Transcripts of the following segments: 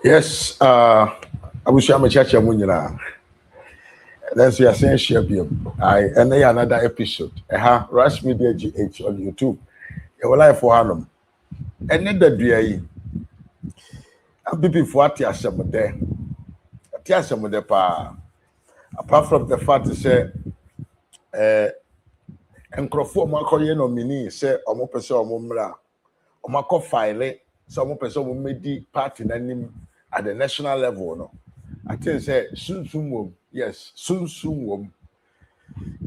Yes, I wish I'm a church. That's your saying share and then another episode. Rush Media GH on YouTube. You will live for Hanum. And then the DA. I'm people for what you some there. Some of the pa. Apart from the fact to say, and Crawford Marco mini say, or more person or mumra, or Marco file, some person will make the party name at the national level. No, I think say soon, yes, soon.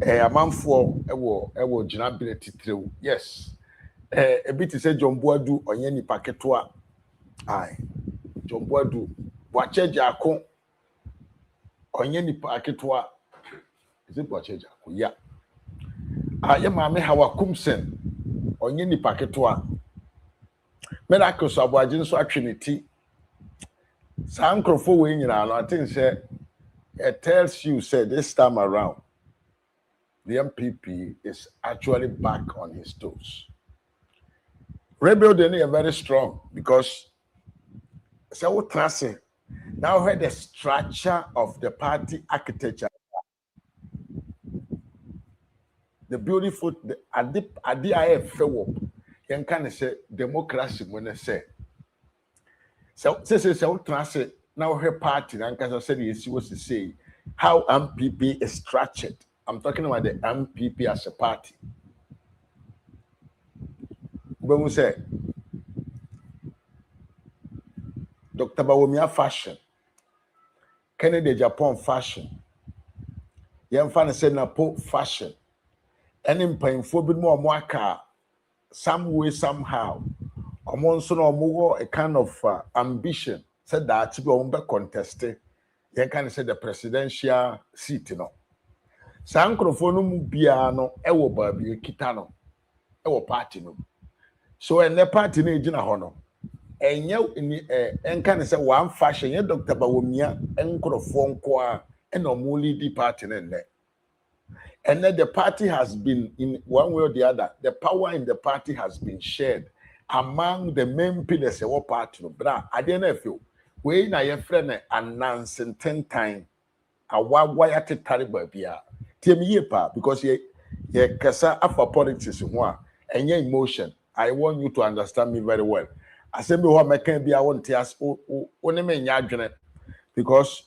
A man for a Jubilee title. Yes. A bit is a John Boadu or any packetoa. Aye, John Boadu. Watcher Jaco or any packetoa. Is it Watcher Jaco? Yeah. I am Mammy Hawa Kumsen or any packetoa. Miracles of Wajin so actually. Some Crawford wing I think say it tells you say this time around the MPP is actually back on his toes. Rebuilding is very strong because so tracing now heard the structure of the party architecture, the beautiful the ADIF you can say democracy when I say so tracing now her party and as I said he was to say how MPP is structured. I'm talking about the MPP as a party. When we say Dr. Bawumia fashion, Kennedy Japan fashion, Yamfana said Napo fashion, and in painful bit more mwaka, some way, somehow, among son or more a kind of ambition, said that to be on contested, you can say the presidential seat, you know. Sancrophonum piano, ewo baby, kitano, ewo party no. So, and the party need in a honor. And you and can say one fashion, ye Dr. Bawumia, and phone qua, and no muli the party in there. And then the party has been, in one way or the other, the power in the party has been shared among the main pillars of our party. Bra, I don't know if you, we na your friend announcing 10 times, a wire to Taliban beer. Tell me, because ye kasa after politics, and your emotion. I want you to understand me very well. I say, me what I can be, I want to ask, because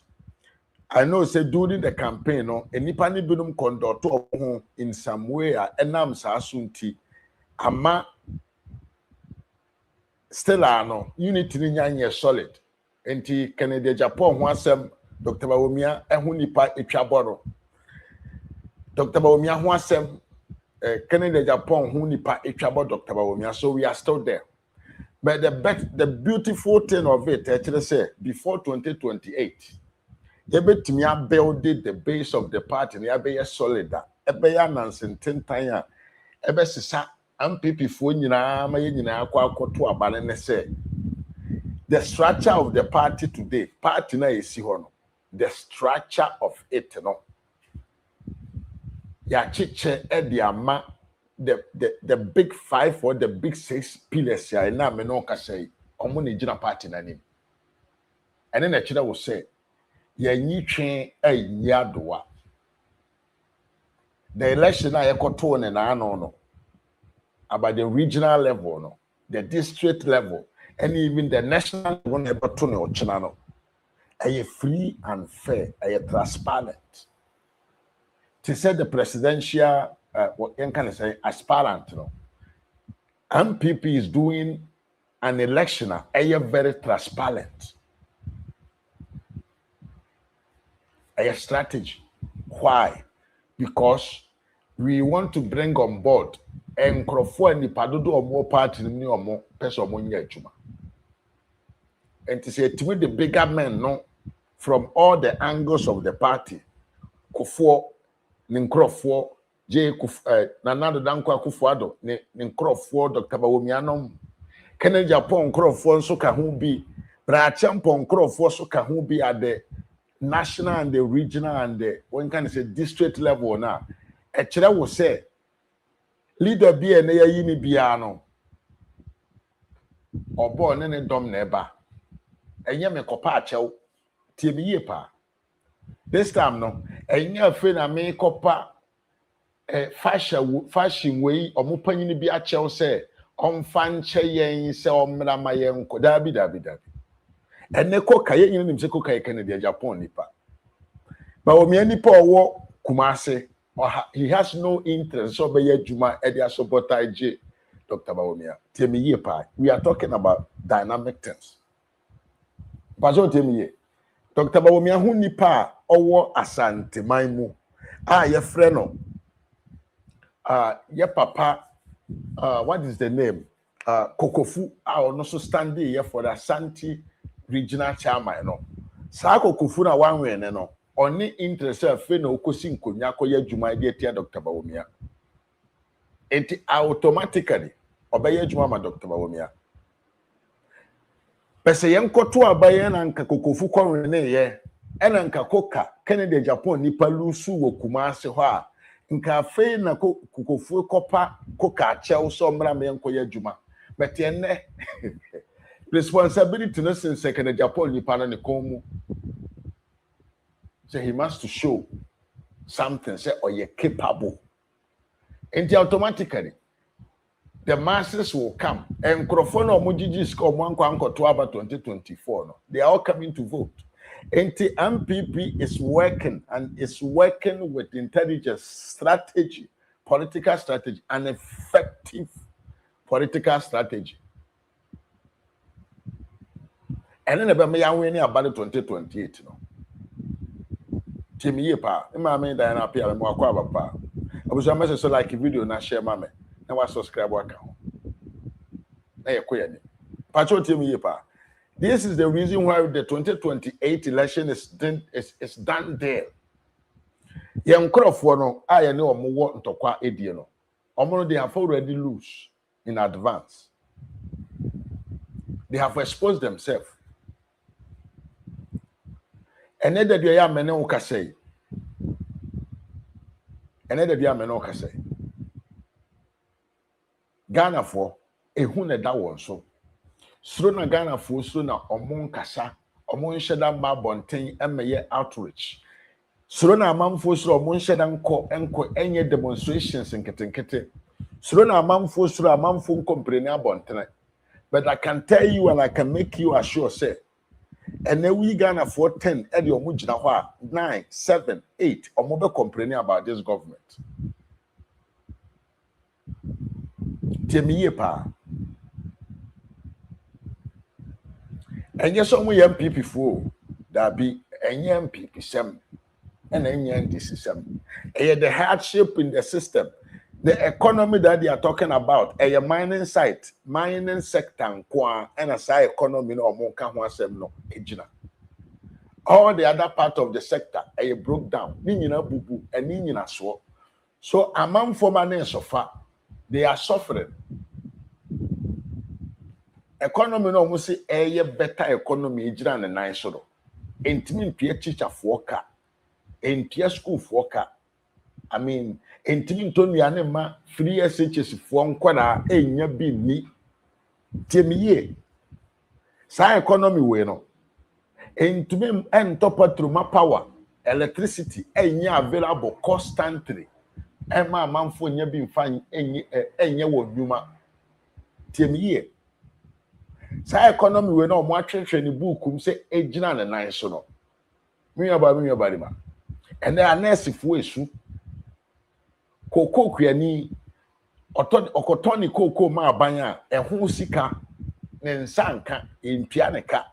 I know say during the campaign, no, any pani binum conduct in some way, enam sa asunti, ama still no unity ni nyanye solid. Enti Canada Japan ho asem Dr. Bawumia ehu nipa etwaboro. Dr. Bawumia ho asem Canada Japan ho nipa etwaboro Dr. Bawumia, so we are still there. But the beautiful thing of it, actually say before 2028. Ebetimi build the base of the party na be solid da ebe ya nansen tentan a ebe sisa MPP fo nyina ma ye nyina akoto abane ne say the structure of the party today party na esi ho no the structure of it no ya chiche e di ama the big 5 or the big 6 pillars ya na me no ka say omo ne gina party na nim ene na chira wo say Yanitrin a Yadoa. The election I echo and no about the regional level, no, the district level, and even the national one ever or channel. Are you free and fair? Are you transparent? To say the presidential what you can say aspirant, no. MPP is doing an election, are you very transparent? A strategy. Why? Because we want to bring on board and Crawford and the Padodo or more party or more person juma. And to say to me the bigger men no from all the angles of the party. Kufo, Nincroffo, Nana Danko Kufuado, Nincroffo, Dr. Bawumia, Kennedy Japan Crawford so can be Brachampon Crawford so can be at the national and the regional and the one can say district level now. Actually, will say leader be a yini biano or born any dom neighbor. enye me kopa achew tie me ye pa this time no enye afi na me kopa fashion wey omupanyini bi achew se omfa nche yen se omra ma yen ko dabi ene koka yen nim se koka yeke ne de Japan nipa Bawumia nipa owo Kumase he has no interest so be adwuma e dia sabotage Dr. Bawumia tie me ye pa we are talking about dynamic things Bajo tie me ye Dr. Bawumia hu nipa owo Asante Maimu ye frɛ no ye papa what is the name Kokofu ono so stand here for the Asante regional chairman no sa Kokofu na wanwe ne no oni interest afi na okosi nkonya koye adwuma de atia Dr. Bawumia enti automatically obeye adwuma ma Dr. Bawumia pese yenkoto abaye na nka Kokofu kwanwe ne ye ena nka koka Kennedy Japan nipa lusu wo Kumase ho a nka afi na Kokofu kopa koka achew so mra me nkoye adwuma but enne responsibility no since Kennedy Japan nipa na ne komu. So he must to show something, say, or you're capable. And automatically, the masses will come. And Crofona Mujiji score 2024. No? They are all coming to vote. And the MPP is working and is working with intelligence strategy, political strategy, and effective political strategy. And then about 2028. No? Timmy pa ma me dan na pia mo akwa baba abuso message so like video na share ma me na wa subscribe aka ho na ye koye ni pacho Timmy pa this is the reason why the 2028 election is done there ye nkrofo no aye ne omo ntokwa edie no omo no they have already lose in advance they have exposed themselves. Another day I mene ukasei. Another day I mene ukasei. Ghana for ehun na da won so. Suro na Ghana for suro na omon kasa, omon sheda ma bonten emeye outreach. Suro na amamfo suro omon sheda enko enye demonstrations nketenkete. Suro na amamfo suro amamfo nkomprene abonten. But I can tell you and I can make you assure say and then we Ghana for 10, Eddie Omujina 9, 7, 8, or more complaining about this government. Temiye pa. And yes, some MPP for that be a MPP sem and any system. The hardship in the system, the economy that they are talking about, a mining site, mining sector, and a side economy no more can no all the other part of the sector broke down. Nina bubu and nina so. So among former so far, they are suffering. Economy no almost say a better economy ejira na nine so. Intimi pie teacher for ka, in school for ka. I mean, intimi ntoni ane ma free SHS for nkwada enya bi ni. Temiye. Sa economy we no. Intimi entopa through my power, electricity enya available constantly. Emma manfo nya bi mfa enye wo dwuma. Temiye. Sa economy we no mo atwetwe ni bookum say ejina na nan so no. Me yaba ma. And then nurse fo esu. Koko kuani okotoni koko ma abanya eho sika ne nsanka empia ne ka.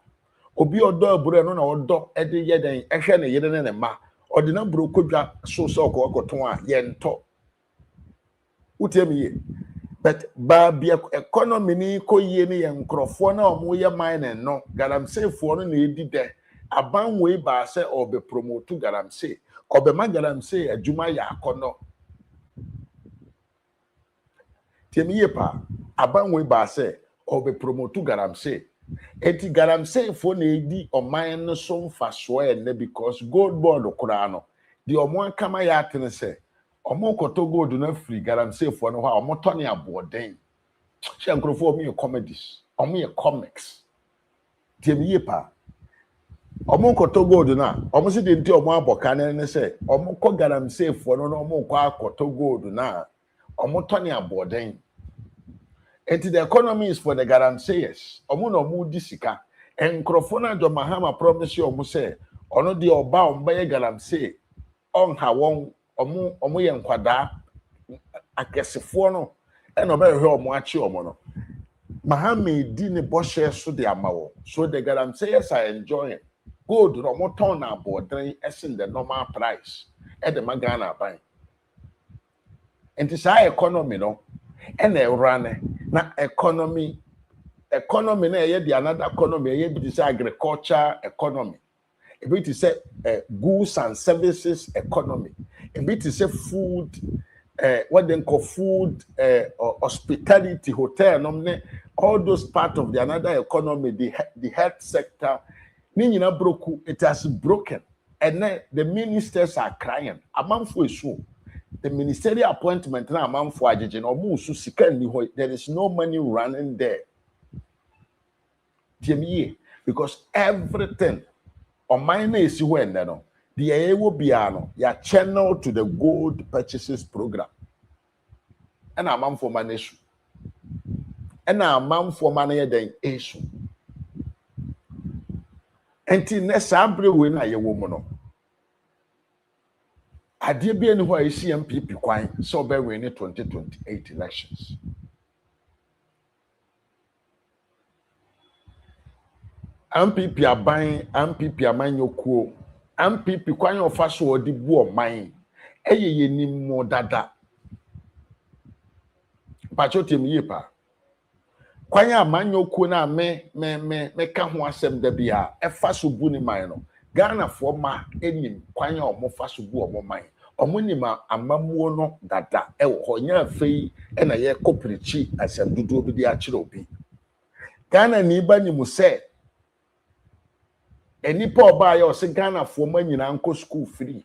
Obi odo abure no na odo ede yeden ehwe ne yede ne ma. Ode na buro kodwa so okoton a ye nto. Utemiye. But babia economy ni koyie ni ye nkrofo na omo ye mining no galamsey fo no na edi de aban we ba se obe promote galamsey obe ma galamsey adwuma ya akono temiye pa aban we ba se obe promote galamsey eti galamsey fo na edi o mine no so mfaso e ne because gold board kura no di omo akama ya atene se omo koto gold na free galamsey fo no ha omo tone aboden she nkrofo omo ye comedies omo ye comics temiye pa Omo koto gold na omo si de nti omo aboka ne say omo ko galamsey fo no omo ko akoto gold na omo toni aboden. And the economy is for the galamseyers. Omo no mu di sika. Enkrofo na do Mahama promise you omo say ono de oba omba ye galamsey on ha won omo ye nkwada akesefo no e no be hwe omo achi omo no. Mahama di ne boshe so de amawo. So the galamseyers are enjoying. Gold no mo ton na aboden in the normal price. E de magana ban. And this economy no and a run na economy na the another economy be this agriculture economy. A bit is goods and services economy. A bit is food what they call food hospitality hotel all those part of the another economy, the health sector. Broku, it has broken. And then the ministers are crying. A month for sure. The ministerial appointment now, man for agent or there is no money running there. Because everything on mine is when the A will be your channel to the gold purchases program. And a man for money issue. And a man for money then issue. Until next April when I a woman. I did be anywhere I see MPP quite so very winning 2028 elections. MPP are buying, MPP are buying your cool. MPP quite your fast or the boy mine. Ye ni more dada. Pachotim yepa. Kwanya manyo kuna me kaho asem da bia e faso bu ni man no Ghana for ma enim kwanya omo faso bu omo man omo ni ma amamuo no dada e ho nya fei e na ye koprichi asem dudu obi di a kire obi Ghana ni ba ni mu se enipa oba ya o se Ghana for ma nyina nko school free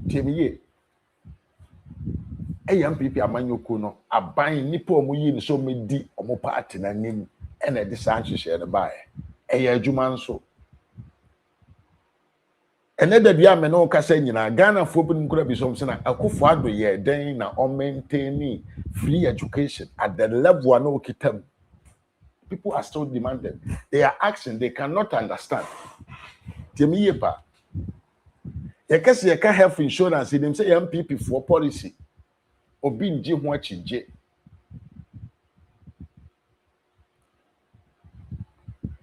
temiye MPP amanyoko no aban nipa omo yi ni so medi omo party na nim e na de sanche she ne bae eye adwuma nso ene da bia me no kasa nyina Ghana fo bi nkura bi so mse na akofo Addo ye den na o maintain free education at the level an okitam. People are still demanding. They are asking, they cannot understand. Temiye pa ye kase ye ka health insurance dem say MPP for policy obi nje ho achije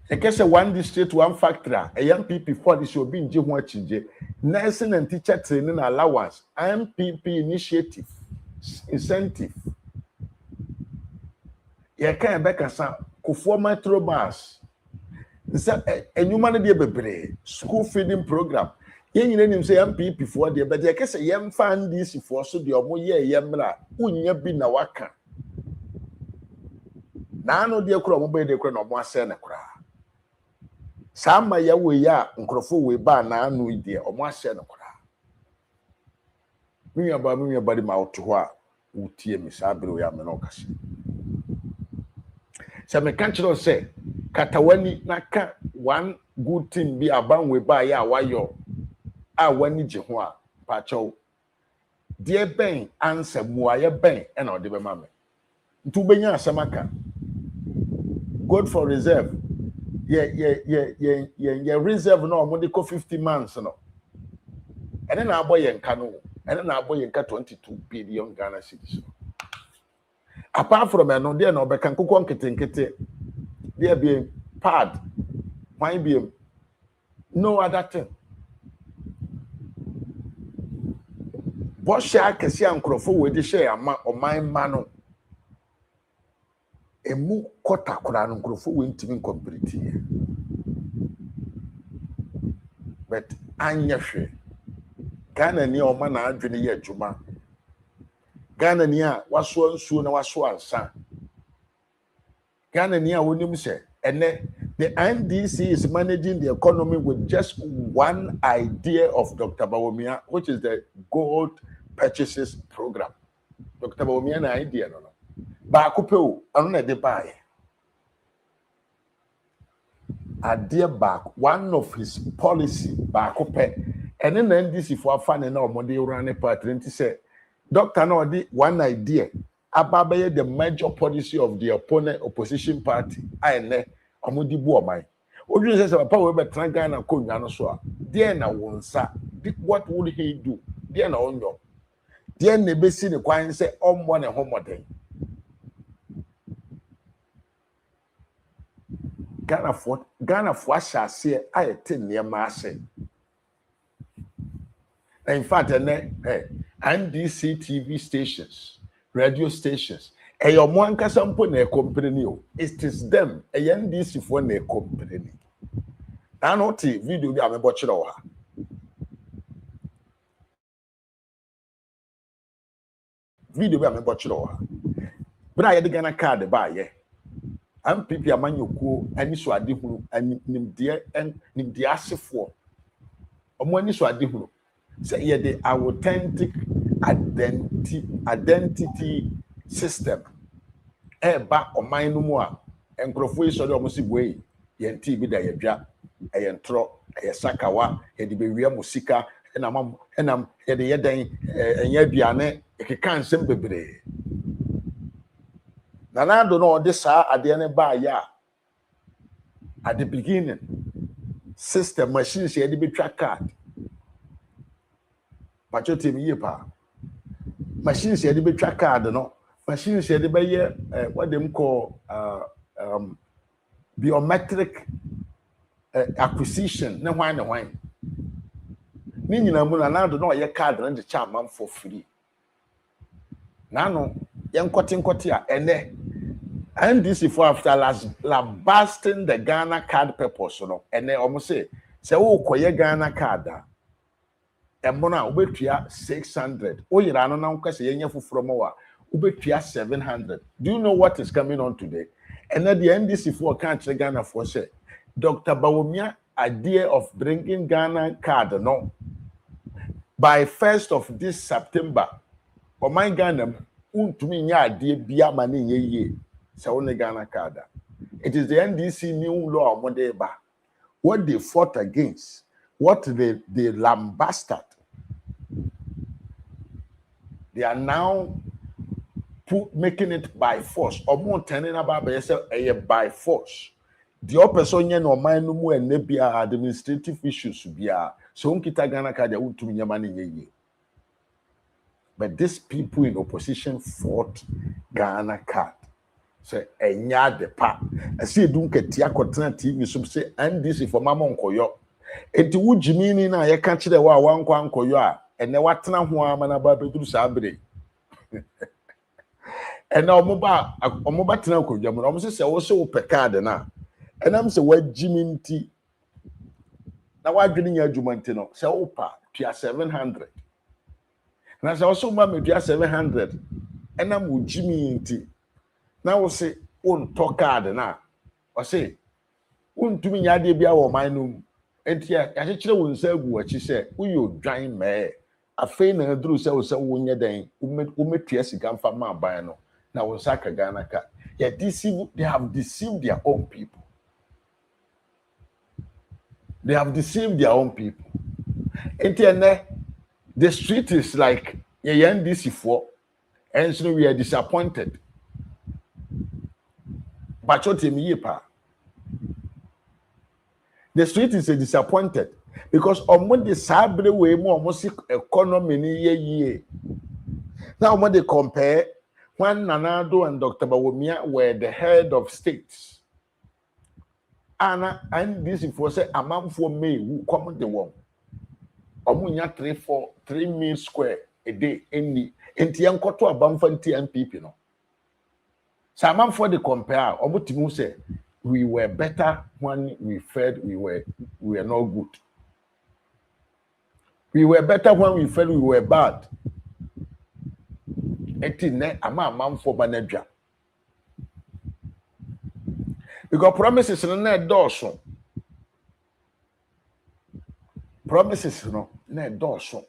ekese one district one factory a MPP policy obi nje ho achije nursing and teacher training allowance MPP initiative incentive ye kan be kasa kofo metrobus nsa enyuma ne de bebre school feeding program yen nim say MPP for de but ekese yem fan this for so de omo ye yemra unya bi na waka na no de kro omo be de kro na omo ase na kra sama ya we ya nkrofo we ba na anu ide omo ase na kra minya ba di ma oto ho a utie mi sabre we ya me no kase se me kan chiro say katawani na ka one good thing bi aban we ba ya wayo a wani je ho a pacho de ben answer muaye ben e na ode be ma me ntu benya asemaka good for reserve ye reserve no omode ko 50 months no ene na aboye nka no ene na aboye nka 22 billion Ghana cedis apart from no there na obeka nkoko nketenkete there be pad why be no other thing Bosha kesi ankrofo we de share ama oman ma no emu kota kora no nkrofo we ntimi complete but anya hwe Ghana ni o ma na adwene ye adwuma Ghana ni a waso nsuo na waso ansa Ghana ni a wonim se ene the NDC is managing the economy with just one idea of Dr. Bawumia, which is the gold purchases program. Dr. Bawumia na idea no. baako pe o anu na de bae adeɛ baako one of his policy baako pe ene na NDC fo afa ne na omode wura ne party nti sɛ doctor na ɔde one idea ababɛyɛ the major policy of the opposition party ene omode bu oman odwene sɛ papa we betra Ghana konwa no so a deɛ na wonsa what would he do deɛ na onyo deɛ na besi ne kwan sɛ ɔmmɔ ne homoden Ghana for ahyase ayete nneɛma ase. In fact, NDC TV stations, radio stations, your one casampo ne company. It is them, a NDC for ne company. I know the video be a butcher. Video be a butcher. But I had the Ghana card by ye. I'm people a man you go and so adihunu and nimdeɛ and nimdeɛ for. Omwani so adihunu. Say yeah the authentic identity system. Ba ɔman no mu a nkrofo yi so de omo si boy ye nti bi da ye dwa ye ntro ye sakawa ye de bewia musika enam ye de ye dan enye aduane ekeka nsem bebre. Nana do no this ade ne ba ya at the beginning system machines here dey betwa card pacho temi ye pa machines here dey betwa card no machines here dey be what them call biometric acquisition na hwan ni nyina mu na do no ye card na de cha man for free na no ye nkoti a ene and this is for after lambasting the Ghana card purpose no and then almost say wo koye Ghana card emona obetua 600 oyira no na nkase yenya fufuro mo wa obetua 700. Do you know what is coming on today? And then the NDC for country Ghana for say Dr. Bawumia idea of bringing Ghana card no by 1st of this September for my Ghana untumi nya idea bia mane ye Ghana card. It is the NDC new law what they fought against, what they lambasted. They are now making it by force. Or more turning about by force. The opposition no mind no more and administrative issues to be so unkita Ghana card to money. But these people in opposition fought Ghana card. Say enya de pa asi dunketia kotena TV so say NDC for mama nkoyo enti wo Juibilee na ye ka kire wa wankwa nkoyo a ene watena ho ama na ba beduru sabre ena omoba tena nkoyo mo omo se wo so wo pe card na enam se wa Juibilee nti na wadwene nya adwumanti no se wo pa tua 700 na se wo so ma me tua 700 enam wo Juibilee nti now we say on talk card na o say untumi nya de bia wo man no enti ya kire won sa agu achi se uyo dwan me afei na duru se wo se wo nya dan umetua sika mfa ma ban no na wo sa ka Ghana ka they have deceived their own people. They have deceived their own people. Enti the street is like NDC for and so we are disappointed. But the street is disappointed because on the sabre way more almost economy ye. Now when they compare when Addo and Dr. Bawumia were the head of states, and this for say a man for me who come the one. Omunya 3 meal square a day any Tiankoto abamfan TMPP no. Some for the compare, Obutimu say we were better when we fed, we were not good. We were better when we fed, we were bad. Etine ama for manager. Because promises no na dawson. Promises no na dawson.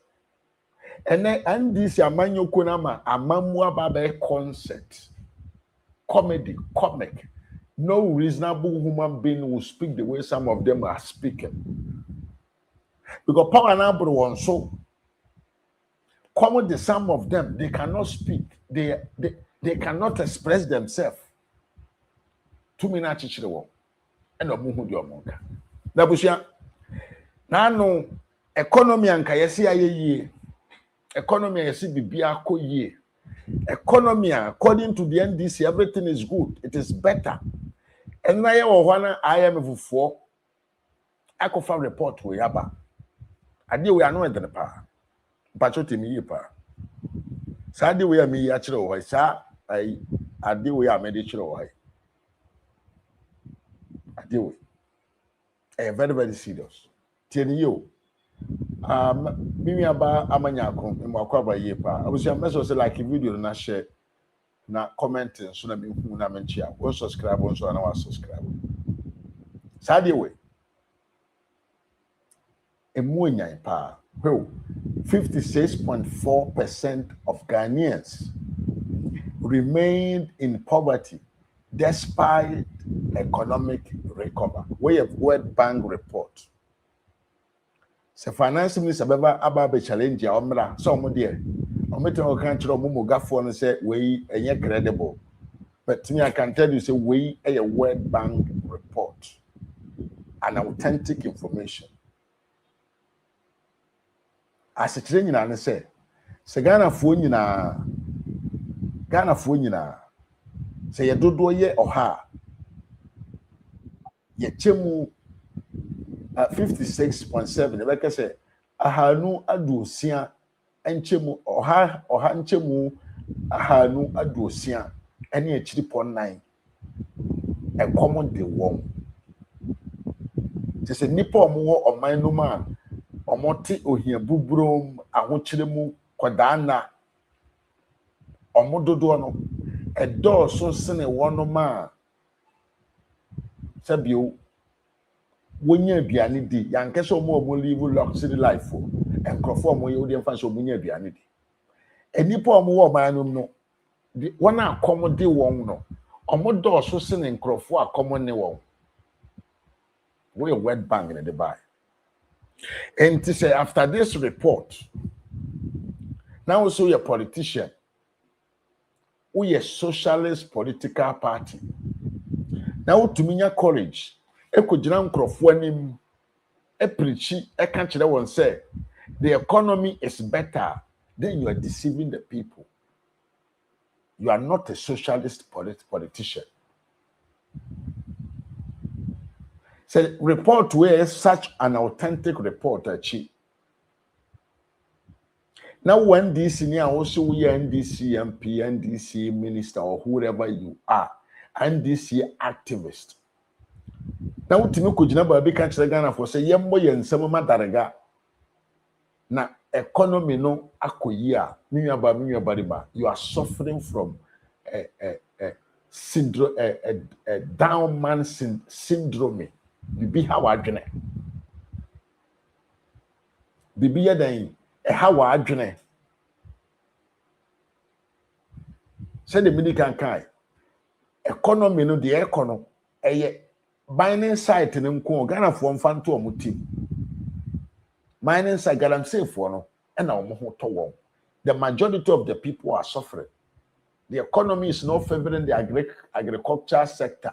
And this amanyoko na ma amamua baba concert. comic. No reasonable human being will speak the way some of them are speaking. Because power number one, so comedy, some of them, they cannot speak. They cannot express themselves. Too many chichiro. And no muhu dio monka. Nabushia. Now economy anka yesi aye. Economy yesi bibia ko ye. Economy, according to the NDC, everything is good. It is better. And now I am for I could find report we have. I deal we are not in the power. Patroti me pa. Sadi we are me actually why sir I deal we are medical why. I deal we very, very serious. Tell you. Mimi aba amanyako mwakwa ba yepa. I was your message like a video na share na commenting so na me hu na menchia. Go subscribe on so na wa subscribe. Sadi we. Emu nyan pa. 56.4% of Ghanaians remained in poverty despite economic recovery. We have World Bank report. Se finance minister beba aba challenge ya omra so omo de ometo kan kire omo mogafo no say we enye credible, but me I can tell you say we a World Bank report, an authentic information. As a training and say Ghana fo nyina say ye dodo ye oha ye chemu 56.7 ebeka say ahanu aduosia enchemu oha nchemu ahanu aduosia ene e 3.9 e common de won just say nipa omo oman no man omote ohia bubrom ahokyeremu kodana omododo no edo so sene wono ma sabio wonya aduane di yankese omo live luxury life for enkrofo omo ye odi mfa so wonya aduane di enipa omo wo man no wona akomode won no omodo so sene enkrofo akomone won we World Bank in the buy. And to say after this report, now also you're a politician, we a socialist political party. Now to me courage, e could jam crofwanim, e preachy, e can't one say the economy is better, then you are deceiving the people. You are not a socialist politician. So report where such an authentic report achieve. Now when this senior also we NDC MP, NDC minister or whoever you are, NDC activist. Now timi kujina ba bi kan kire Ghana for say yembo ye nsem madarega. Na economy no akoyi a minyaba riba. You are suffering from syndrome down man syndrome. Bibi how adwene bibi yadan how adwene say the medical kai economy no the economy mining site no nko Ghana for mfanto omutim mining site galamsey for no e na omo ho to won. The majority of the people are suffering. The economy is not favoring the agriculture sector.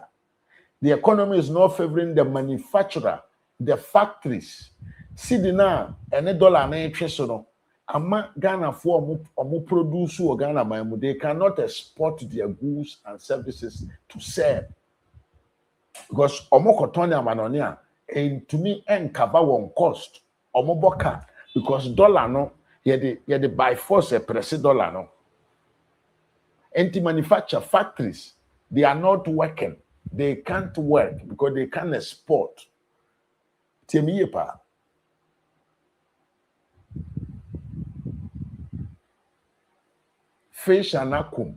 The economy is not favoring the manufacturer, the factories. See the now, any dollar na no. Ama Ghana for omu produce or Ghana maimu. They cannot export their goods and services to sell because omu kotoni amanonia and to me and cover one cost omu boka because dollar no ye the by force a press dollar no. Anti-manufacture factories they are not working. They can't work because they can't export. Temiyepa. Fish and akum.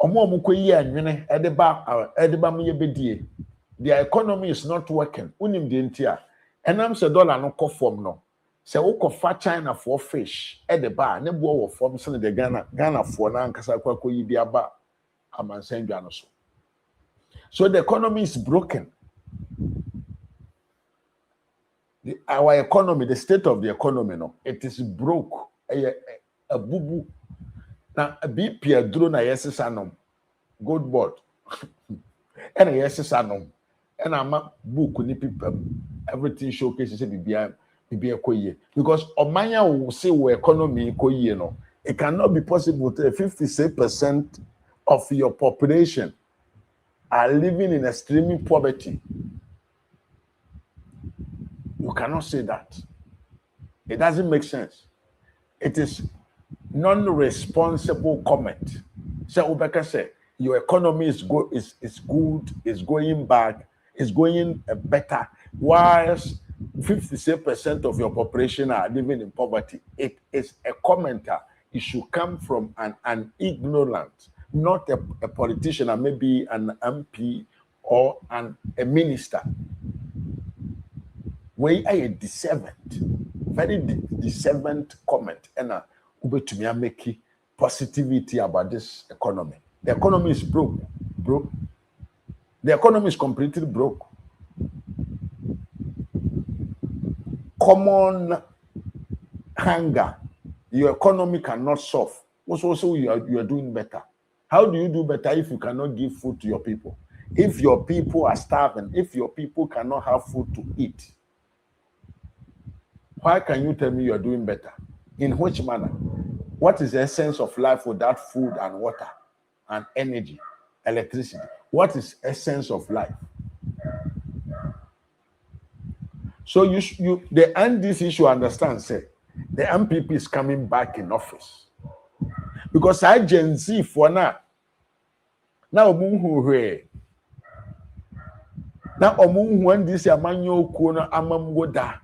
Omo mukoyi anwene edeba muye bedie. Their economy is not working. Unim de ntia. Enam se dollar no ko form no. Se ukofa China for fish edeba ne bo wo form se de Ghana for na ankasa kwakoyi bi aba. So the economy is broken. Our economy, the state of the economy, no, it is broke. A boo. Now, a BP a drone, a yes, sanom, gold board, and a yes, sanom, and I'm a book, everything showcases a BBI, because Omanya will say we economy, no, it cannot be possible that 56% of your population are living in extreme poverty. You cannot say that. It doesn't make sense. It is non-responsible comment. So Ubeka said, your economy is good, is going back, is going better, whilst 56% of your population are living in poverty. It is a commenter. It should come from an ignorant, not a politician, or maybe an MP or a minister. We are a very deserving comment, and to make positivity about this economy. The economy is broke. The economy is completely broke. Common hunger, your economy cannot solve. Also, you are doing better. How do you do better if you cannot give food to your people? If your people are starving, if your people cannot have food to eat, why can you tell me you are doing better? In which manner? What is the essence of life without food and water and energy, electricity? What is essence of life? So the NDC should understand, say, the MPP is coming back in office. Because I Gen Z for now when this amanyo kona amamgoda.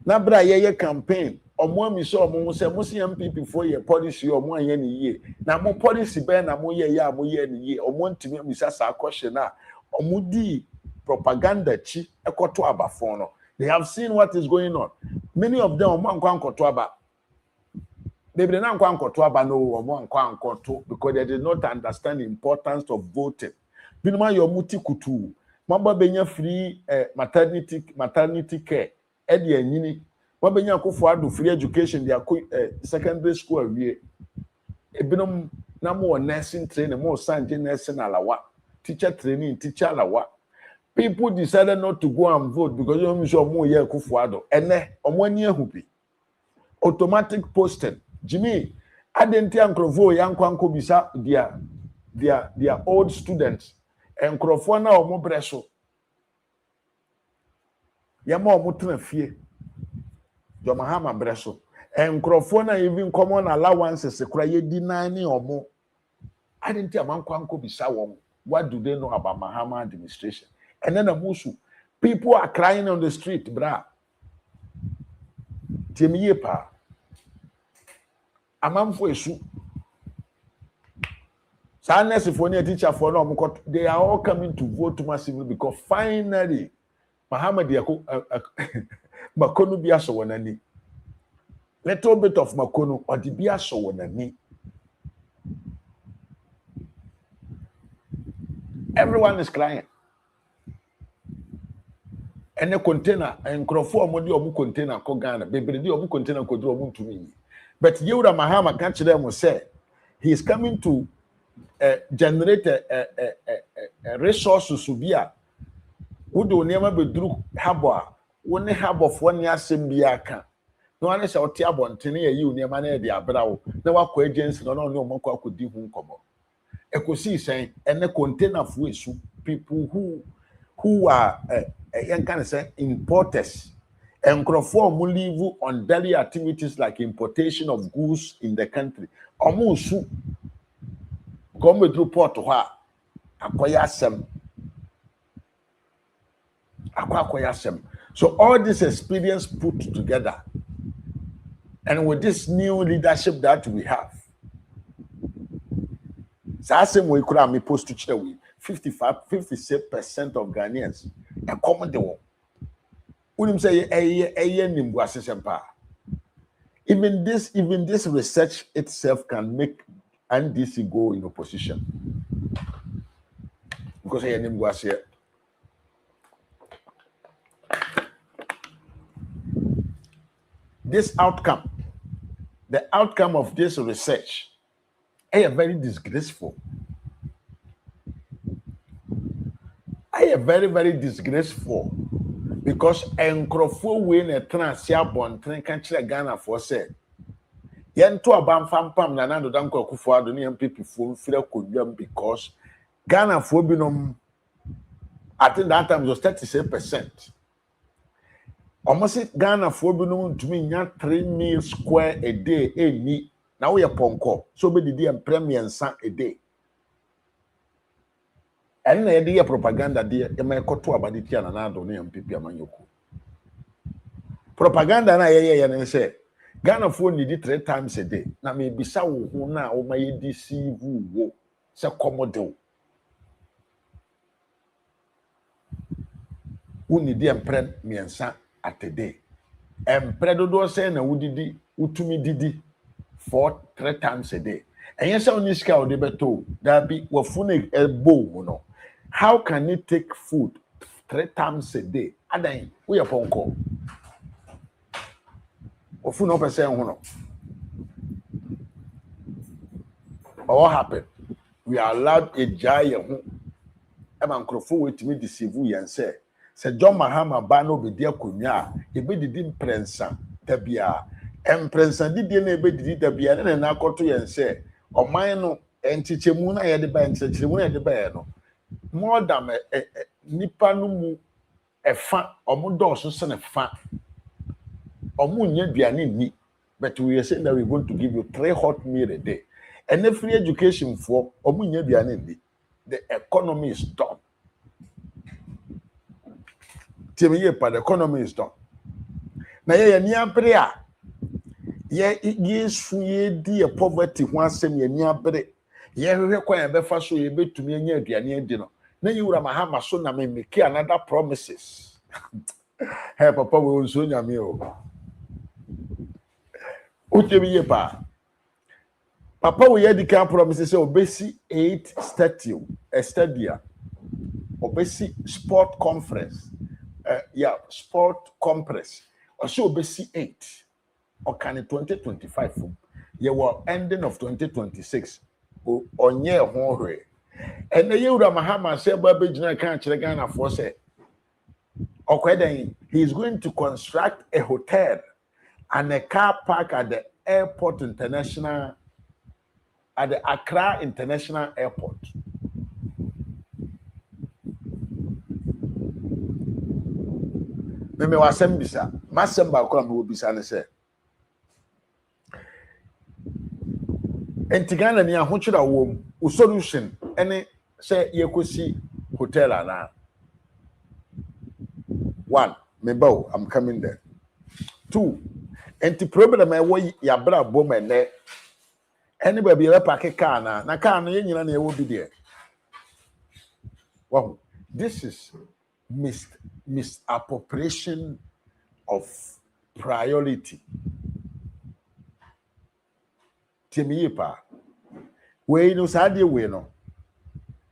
Na bra ye campaign omo mi so omo se mo se MPP for ye policy omo anye ni ye na mo policy be na mo ye ni ye omo ntimi mi sa question na omo di propaganda chi ekoto abafon no. They have seen what is going on. Many of them omo anko ankoto aba they be na anko ankoto aba no omo anko ankoto because they did not understand the importance of voting. Binuma yo muti kutu mamba benya free maternity care edi enyini wabenya akofo ado free education dia secondary school awie ebinom na mo nursing training mo sanje nursing alawa teacher training teacher alawa. People decided not to go and vote because you sure mo ye akofo ado ene omo ani ahubi automatic posting Jimmy adenti ankrofo yankwanko bisa their old students enkrofo na omo breso yama omo tena fie Jomahama breso enkrofo na even common allowances kura ye dinani omo adenti amankwanko bisa won. What do they know about Mahama administration? And then amusu people are crying on the street bra temiye pa amamfo esu sadness for any teacher for no they are all coming to vote massively because finally Mahama Diako Makono biaso wanani. Little bit of Makono or the biaso wanani. Everyone is crying. And a container and crofo modi omu container ko Ghana. Baby di omu container ko do omu tumi. But Yura Mahama can't them say he is coming to generate a resources to be a would never be drew harbor. One harbor of 1 year Simbiaka. No one is out here on 10 years, you near money, the Abrao. No one co agents, no Monko could do whom come. I could see saying, and a container of which people who are young can say importers and conform will live on daily activities like importation of goods in the country. Almost come with report to her. Acquire some. So all this experience put together, and with this new leadership that we have, same way could have post to share with 56% of Ghanaians a common the one. Wouldn't say even this research itself can make and DC go in opposition because I name was here. This outcome, the outcome of this research, is very disgraceful. I very, very disgraceful because enkrofo we na transia bonten kan kire Ghana for say yento abam fampam na nando dan kwakufo ado ne MPP fo mfira kodwam because Ghana for binom I think that time was 37%. Almost Ghana for binom to me 3 meals square a day any now we are ponko so be the premier nsa a day. And the idea propaganda dear e may koto abadi tia na nando ne MPP amanyoko. Propaganda na ye say Ghana phone need 3 times a day. Na me bisa wo na o may deceive wo se komodo. Who need empren miensa at a day. Empredo say na wudidi utumi didi 3 times a day. And yes, on this cow de beto that be wafune elbow no. How can you take food 3 times a day? Adan we are ponko. Ofu no person hono. What happened? We are allowed a giant ho. E man krofo wetimi deceive yen say John Mahama ba no be dia konwa e be didi prensa tabia emprensa didi na e be didi tabia na akoto yen say oman no entichemu na ye de ba entichemu na ye de ba no more than nipa no mu efa omudo so se ne fa omunya duane ni but we are saying that we're going to give you 3 hot meal a day and the free education for omunya duane ni the economy is done. The economy is done. Na ye ni abre a ye yesu ye di poverty ho asem ye ni abre ye hwehwe kwan be fa so ye betumi anya aduane adi no na yiwura Mahama so na me make another promises. Hey papa we unso nyame o utemi ye pa papa we ye dika promises say obesi 8 stadia obesi sport conference sport complex or so obesi 8 or can 2025 ye were ending of 2026 onye ho hwe and the year Mahama say baby jina kan kire Ghana for say he is going to construct a hotel and a car park at the airport international at the Accra International Airport. Me wasem bisa masem ba ko am wo bisa ne say Ghana ni ahokyira wo solution ene say yekosi hotel ana 1 me bow I'm coming there 2 problem e wo yabra bom ene anybody be park car na car no yenyina na e wo bi there. Wow, this is misappropriation of priority. Timipa. We no sadi we no.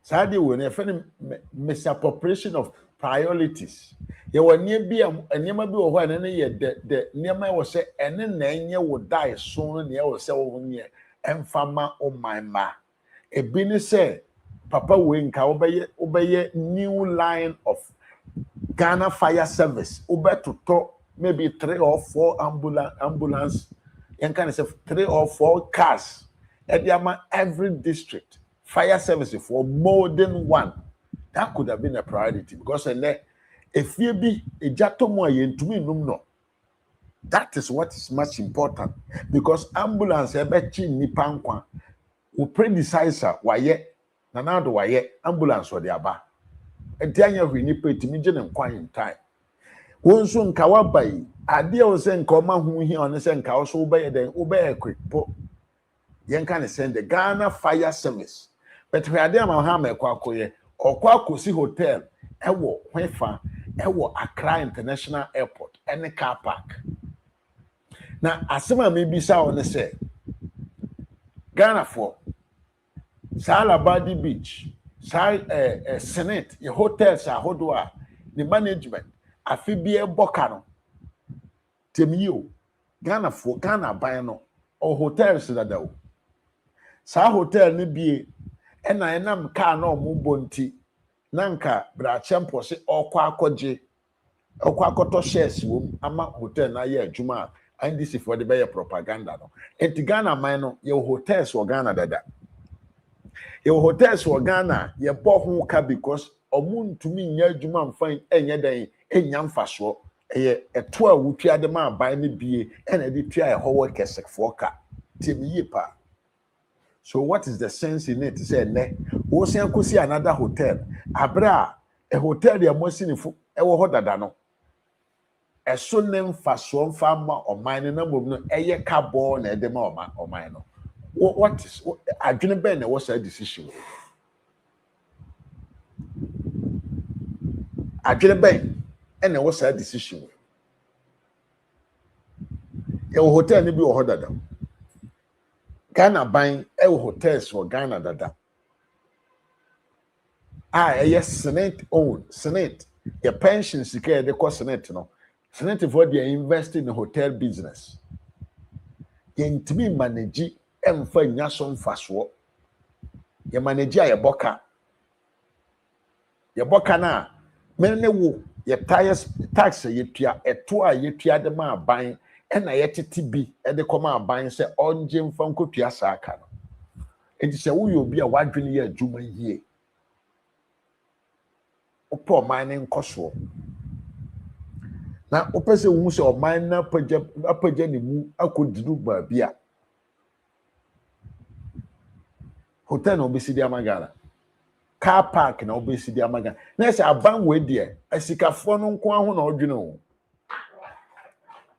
Sadi we no misappropriation of priorities. Ye wani bi anyama bi wo ho na ye de nyama wo se ene na enye wo dai so na ye wo se wo nye emfama o manma. E bi ni se papa we nka obeye new line of Ghana Fire Service, to maybe 3 or 4 ambulance, and kind of 3 or 4 cars at every district. Fire service for more than 1. That could have been a priority because if you be a jatomo to me, no. That is what is much important because ambulance ebechi nipankwa who predecessor waye nanado waye ambulance or the aba. Entianya hwini petimi gene nkwan in time wonso nka wabai ade o se nka oma hu hi on se nka so obeye den obeye quick po yen kan send the Ghana Fire Service but we ade ama ha ma kwakoye okwakosi hotel ewo hwefa ewo Accra International Airport any car park na asema me bisa on se Ghana for Salabadi Beach, Senate, your hotels are hodwa, the management, a fibie bocano. Temio, Ghana for Ghana Bano, or hotels that do. Sa hotel ni bie, and I am car no mubonti, Nanka, Brachampo se or kwakoje, or kwakoto shares wom, ama hotel na ye Juma, and this is for the better propaganda. No. And to Ghana Mino, your hotels or Ghana dada. Your hotels were Ghana, your bohu ka because omun to me nya juma mfan enye dan enya mfaso eye eto a wutua de ma ban ne bie and e de tua e ho work for ka temi pa. So what is the sense in it? Say ne wo sen kosi another hotel abra a hotel ya mosinifo e wo ho dada no eso ne mfaso mfa ma oman ne na mom no eye ka bo na e de ma oman no. What is adwene ben na was a decision? Adwene ben and na was a decision. Your hotel ni bi wo dada. Ghana ban hotels for Ghana dada. Yes, Senate own Senate. Your pension sika de cost Senate no. Senate for they invest in the hotel business. Yentimi manage emfa nya so mfaso. Ye manage ya boka. Ye boka na mene wo ye tax ye tua eto a ye tua de ma ban e na ye tete bi e de koma ban se onje mfa nkotua sa aka no. Enti se wo yo bi a wadwene ye adwuma yie. Opo man ne nkoso. Na opese wu se o man na apaja ne mu akodiru ba bia. Hotel no be sidi amagara. Car park na obesi di amaga na se aban we de asikafo no nko aho na odwene o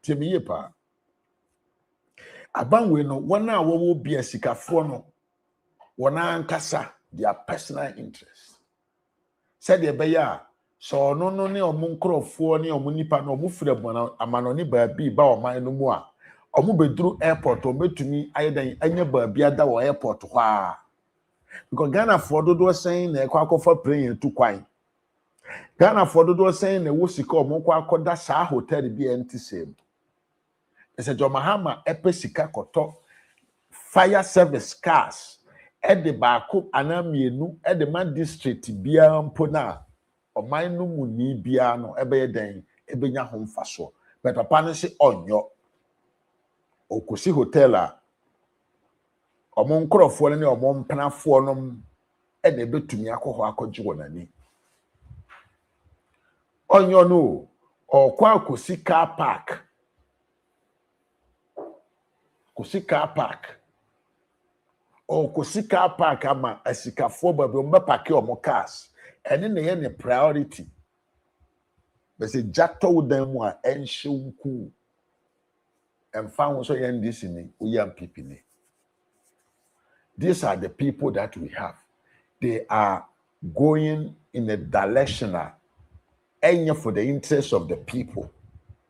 temiye pa aban we no wona wo bi asikafo no wona ankasa their personal interest said de be ya so no ne omunkrofo ne omunipa no omufre bona amanoni ba bi ba oman no mu a omubeduru airport o metumi ayedan anya ba bi ada wo airport ho a because Ghana for dodo saying na for praying to kwan Ghana for dodo saying na wo sika omko akoda sa hotel bi enti same ese jo mahama epe sika koto fire service cars e de baako anamienu e de man district bia mpo na oman no mu ni bia no ebe ye den ebenya ho mfaso but papa no se onyo okosi hotel a omon krofo ne omon mpenafo no e de betumi akoho akoji wonani onyo no okwa akosi car park ama asikafo babe mba park omo cars ene ne ye ne priority bese jato dan mu a enhye nku emfa ho so ye ndisi ni uyam pipi ni. These are the people that we have. They are going in a direction for the interest of the people,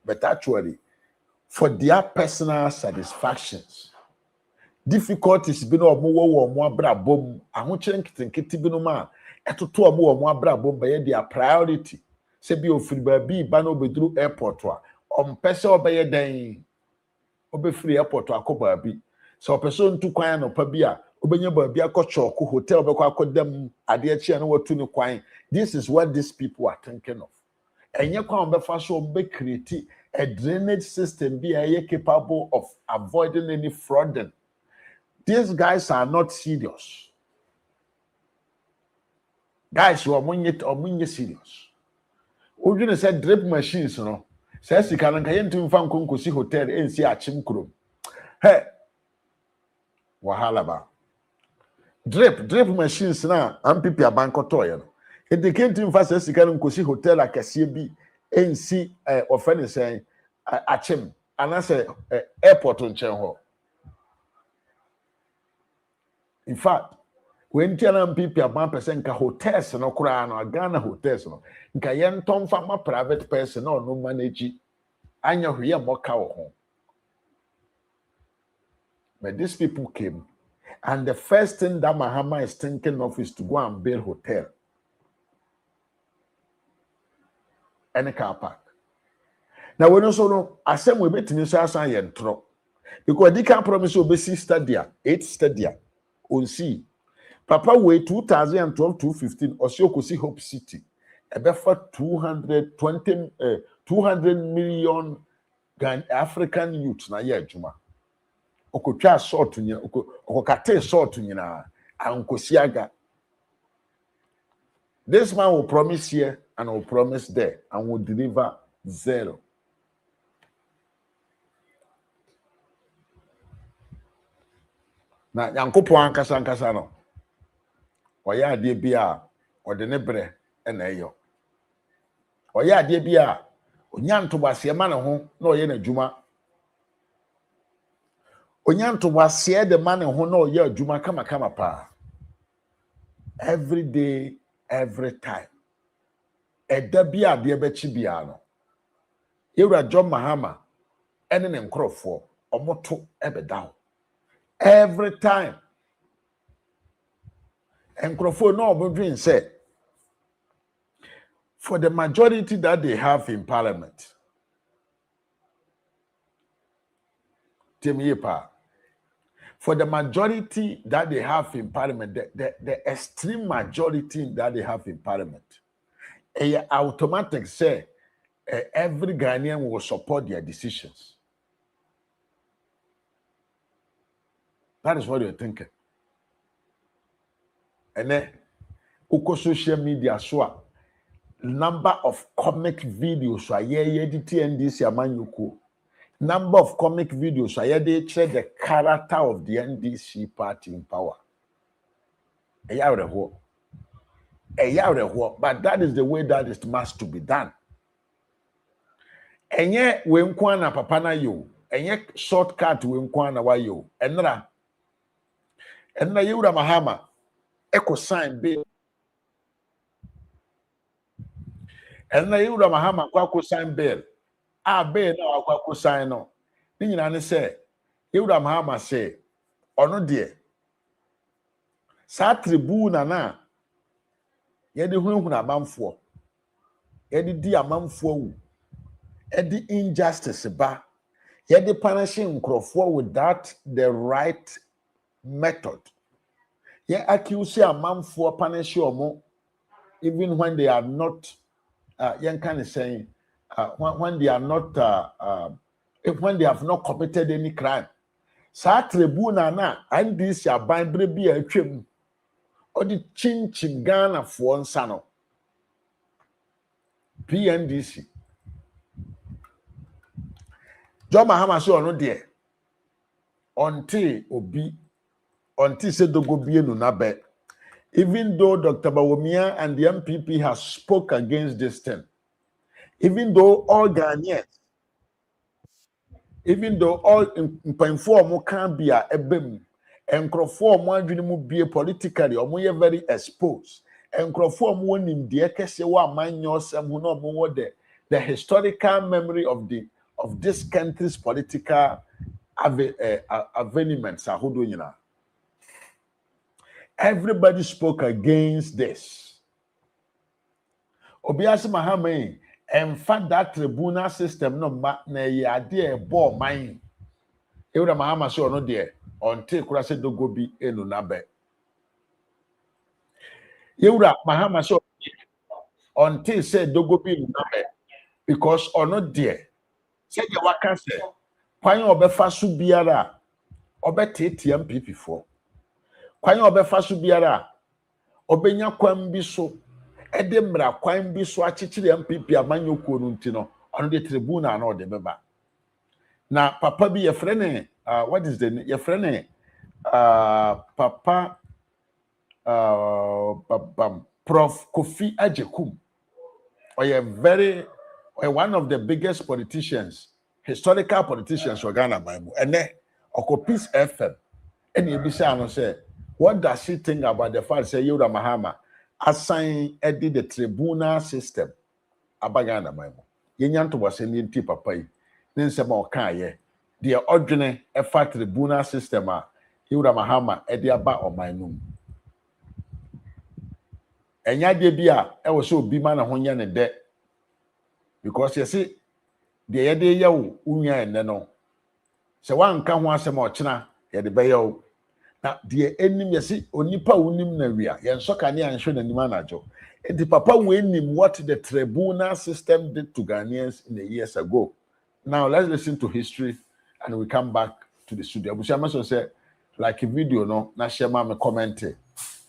but actually for their personal satisfactions. Difficulties been or more brabom, I won't change it no man. Etoto omo abrabom by their priority. Say be of free baby, bano be through airport pese obey den obe free airport akoba bi. So person to kwan no pa bi a obenya ba bi akọchọ hotel be kwa akodam ade achi na watu ni kwan. This is what these people are thinking of. Enye kwan be fa so be create a drainage system be capable of avoiding any fraud. These guys are not serious. Guys, you are munye serious. Ojune said drip machines no. Say sika nan kaye ntim fa nkonkosi hotel ensi achim krom. Hey, wahala ba. Drip machines na ampipi abankoto ye no. Ede kentim fa say sika nkosi hotel akese bi ensi ofene say achim anase airport nchen ho. In fact, when tiana people about person ka hotels no kura no Ghana hotels no nka yen ton fa ma private person no manage anya hwe moka wo ho. But these people came And the first thing that Mahama is thinking of is to go and build hotel and a car park. Now, we also know, as some we bet in Sasa and Tro, because they can't promise you basic stadia, 8 stadia, on sea. Papa way 2012 to 15, or so could see Hope City, about for 200 million African youths na year Juma. Okotwa sort to okokate sort to nyina ankosiaga. This man will promise here and will promise there and will deliver zero. Na Yankopo ankasa no. Oya ade bia ode ne bre na eyo. Oya ade bia onya ntobase ma ne ho na oye na adwuma. Onya ntobase de ma ne ho na oye adwuma kama pa. Every day, every time. Eda bia de bechi bia no. Yewra John Mahama ene ne nkrofo omoto ebeda. Every time. Nkrofo no obodwin say for the majority that they have in parliament. For the majority that they have in parliament, the extreme majority that they have in parliament, automatic say every Ghanaian will support their decisions. That is what you're thinking. And then, uko social media so number of comic videos so NDC amanyuko. Number of comic videos so they share the character of the NDC party in power. But that is the way that it must to be done. Enye we nkwana papa na yo, enye shortcut we nkwana wa yo. Enra Yewra Mahama eko sign bill. Enra Yewra Mahama kwa sign bill. Bill na kwa sign no. Ni nyina ne say Yewra Mahama say ono de sa tribune na yede hunhun amamfo. Yede di amamfo wu. Yede injustice ba. Yede punishing nkrofo without the right method. Yeah, accuse amamfo punish omo even when they are not saying when they are not when they have not committed any crime. Sa tribuna na NDC aban bre bi atwam odi chinchin Ghana fo nsa no PNDC John Mahama so ono de until said to go be no. Even though Dr. Bawumia and the MPP has spoke against this thing, even though all Ghanaians, even though all inform can be a ebem, and conform one dream be politically or more very exposed, and conform one in the Ekesewa man yourself who know more the historical memory of this country's political aveniements are who do you know. Everybody spoke against this. Obiase Mahama, in fact, that tribunal system no na ye ball mine. Yewra Mahama so no there until kura se dogo bi enu nabe. Yewra Mahama so until say dogo bi enu nabe because ono there. Say the waka say kwan obefa so biara obetete MPP for. Kwan obefa so biara obenya kwan bi so edemra kwan bi so achichire MPP amanyoko no ntino ono de tribunal na ode beba na papa bi ye frene what is the ye frene papa Prof Kofi Ajekum one of the biggest politicians, historical politicians for Ghana Bible and then Okopis FM and you be say what does she think about the fact say Yewra Mahama assign edit the tribunal system abagana Bible? Yenyanto was any tip papa yi. Nsema oka ye. The ordinary effort tribunal system Hiwra Mahama Ediaba or my noom. And ya de bia, I was so be man a honyan and debt. Because you see, the idea yaw, unya and no. So one can once a more china, ya the bayo. Now, the enemy, you see, onipa unim na wia, yan so can ya and show the manager. And the papa win him what the tribunal system did to Ghanaians in the years ago. Now, let's listen to history and we come back to the studio. Bushama say, like a video, no, na share my comment,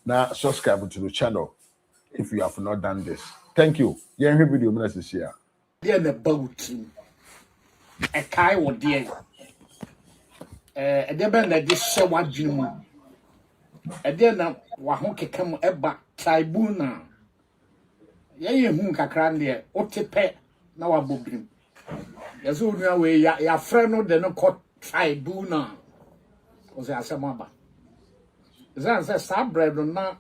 na subscribe to the channel if you have not done this. Thank you. Yeah, video minutes this year. Then about a kai or dear. A debate like this, say what you a dear now, Wahonke come eba tribunal. Ye hunka crandia, otepe, now a bobrim. Yes, no way, ya friend no, they no call tribunal. Was a samaba. Zan says, Sabred or not,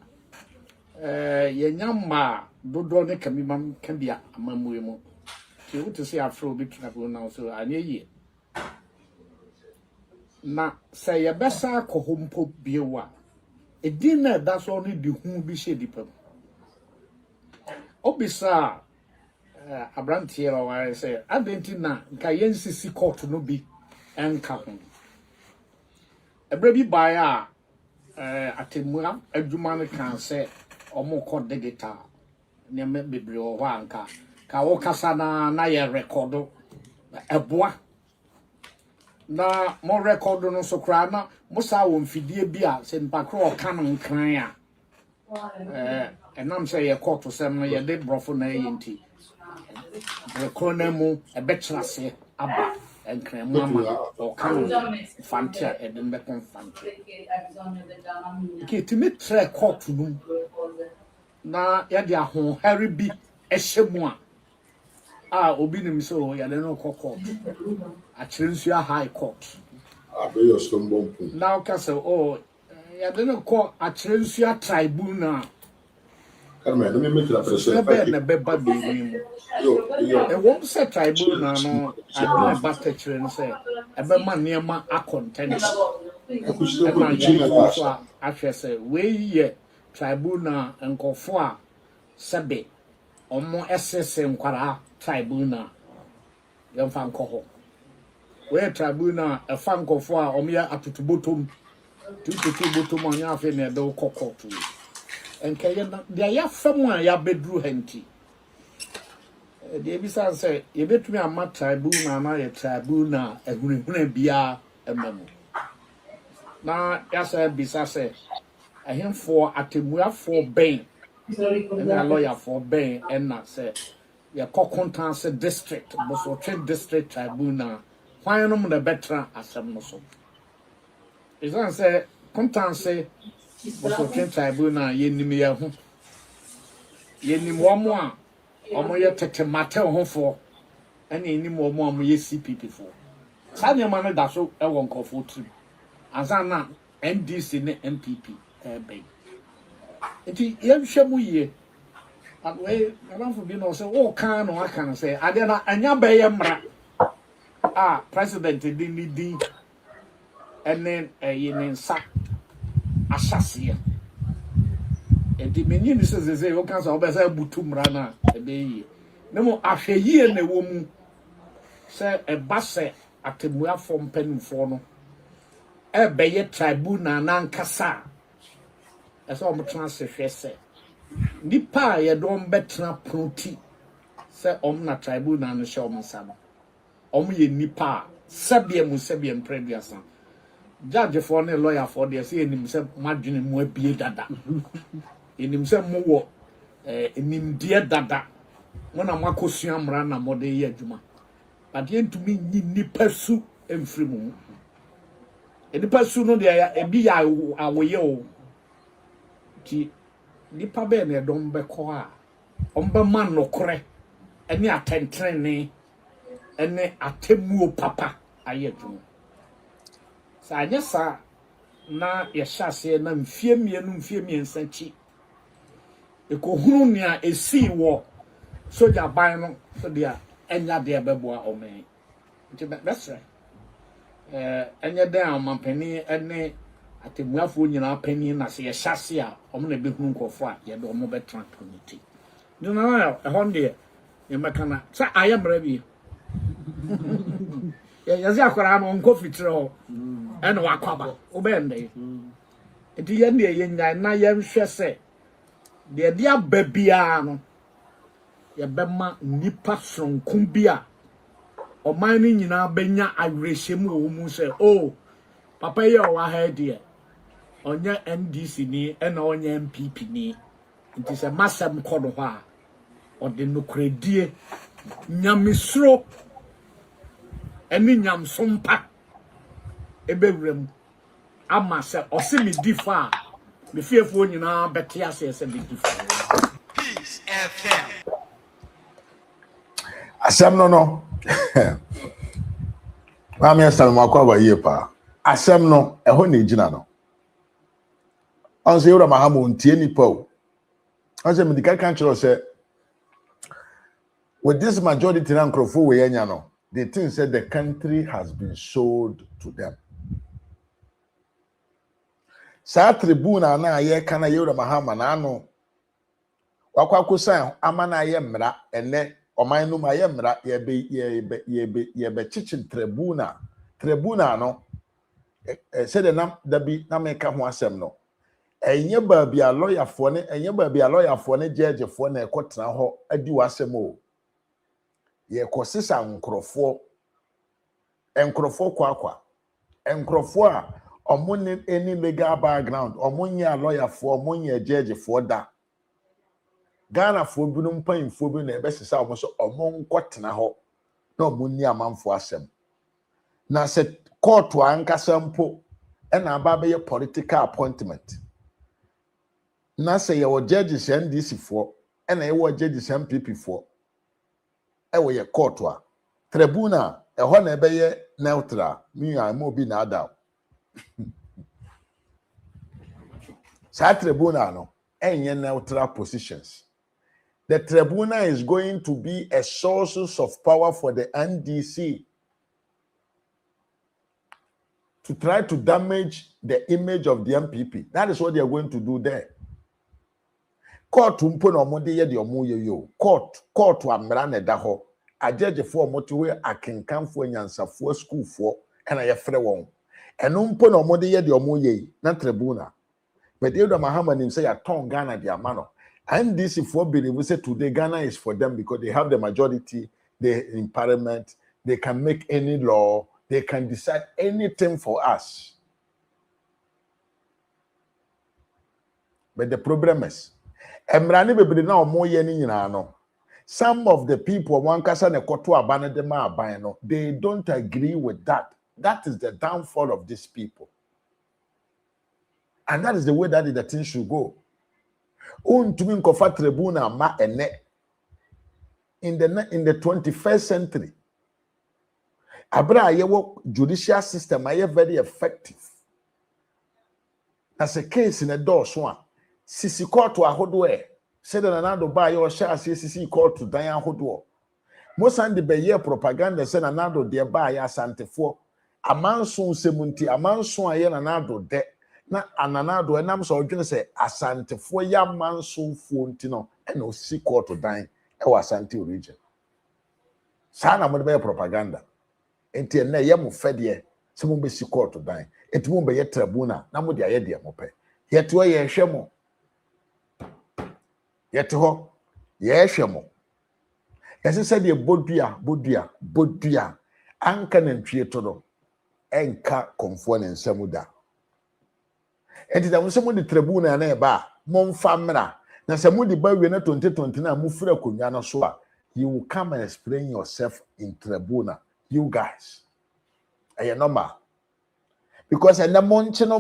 ye nyama, do ne can be a mamuemo. You to see Afro big tribunal, so I near ye. Na say ya besa ko hompo biewa. E dinner that's only the whom be shady people. Obisa Abrantier or I say, Adentina, Kayensi court no be and captain. A baby buyer at a Jumani can say, or more called the guitar. Near maybe or wanka. Kawokasana na ye recordo a bois. Na more record no so crana, Musa won't feed ye beer, send Pacro canon crania. And I'm say a quarter to 7 year dead brofo tea. The chronemo, a bachelor say, Abba, and Cremama, or canon, Fantia, and then Becon Fantia. Okay, to make tray court to them. Na yadia hon Harry B. Eshemwa. Obinim so ya no court. A Chinsua High Court. Now castle ya no call a Chinsua Tribunal. Let me make it a person. A won't say tribunal no I do a butter train say a man near my content. I say we ye tribunal and Kofua Sabe or more SSM Quara tribunal. Young fan coho. Where tribunal a fan Kofua or mere up to bottom 2 to 2 bottom on your fin and do cocoa to you. And Kayana, there are someone ya bedroom henty. The Abyssal say, you bet me a mat tribunal, and I a tribunal, and we be a memo. Now, yes, I be say, I him for at him for Bain, and a lawyer for Bain, and not say, your cocontance district, but trade district tribunal, why no the better as some so. Is that say, contance. Also, tribunal, ye nimia home. Ye nim one more, or more yet matter home for, and any more ye CPP for. Sunday man, that's so I won't call for trip. As I now, MDC in the MPP, bay. It is young shamu and way, I don't for being also all kind or I can say, I did not, and ya bay president didn't need and then a yin sack. Assassin. And the menu says, they say, all kinds of butum rana a day. No more after year and a woman say a basse at the Mua from Pen Forno. A bay tribunal nan cassa. As all my transfer say. Nipa ya don't better proti. Say omna tribunal and show me some. Ye nipa. Sabian previous. Judge for a lawyer for the say himself margin more be dada. In himself more in him dear dada. When I'm a cosium run a mode year juma. But yen to me ni pursue and free moon. And the pursue no there a be our yo. Nipa bene don't be qua. Omba man no correct. Any attend training. Any atemu papa aye juma. Sa nyesa na yeshase na mfie mienu sanchi ekohunu nia esi wo soja ban no so dia enya de beboa omen nti that's right enya de amampani ene atemuafo nyina panyin na se ye hyase a omo na behunu nkofo a ye do omo betra community no na ehonde ye mekana sa ayemra bi ye za akwara no nko fitire ho ene wakwaba obende enti ye ne ye nya na ye nhwe se de dia babia no ye bema nipa sonkun bia oman ni nyina benya awerehemu wo mu se oh papa ye o wa ha de onye NDC ni ena onye MPP ni nti se masem kodo ho a ode nokredie nyamesro eni nyamsompa ebewrem ama se ose me difa me fiefo nyina bete ase se me difa Peace FM. Asem no Mami Salmo akwa ye pa asem no eho na ejina no onse yura mahamo ntie nipa o onse medika kan chiro say with this majority na nkrofo we anya no they think said the country has been sold to them. Sa tribuna na ye kana yura mahama na ano wakwa kusan amana ye mra ene oman no ma ye mra ye be chichin tribuna no said the nam da bi na me ka ho asem no enye ba bia lawyer fo ne judge fo na ekotena ho adi wasem o ye kosisa nkrofo kwakwa nkrofo a omo any legal background omo nya lawyer fo omo nya judge fo da Ghana fo binum pan fo bi na ebesisa omo so omo nkotena ho na omo ni amanfo asem na se court ankasa mpo na aba be political appointment na se ye wo judges NDC fo na ye wo judges MPP fo we ye court a tribunal ho na be ye neutral mi am obi na ada sa tribunal no enye neutral positions. The tribunal is going to be a source of power for the NDC to try to damage the image of the MPP. That is what they are going to do there. Court umpo no mo de ye de omo yo. Court amra na da ho. A judge for mo to we akenkanfo nyansafo school for na ye frɛ won. Eno umpo no mo de ye de omo ye na tribunal. But Addo Mahama nim say ya ton Ghana the amano. And this for believe say today Ghana is for them because they have the majority, they in parliament, they can make any law, they can decide anything for us. But the problem is, emrani bebre na omo ye ni nyina no. Some of the people wan kasa ne koto abane de ma aban no, they don't agree with that. That is the downfall of these people. And that is the way that the thing should go. Untumi nkofa tribunal ma ene in the 21st century. Abra yewo judicial system aye very effective. As a case in a door so sisi court ahodo said na nando ba ye o sha sisi court dan ahodo mosan de be ye propaganda say na nando de ba ye asantefo amanso semunti amanso aye na nando de na ananado enam so odwene say asantefo ya manso fo nti no e na osi court dan e wa asante region sa na mo de be propaganda enti na ye mo fede se mo be si court dan enti mo be ye tribunal na mo de aye de mo pe yete o ye hwe mo yete ho ye hwe mo yese se de bodua anka na ntwie to do enka konfo ne nsam da. Enti da mo de tribunal na e ba mo mfa mra na se mo de ba wie na 2020 na mo fura konwa no so a you will come and explain yourself in tribunal, you guys. Aye normal because and the monchino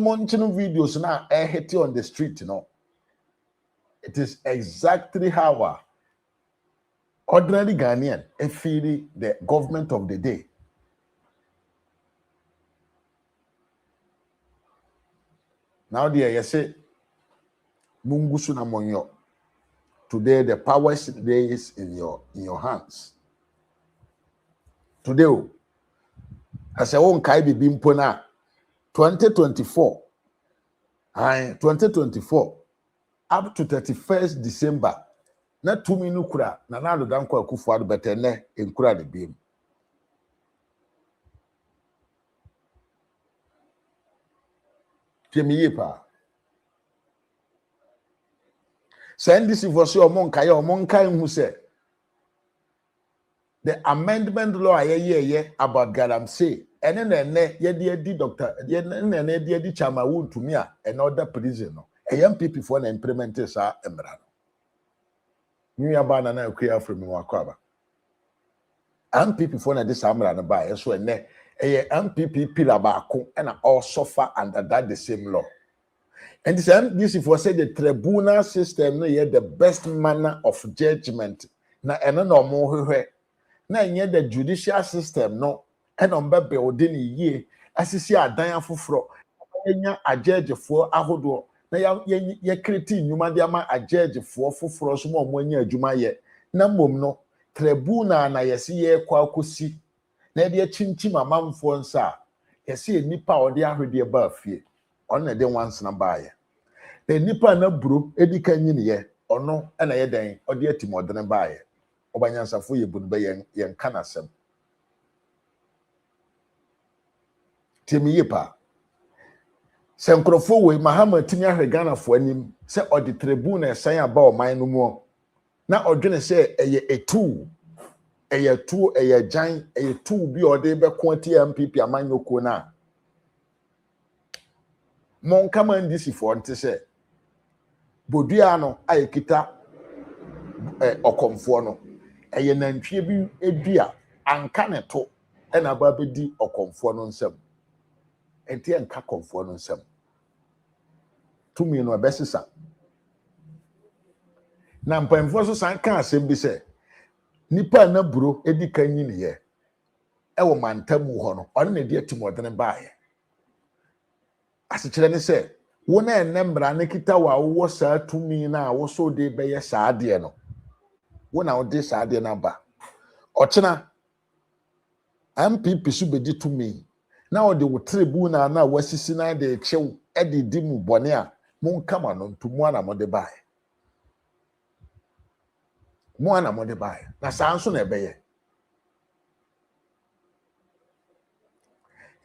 videos now hit on the street, you know. It is exactly how ordinary Ghanaian feel the government of the day. Now dear, you say Mungusu na monyo. Today the power is in your hands. Today, as a won kai bi bimpo na 2024 2024 up to 31st December. Na 2 minutes kura na Addo Dankwa Akufo-Addo betene enkura de biem. Tiemiye pa. Send this for so omonkai hu say the amendment law about galamsey ene ye doctor ye di chama wu ntumi a another prison no MPP for na implement sa emra no new abana na akuya from wakwaba MPP for na this amra no ba so ene MPP pillar ba ko na all suffer under that the same law. And this for say the tribunal system no the best manner of judgment na eno no mo hwehwe na nye the judicial system no eno mba building yie asisi adan afoforo enya ajejefo ahodo na ya kreti nyuma de ama ajejefo foforo so mo anya adwuma ye na mom no tribunal na yesi ye kwa akosi na de chinchim amamfo nsa yesi nipa ode ahwede ba afie on na de once na baaye the nipa na bro edika nyine ye ono na ye den ode atimodene baaye obanyansafo ye bunu be yen kanasem temiye pa senkrofo we Mahama timi ahwe Ghana fo anim se ode tribune esan aba oman no mu na odwene se eye jan bi ode be konti MPP amanyoko na mon kama ndisi fo nte se bodua no ayekita okomfo no eye nantwie bi edua anka ne to na ba bedi okomfo no nsam enti enka komfo no nsam tumi no abesisa na mpamfo so san ka asem bi se nipa na buro edika nyine ye ewo mantamu ho no ono na di atimodene baaye asikyere ne se wo na enembra ne kita wa wo saa tumi na wo so de beye saa de no wo na wo de saa de na ba ochena MPP su bedi tumi na wo de wo tribunal na wasisi na de chew edi di mu bone a mon kama no ntumu ana mo de bae mo ana mo de bae na saa nso na ebeye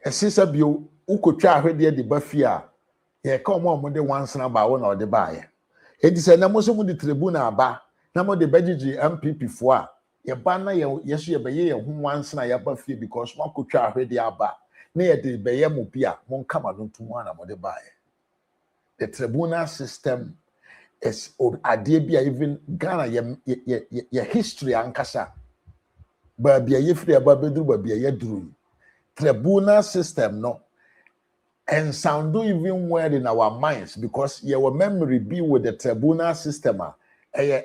esisa bio ukotwa ahwede de bafia ye ka omo de once na ba wo na ode bae edi se na mo so mu de tribunal ba na mo de bagigi MPP fo a ye ba na ye so ye beye ye hu once na ya bafia because mo akotwa ahwede aba na ye de beye mo bia mo nkama no ntumu ana mo de bae. The tribunal system is ade bia even Ghana ye history ankasa ba bia ye free aba beduru ba bia ye duru tribunal system no and sound even well in our minds because your memory be with the tribunal system a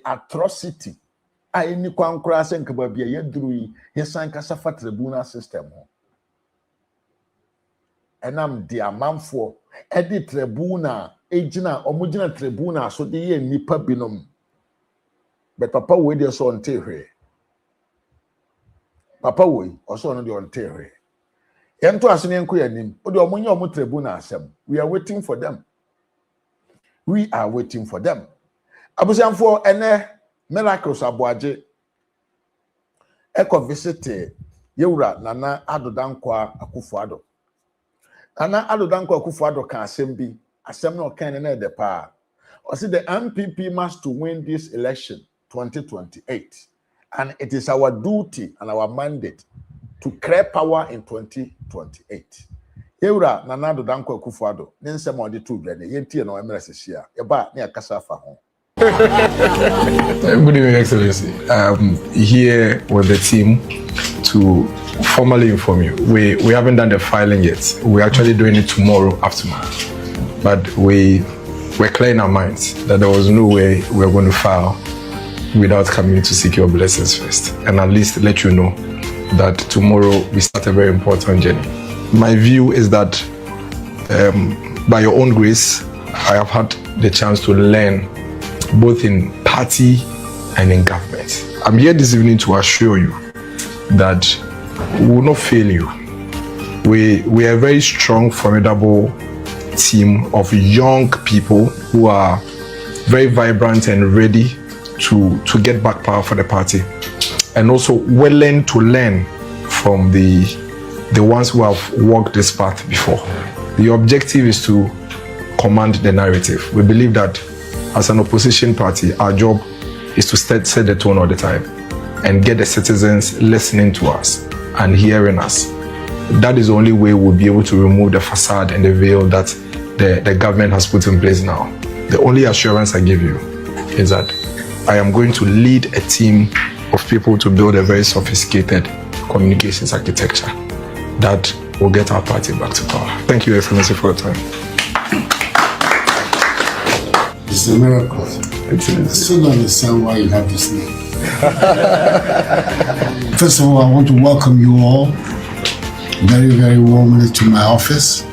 atrocity any kwankra senka ba bia ye duru ye sankasa fa tribunal system ho enam di amanfo edi tribunal ejina omugina tribunal so de ye nipa binom but papa we dey so on tehwe papa we also no dey on tehwe yento asene enko yanim o de omunye omu tribunal asem we are waiting for them abusanfo ene miracles aboaje eko visit yewura Nana Addo Dankwa Akufo-Addo Nana Addo Dankwa Akufo-Addo kan asem bi asem no kan na de pa o say the MPP must to win this election 2028 and it is our duty and our mandate to create power in 2028 yewura Nana Addo Dankwa Akufo-Addo ne nsem o de to bia ne yentie no emra sehia ye ba ne akasa fa ho. Good evening, Excellency. I'm here with the team to formally inform you. We haven't done the filing yet. We're actually doing it tomorrow afternoon. But we're clear in our minds that there was no way we were going to file without coming to seek your blessings first. And at least let you know that tomorrow we start a very important journey. My view is that by your own grace, I have had the chance to learn both in party and in government. I'm here this evening to assure you that we will not fail you. We are a very strong, formidable team of young people who are very vibrant and ready to get back power for the party, and also willing to learn from the ones who have walked this path before. The objective is to command the narrative. We believe that as an opposition party, our job is to set the tone all the time and get the citizens listening to us and hearing us. That is the only way we'll be able to remove the facade and the veil that the government has put in place now. The only assurance I give you is that I am going to lead a team of people to build a very sophisticated communications architecture that will get our party back to power. Thank you, Excellency, for your time. It's a miracle. I still don't understand why you have this name. First of all, I want to welcome you all very, very warmly to my office.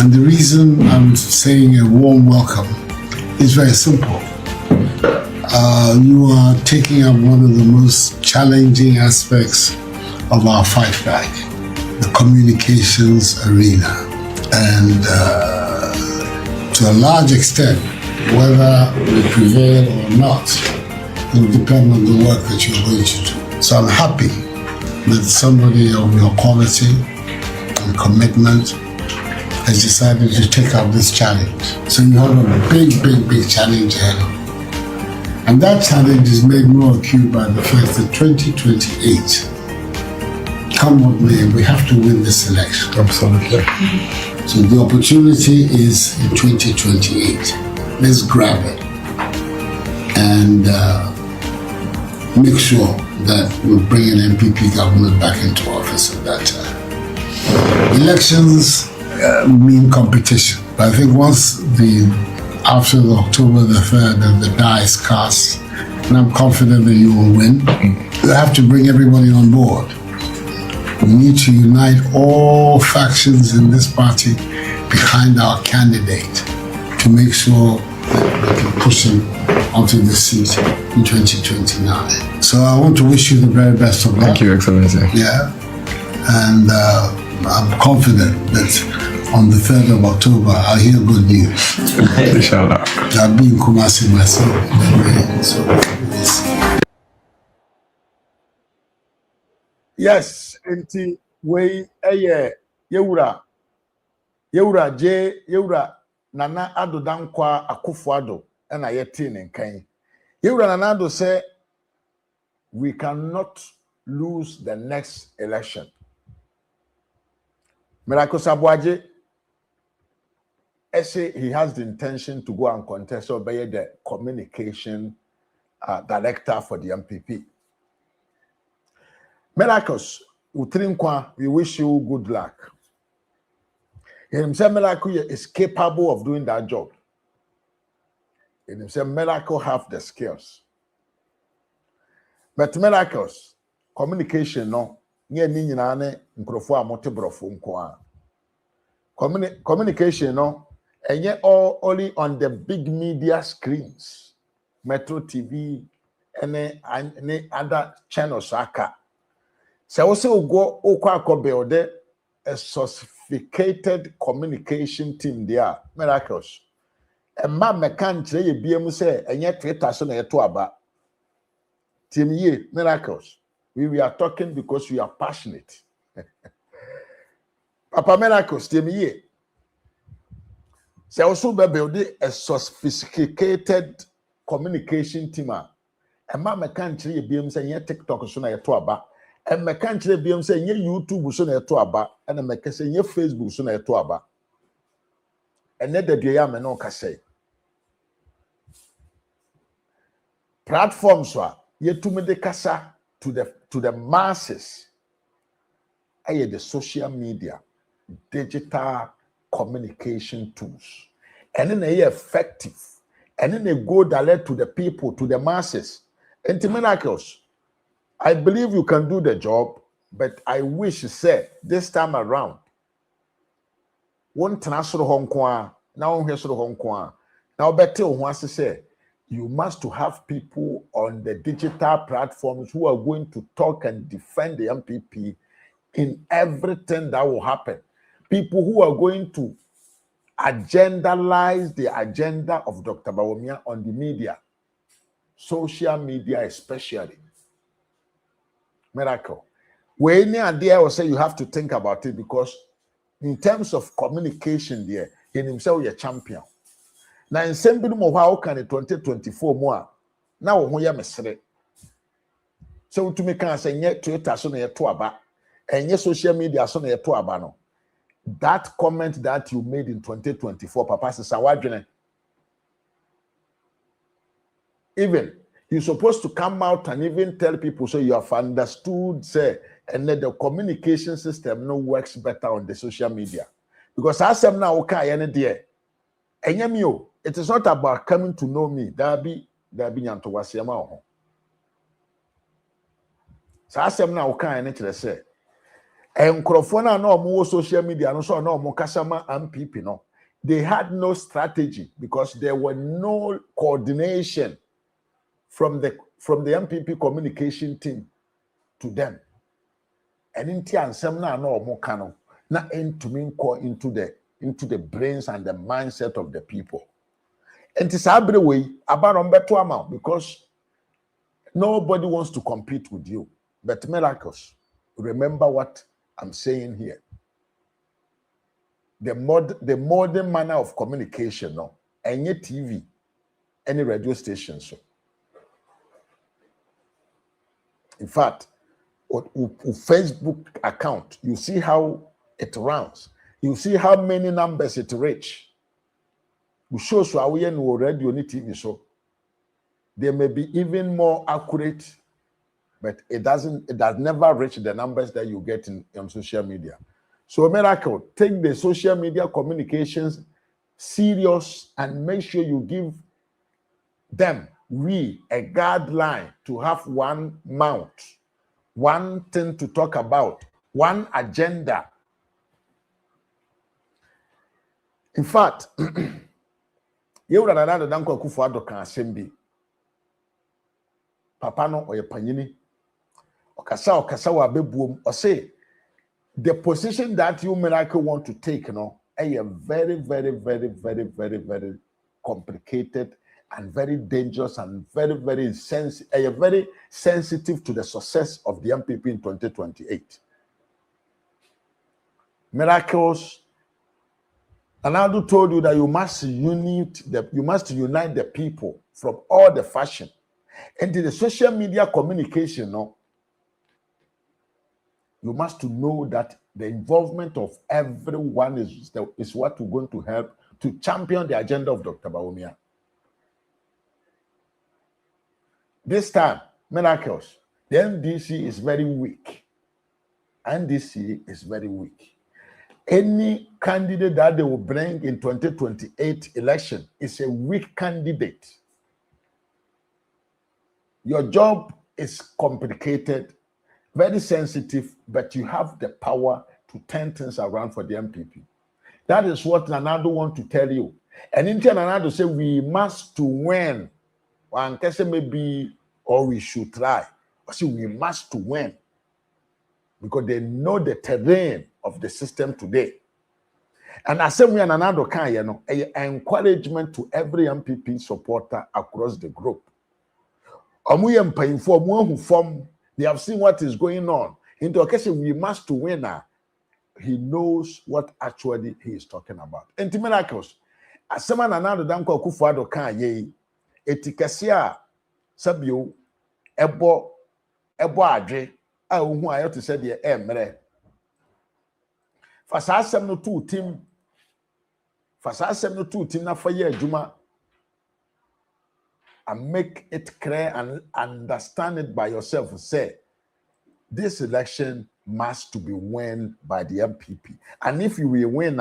And the reason I'm saying a warm welcome is very simple. You are taking up one of the most challenging aspects of our fight back, the communications arena. And to a large extent, whether we prevail or not, will depend on the work that you're going to do. So I'm happy that somebody of your quality and commitment has decided to take up this challenge. So you have a big, big, big challenge ahead of you. And that challenge is made more acute by the fact that 2028, come what may, we have to win this election. Absolutely. So the opportunity is in 2028. Let's grab it and make sure that we bring an MPP government back into office at that time. Elections mean competition. But I think once after the October the 3rd and the die is cast, and I'm confident that you will win, you have to bring everybody on board. We need to unite all factions in this party behind our candidate to make sure that we can push him onto the seat in 2029. So I want to wish you the very best of luck. Thank you, Excellency. Yeah, and I'm confident that on the 3rd of October, I'll hear good news. Inshallah. I'll be in Kumasi myself. So, yes. Yes, enti we yewura Nana Addo dankwa Akufo-Addo na yeti ne nkan. Yewura Nana Addo say we cannot lose the next election. Miracle Sabuaje say he has the intention to go and contest or be the communication director for the MPP. Miracles, we wish you good luck. Himself, Miracle is capable of doing that job. And himself, Miracle have the skills. But Miracles, communication, no, communication, no, and yet all only on the big media screens, Metro TV, and any other channels. So also go okwa build a sophisticated communication team there. Miracles. A man can't say ye BM say and yet 3,000 to aba. Team ye Miracles. We are talking because we are passionate. Papa Miracles, team ye. So also build a sophisticated communication team. A man can't say ye BM say yet TikTok so na to aba. And my country BM say ye YouTube so na to aba, and my say ye Facebook so na to aba. And net the day am no ka say. Platforms wa ye to me de kasa to the masses. Aye the social media, digital communication tools. And then they effective. And then they go direct to the people, to the masses. And to Miracles, I believe you can do the job, but I wish you said this time around. One transfer Hong Kong, now here's Hong Kong. Now better wants to say you must to have people on the digital platforms who are going to talk and defend the MPP in everything that will happen. People who are going to agendalize the agenda of Dr. Bawumia on the media, social media especially. Miracle. When you're there, I will say you have to think about it, because in terms of communication there, in himself, you're champion. Now, in some people, how can it 2024 more? Now, who you mesre? So to make us say, Twitter, so near to aba, and social media, so near to abano. That comment that you made in 2024, Papa says, even you're supposed to come out and even tell people so you have understood, say, and then the communication system no works better on the social media. Because as I'm now okay, any day, and it is not about coming to know me. That be nyanto wasiama ho. So as I'm now okay, any chile say, and Crofona no more social media, no so no more kasama and people no. They had no strategy because there were no coordination from the MPP communication team to them. And in Tiansem na no more canon, not into the brains and the mindset of the people. And it's a way about better amount, because nobody wants to compete with you. But miracles, remember what I'm saying here. The modern manner of communication, no, any TV, any radio station, so. In fact, Facebook account, you see how it runs. You see how many numbers it reach. We show so how we already on TV, so they may be even more accurate, but it does never reach the numbers that you get on social media. So Miracle, take the social media communications serious and make sure you give them a guideline to have one mount, one thing to talk about, one agenda. In fact, you would another danko kufu Addo kan assembi. Papa no oye panyini. Okasa wa bebuom. Or say the position that you Miracle want to take, a very, very, very, very, very, very complicated and very dangerous and very, very sensitive to the success of the MPP in 2028. Miracles. And Addo told you that you must unite the people from all the fashion. And in the social media communication, you must know that the involvement of everyone is what we're going to help to champion the agenda of Dr. Bawumia. This time, Miracles, the NDC is very weak. NDC is very weak. Any candidate that they will bring in 2028 election is a weak candidate. Your job is complicated, very sensitive, but you have the power to turn things around for the MPP. That is what Nanado want to tell you. And in turn, Nanado say we must to win. One person maybe, or we should try. But see, we must to win. Because they know the terrain of the system today. And as we and another kind, encouragement to every MPP supporter across the group. They have seen what is going on. In the occasion, we must to win. He knows what actually he is talking about. And to Miracles, as someone another danko kufu Addo kan ye, etikasia sabio ebo adwe a ohu ayo to say the emre. Fasasem no two team na for ye adwuma and make it clear and understand it by yourself. Say this election must to be won by the MPP, and if you will win,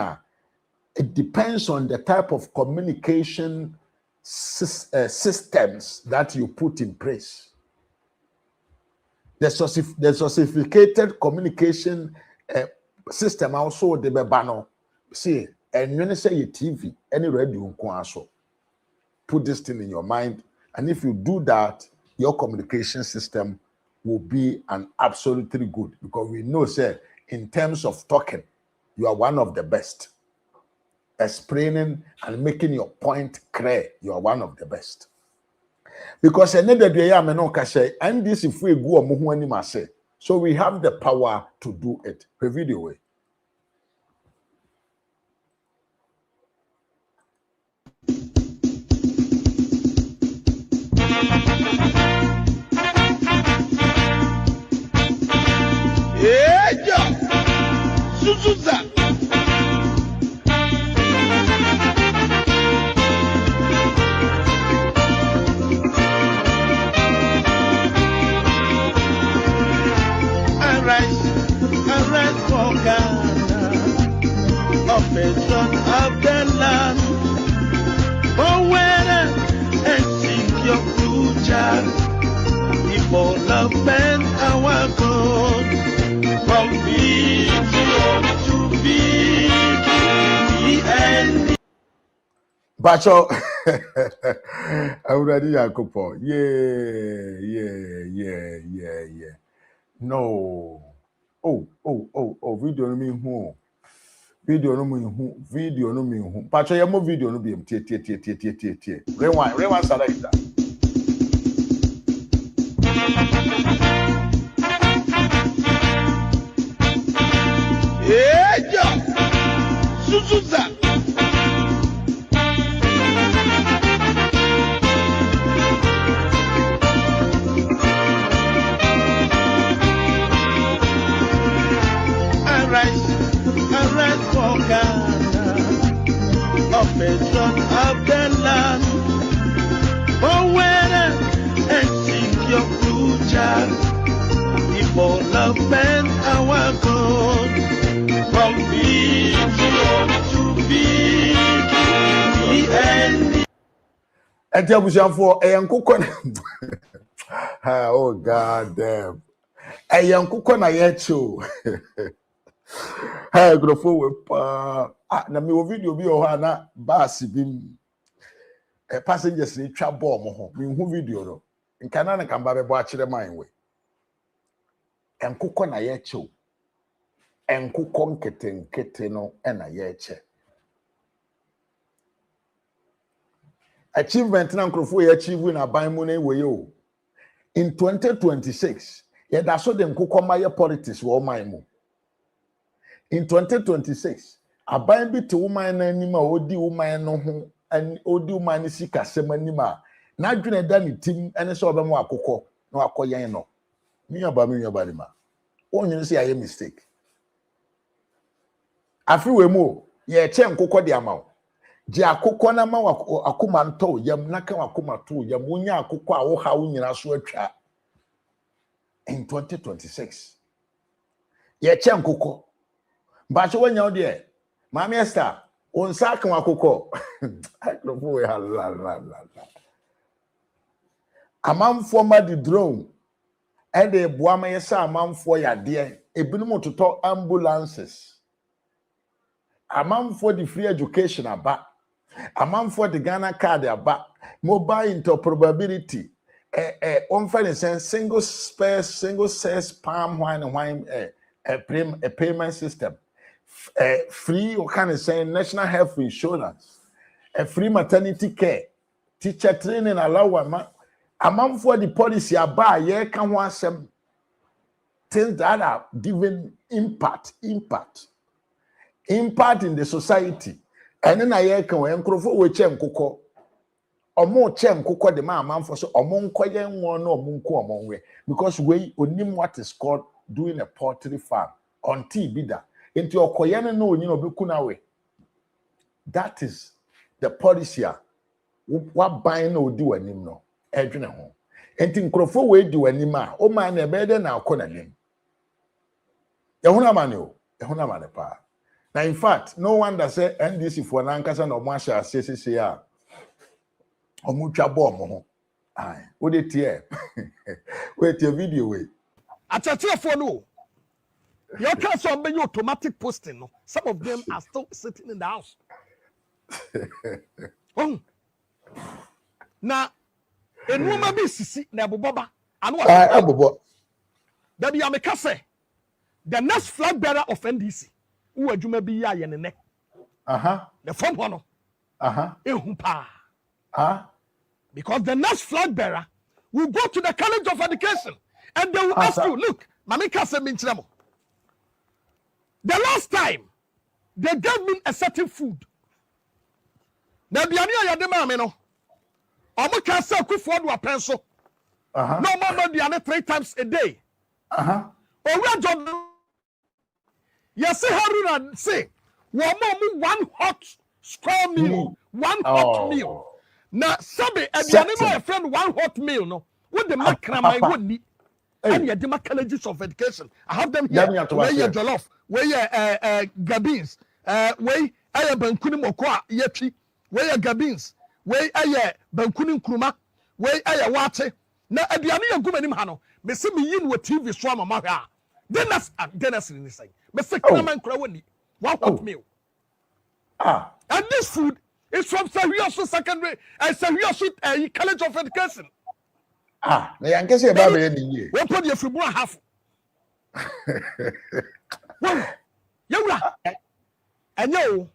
it depends on the type of communication systems that you put in place. The sophisticated communication system also the bebano. See, and when you say TV, any radio also put this thing in your mind, and if you do that, your communication system will be an absolutely good, because we know, say, in terms of talking, you are one of the best. explaining and making your point clear, you are one of the best. Because another day I no can say, and this if we go on say. So we have the power to do it. Per video way. Suzuza. Arise for Ghana, operation of the land. Forward and seek your future. Development our goal. From vision to victory. Bacho, already Yakopo. Yeah. No. Oh, video no me who. Video no me who. Bacho, ya mo video no be tie. Rewind selector. Suzuza. Arise for Ghana, operation of the land. Forward and seek your future. Development our goal. From vision to victory. And tell me for a young cook. Oh god damn. A young cook on a yetu. Hey, go forward. Na me video bi o ha na bus bim. Passengers ni twa bomb ho. Me hu video no. Nka na kan ba be bo a kire man we. Enkukọ na ye che o. Enkukọ nkete no na ye che. Achievement na nkrofo ye achieve na ban mu na we yo. In 2026, ye da so de nkukọ ma ye politics wo man mu. In 2026, aban bi te woman na anima odi woman no ho an odi woman ni sika sem anima na adwene da ni tim ene so obem akokọ na akoyen no mi aba ni ma onyin se aye mistake afi we mu ye che nkokọ de ama je akokọ na ma akoma nto yam na kan akoma to yam wonya akokọ a wo ha wo nyina so atwa in 2026 ye che nkokọ but when you're there, Mammy Esther, on Sakan Wakoko. A man former the drone, and a Bawumia sa man for ya dear, a binumo to talk ambulances. A man for the free education about, a man for the Ghana card about, mobile interoperability, single sex palm wine and wine, a payment system. Free or kind of saying national health insurance, a free maternity care, teacher training allow a man for the policy about yeah can want some things that are giving impact in the society. And then I can encroach with chem coco or more chem coco the man for so among quiet one or munko among way because we only what is called doing a poultry farm on tea bidder. Into your koyana no bikunawe. That is the policy. What buying no do anim no. Edwina ho. Enti nkrofo we do anima. O man na bede na akona nim. Ehuna mane pa. Now in fact, no wonder say NDC for nankasa na omo ahya asese ya. Omo twa ball mo ho. Ai, wo de tie. Wait your video we. Atatiafo no. Your transfer on many automatic posting. No? Some of them are still sitting in the house. Oh, now, a woman be sisi na boba. I know. That be amekase. The next flag bearer of NDC. Who are you maybe ya yenene? the form one. Because the next flag bearer will go to the College of Education and they will ask you, look, Mamika said, the last time they gave me a certain food. Now, the Ania Yadema, Omo can say, "Cook for a pencil." No more than 3 times a day. Or we are job. Yes, Haruna say, one hot square meal, one hot meal. Now, Sabi, and the animal friend, one hot meal, no. What the macram I would need. And your Dema colleges of education. I have them here. Where you jollof, where you gabins, where I have Bankunim Okwa, Yechi, where you gabins, where I Bankunim Kruma, where I water. Now, at the Ania Gumanim Hano, me see me in with TV Swama Maha. Dennis in this thing. Me say Kraman Krawani, one hot meal. And this food is from Serioso Secondary and Serioso College of Education. I can say about it. What put you for more half? Well, and you.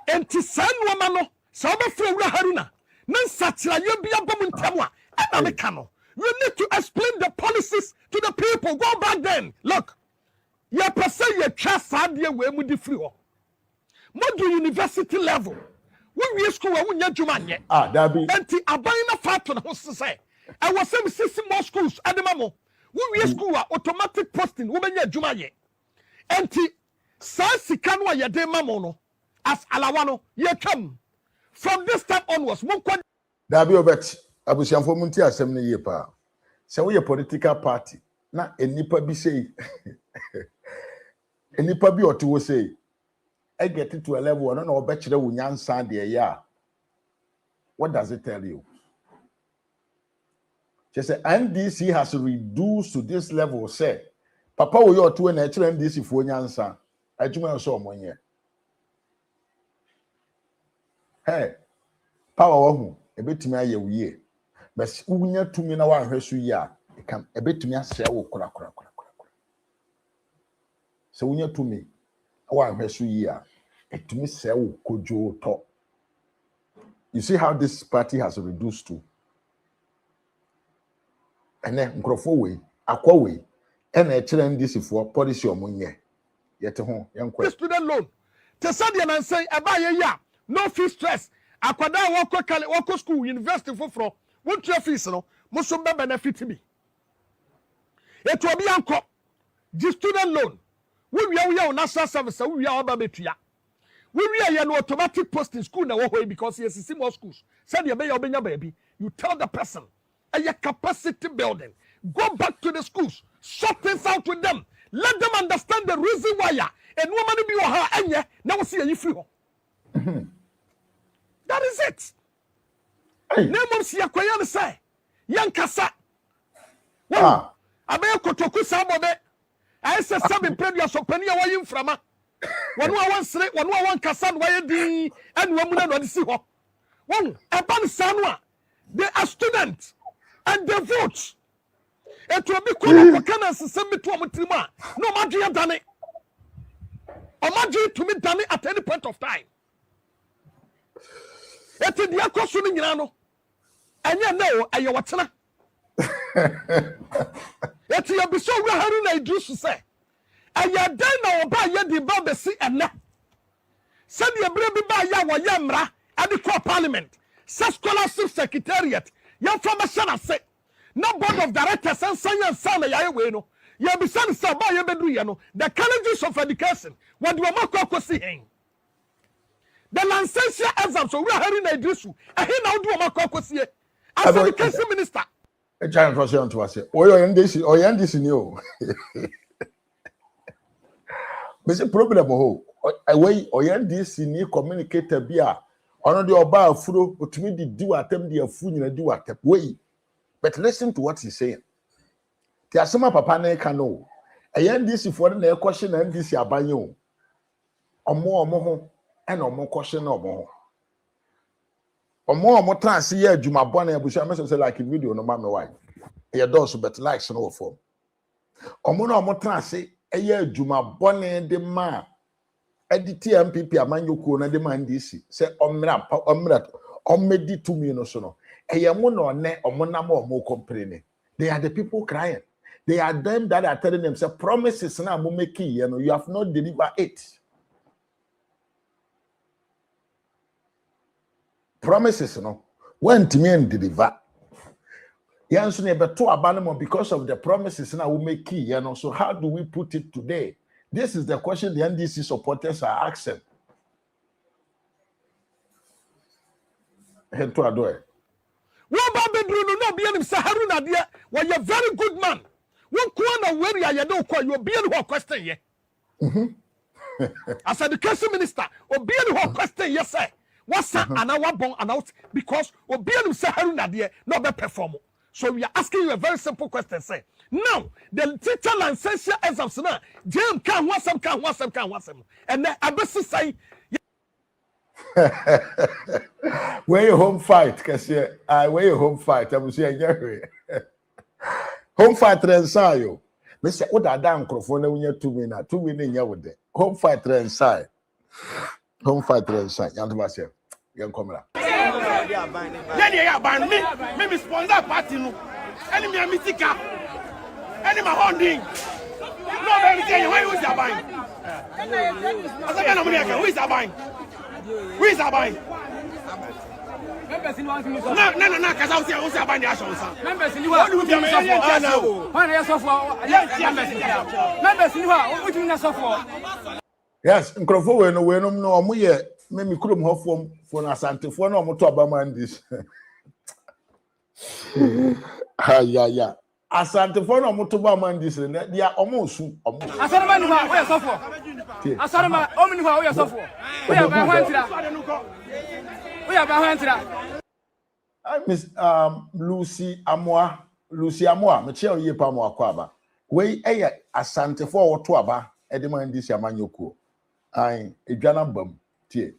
And to send woman, some of you Haruna, none such like you be a woman Tamwa, and Americano. You need to explain the policies to the people. Go back then. Look, you per se your trust idea where we free. What do university level? When we school, I wouldn't you man yet. That be. And the Abina Faton host to say, I was saying 60 more schools at the mamo. When we school, automatic posting, women yet Jumaye. And the Sansi Kanwa Yade Mamono, as Alawano, ye come. From this time onwards, that be obet. Abusian for Muntia 70 years. So we a political party. Na enipa bi say enipa bi oto wo say I get it to a level no obekire wo nyansa de ya. What does it tell you? She said NDC has reduced to this level. Say papa wo yo to na kire NDC fo nyansa adwuma so omonye. Hey, power wo hu ebetumi aye wiye. But unya tumi na wa hwesu yi a ekam ebetumi asɛ wo kora. So unya tumi wa hwesu yi a etumi sɛ wo kojo to. You see how this party has reduced to. And then nkrofo we akwa we na ekire ndisi for policy omunye yete ho yenkwa student loan te sadia na say eba ye ya no fee stress akwada wako school university foforo won tua fees no mo so be benefit bi eto obi anko the student loan we national service we oba betua we ye no automatic posting school na wo hoy because yes see more schools sadia be ya obenya baabi you tell the person a capacity building. Go back to the schools, sort things out with them, let them understand the reason why and woman be her and now see you free. That is it. Name see a Koyan say, Young Kasa. Well, I may Kotoku Sabobe. I said, some previous opinion where you from. One Kassan, why the and woman on the sea. One, upon Sanwa, they are students. And the vote. It will be called for Canada send me to Mutima. No matter done it. Or matter to me done it at any point of time. It is the question in Yano. And you know, I you what's na. It will be so I do to say. And you then know about the Babesi and na. Send your baby by Yawa Yamra at the core parliament. Scholarship secretariat. Young from a son say, no board of directors and science son ya no. You be son say ba you bedu ye no. The colleges of education. What do you see him? The licensure exam so we are hearing Idrisu. And he now do makoko see. As education minister. A giant for saying to us. Oh, you end this in you. But the problem ho. Away or end this in you communicator bia. Ono de oba afuro otumi di do atem de afu nyina di watep wey. But listen to what he's saying. Ti asema papa na ka no. Eya ndisi for na ekwohye na ndisi abanye o. Omo ho e na omo kwoshe na omo ho. Omo trans ye adwuma bona abusia me say like video no ma me why. E does but likes no for. Omo na omo trans eye adwuma bone de ma editi MPP amanyoko na de ma ndisi se omra omedi tumi no so no eye mo no ne omonam omo company. They are the people crying. They are them that are telling them say promises na mo make you know you have not delivered it. Promises no when timi deliver. Yansu ne beto abanimo because of the promises na we make you know. So how do we put it today? This is the question the NDC supporters are asking. Head to Addo. No be any Haruna dear. Well, you're a very good man. One corner where you don't call you be any question ye. As education minister, or be any question, yes, sir. What's that? And I want born out because or be any Haruna dear, not be perform. So we are asking you a very simple question, sir. Now, the teacher licensure exams now, Jam can want some. And then I best say Where your home fight, kasi where your home fight? I'm saying home fight rensayo. Me say what that microphone when you 2 minutes, 2 minutes here with them. Home fight rensai. Home fight rensai. Yanto ba say. Yan komra. Ya ban me sponsor party no. Any me mitika. Any my holding. No very say why who's your buying? Asaka na money who is your buying? Who is buying? No, cause I was buying the action. Members in you are members in you are what you for? Yes, nkrofo we no omo ye me mikrom hofom for na asantefo na omo to abaman this. Ya. Asantefo na omo to abaman this dia omo su omo. Asarema ni wa we sofo. Asarema omni wa we sofo. We ba hwantira. We ba hwantira. I miss Lucy Amoa me che oye pa mo akwa we eye asantefo woto aba e de man this amanyoko ai edwana bam tie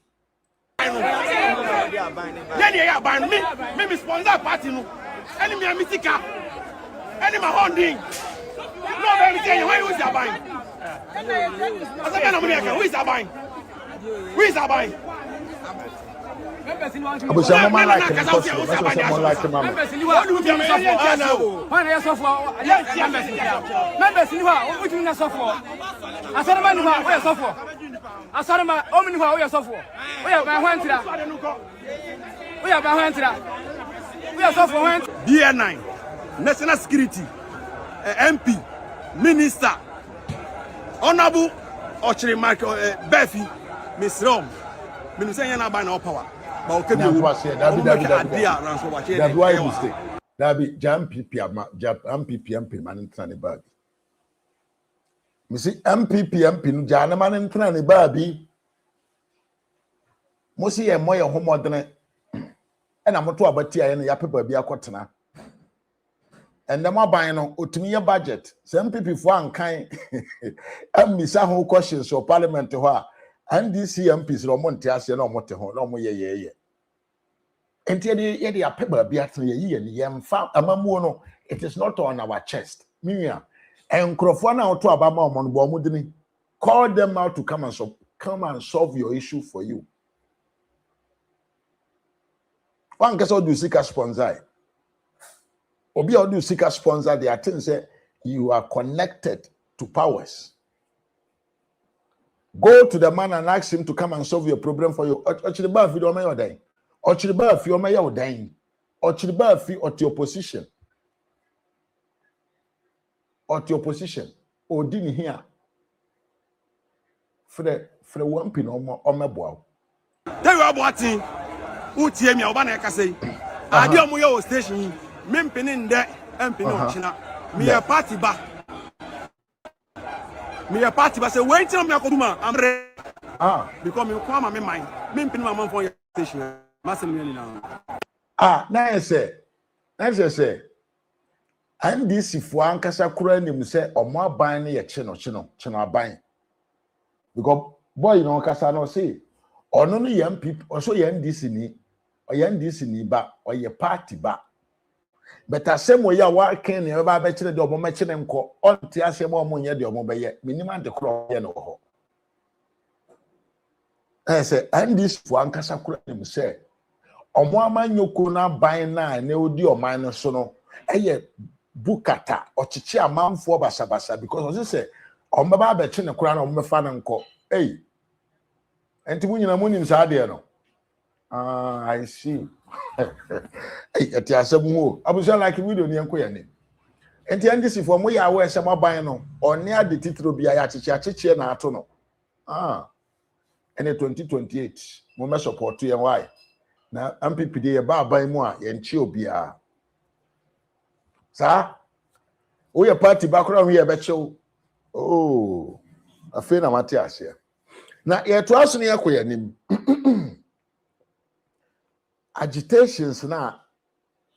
Ya ban me sponsor party no any me mitika any my holding no very say why who's your buying asaka na money who is buying members in one abusha mama like members in you are what you suffer members in you are what you suffer asarema ni wa we suffer asarema omni wa we suffer we ba hwantira we suffer BN9 national security MP minister honorable Ochiri Michael Befi Miss Rom me say na buy no power but okay be that why mistake that be jam MPP man intane bag me see MPP no jana man intane bag bi mo see e moye homodene e na moto abati aye no ya paper bi akotena and the mobile no otumi budget some MPP for ankan amisa ho questions for parliament ho NDC MPs no monte ase na omote ho na omo ye enti ye de apeba bia tene ye ne yemfa amamuo no it is not on our chest minia enkrofo na oto abama omo no bo omudini call them out to come and solve your issue for you one kesa do seek sponsor obi do seek sponsor they are say you are connected to powers. Go to the man and ask him to come and solve your problem for you. Ochiriba fi do mayo dan. Ochiriba fi o mayo dan. Ochiriba fi ot your position. Ot your position. Odi ni here. Fre one pin o meboa. Tell you about it. Utie mi oba na ka say. Ade omo yo station. Me mpini nde mpini ochina. Me a party ba. Me a party but say wait till me akoduma I'm ready because me come my mind me pin my man for station masem me na na say NDC fo ankasa kura nim say omo aban na ye che no aban because boy you know kasa no say ono no ye MPP also ye NDC ni ba or ye party ba But asem we ya wa ken ne ba be kire de omo me kire nko onti asem omo nye de omo be ye minimum de kro ye no ho say and this for ankasa kura dem say omo amanyoko na ban na ne odi oman no so no eye bukata ochichi amanfo basabasa because o say omo ba be kire kura na omo fa na nko enti munyina munim sa de no I see. Hey, at your sub I like video near Queen. And the end for me, I wear some bino or near the title be a chichi na atono. And 2028, Moma support to your wife. Now, MPPD about by moi and chill be a. Sir, we are party background here, bet you. Oh, a friend of Matthias here. Now, you're to us near Queen. Agitations na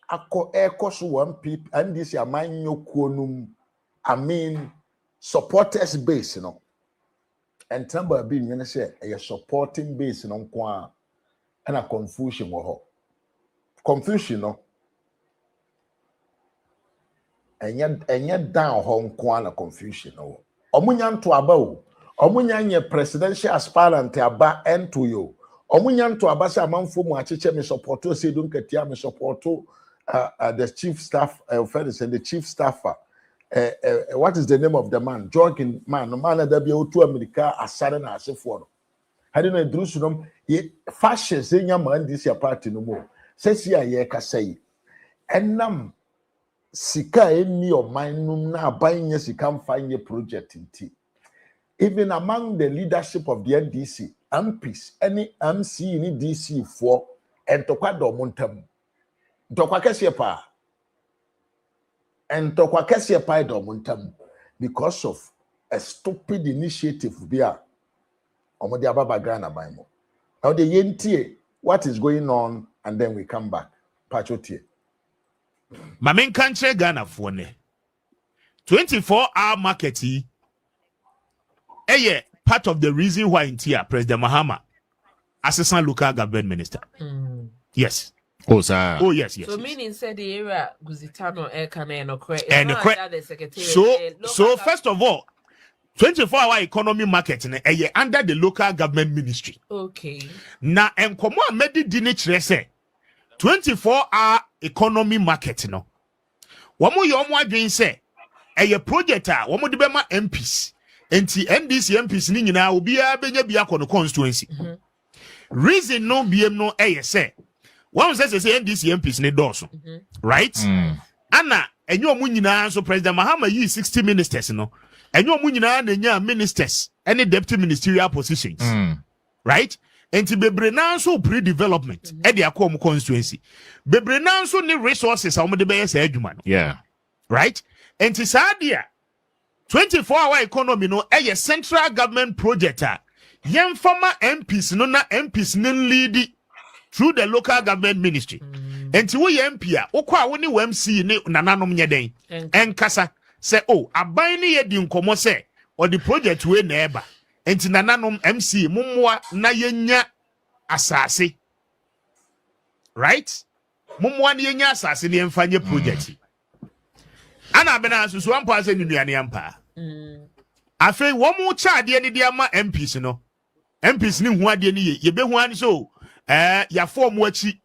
akọ ekos one people and this amanyo kuonum supporters base no and number be you say a supporting base no kwa and a confusion wo confusion no enya down ho kwa na confusion no omunya nto aba o omunya nye presidential aspirant aba ento yo omunya nto abasa amanfo mu acheche me supporto say don katia me supporto the chief staff the chief staffer what is the name of the man jogging man no man that be otu America asare na asefo no hade no edrusu no ye fashion say nya man this your party no mo say sia ye kasai enam sika eni o manum na abanye sika mfanye project nti even among the leadership of the NDC MPs, any MC in DC for and tokwa domuntam. Tokwa kesiepa. And tokwa kesiepa domuntam because of a stupid initiative bia. Omodi ababa grana baimo. Now the yentie what is going on and then we come back. Pachotie. Mamen kanche Ghana fone. 24-hour marketing. Part of the reason why in Tia President Mahama, Assistant Local Government Minister. Yes. Oh, sir. Oh, yes. So meaning said the area Guzitano So first of all, 24-hour economy marketing under the local government ministry. Okay. Na enkomo amedi dini chirese 24-hour economy marketing no. Wamo yomo adwen se project a wamo de bema MPs. Enti NDC MPs ni nyina obi a benya bia kono constituency. Reason no biem no say. One says NDC MPs ni doso. Right? Ana enyo mu nyina so President Mahama yi 60 ministers no. Enyo mu nyina na nya ministers any deputy ministerial positions. Right? Enti bebre na so pre-development e de akom constituency. Bebre na so ni resources a omo de be yes adwuma no. Yeah. Right? Enti sadia 24-hour economy no a central government project yen former MPs no na MPs nin lead through the local government ministry. Enti wo MP a wokwa wo ni MC ni nananom nyeden enkasa say oh aban ni ye di nkomo say or the project we na eba enti nananom MC mummoa na yenya asase, right? Mummoa na yenya asase ni emfanye project. Ana bena susu ampo ase nunuane ampa. Afei wo mu cha de ni de ama MPs no. MPs ni hu ade ni ye be hu ani so ya form wachi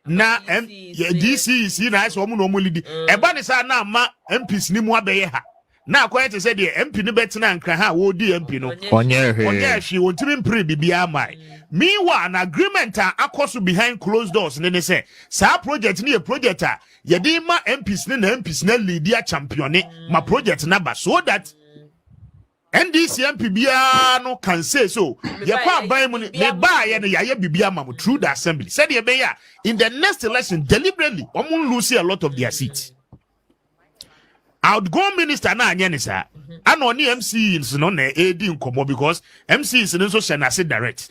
na DC na so mu no mu lidi. Eba ni sa na ama MPs ni mu abeye ha. Na akoye te se de MP ni betena nkra ha wo di MP no. Onye hwe wontimi mpre bibia mai. Meanwhile, an agreement akoso behind closed doors ne say sa project ni a project ye di ma MPs ne na MPs na leader champion ma project number so that NDC MP bia no can say so ye kwa ban mu ne ba ye no ye bibia ma through the assembly said ye be ya in the next election deliberately omun lose a lot of their seats. Outgoing minister na anya ni sa and oni MCs no na edi nkomo because MCs no so shenase direct.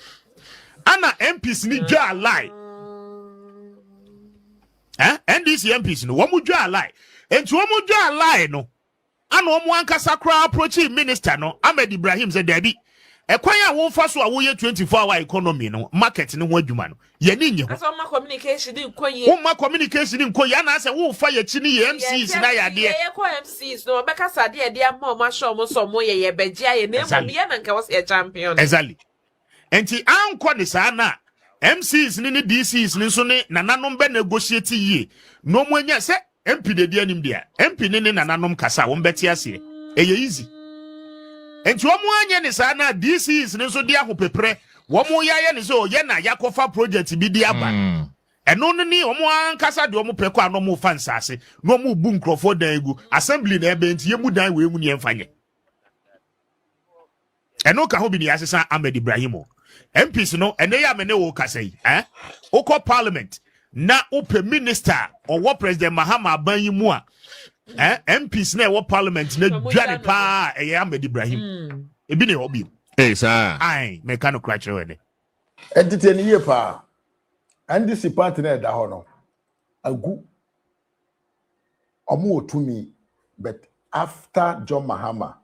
Ana MPs ni dwa lie. NDC MPs no womu dwa lie. Enti womu dwa lie no. Ana womu ankasa kra approach minister no Ahmed Ibrahim said Debbie Ekwanya wo fa so a wo ye 24-hour economy no market ne ho adwuma no ye ni nye ho. Aso ma communication din koye. Wo ma communication din koye na say wo fa ye chi ni MCs na ya de. Ye ko MCs no be kasa de de am ma show mo so mo ye beji aye na emu ye na nka was ye champion. Exactly. Enti anko ne sa na MCs ni DCs ni so ne nananom be negotiate yie. No mo anya se MP de anim dia. MP ni nananom kasa wo mbeti ase. Eye easy. Enti wo mo anya ne sa na DCs ni so de ahopepre. Wo mo yaye ne so ye na yakofa project bi di aba. Eno ni wo mo ankasa de wo mo preko anom mo fa nsase. No mo bu nkrofo dan egu. Assembly na ebe enti ye mu dan we mu ne emfanye. Eno ka ho bi ni asesa Ahmed Ibrahim. MPs no ene ya mene wo kasai oko parliament na ope minister or president Mahama Banyi mu a MPs na wo parliament na dwane pa Ahmed Ibrahim ebi ne obi sir ai me kan kra chere we entity ni ye pa NDC party na da ho no agu omo otumi but after John Mahama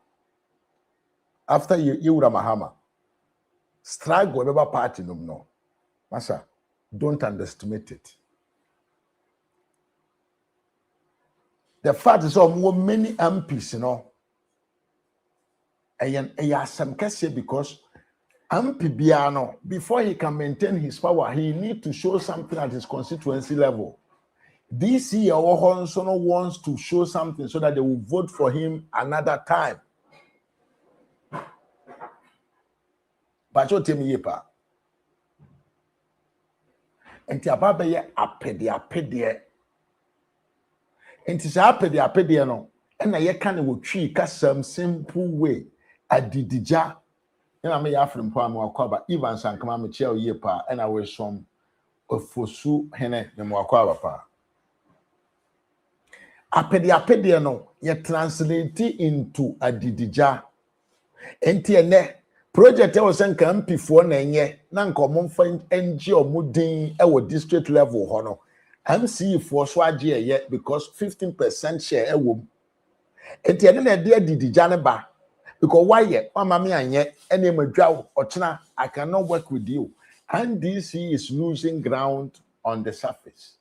after Yewura Mahama strike whatever party no. Masa, don't underestimate it. The fact is many MPs, some case because MP Biano, before he can maintain his power, he need to show something at his constituency level. This year, Ohonsono wants to show something so that they will vote for him another time. Pacho temi yepa. Enti ababa ye apede. Enti sa apede no. Ena ye ka ne wotwi ka some simple way. Adidija. Ena me ya afrim po am akwaba. Even sankama me chia yepa. Ena we som ofosu hene ne mo akwaba pa. Apede no. Ye translate into adidija. Enti ene. Project was sent MP for nenye na nkomo mfa NG omudin e wo district level ho no MC for so age ye because 15% share e wo enti ene na de adidija ne ba because why ye mama me anye ene madwa ochina I cannot work with you and this is losing ground on the surface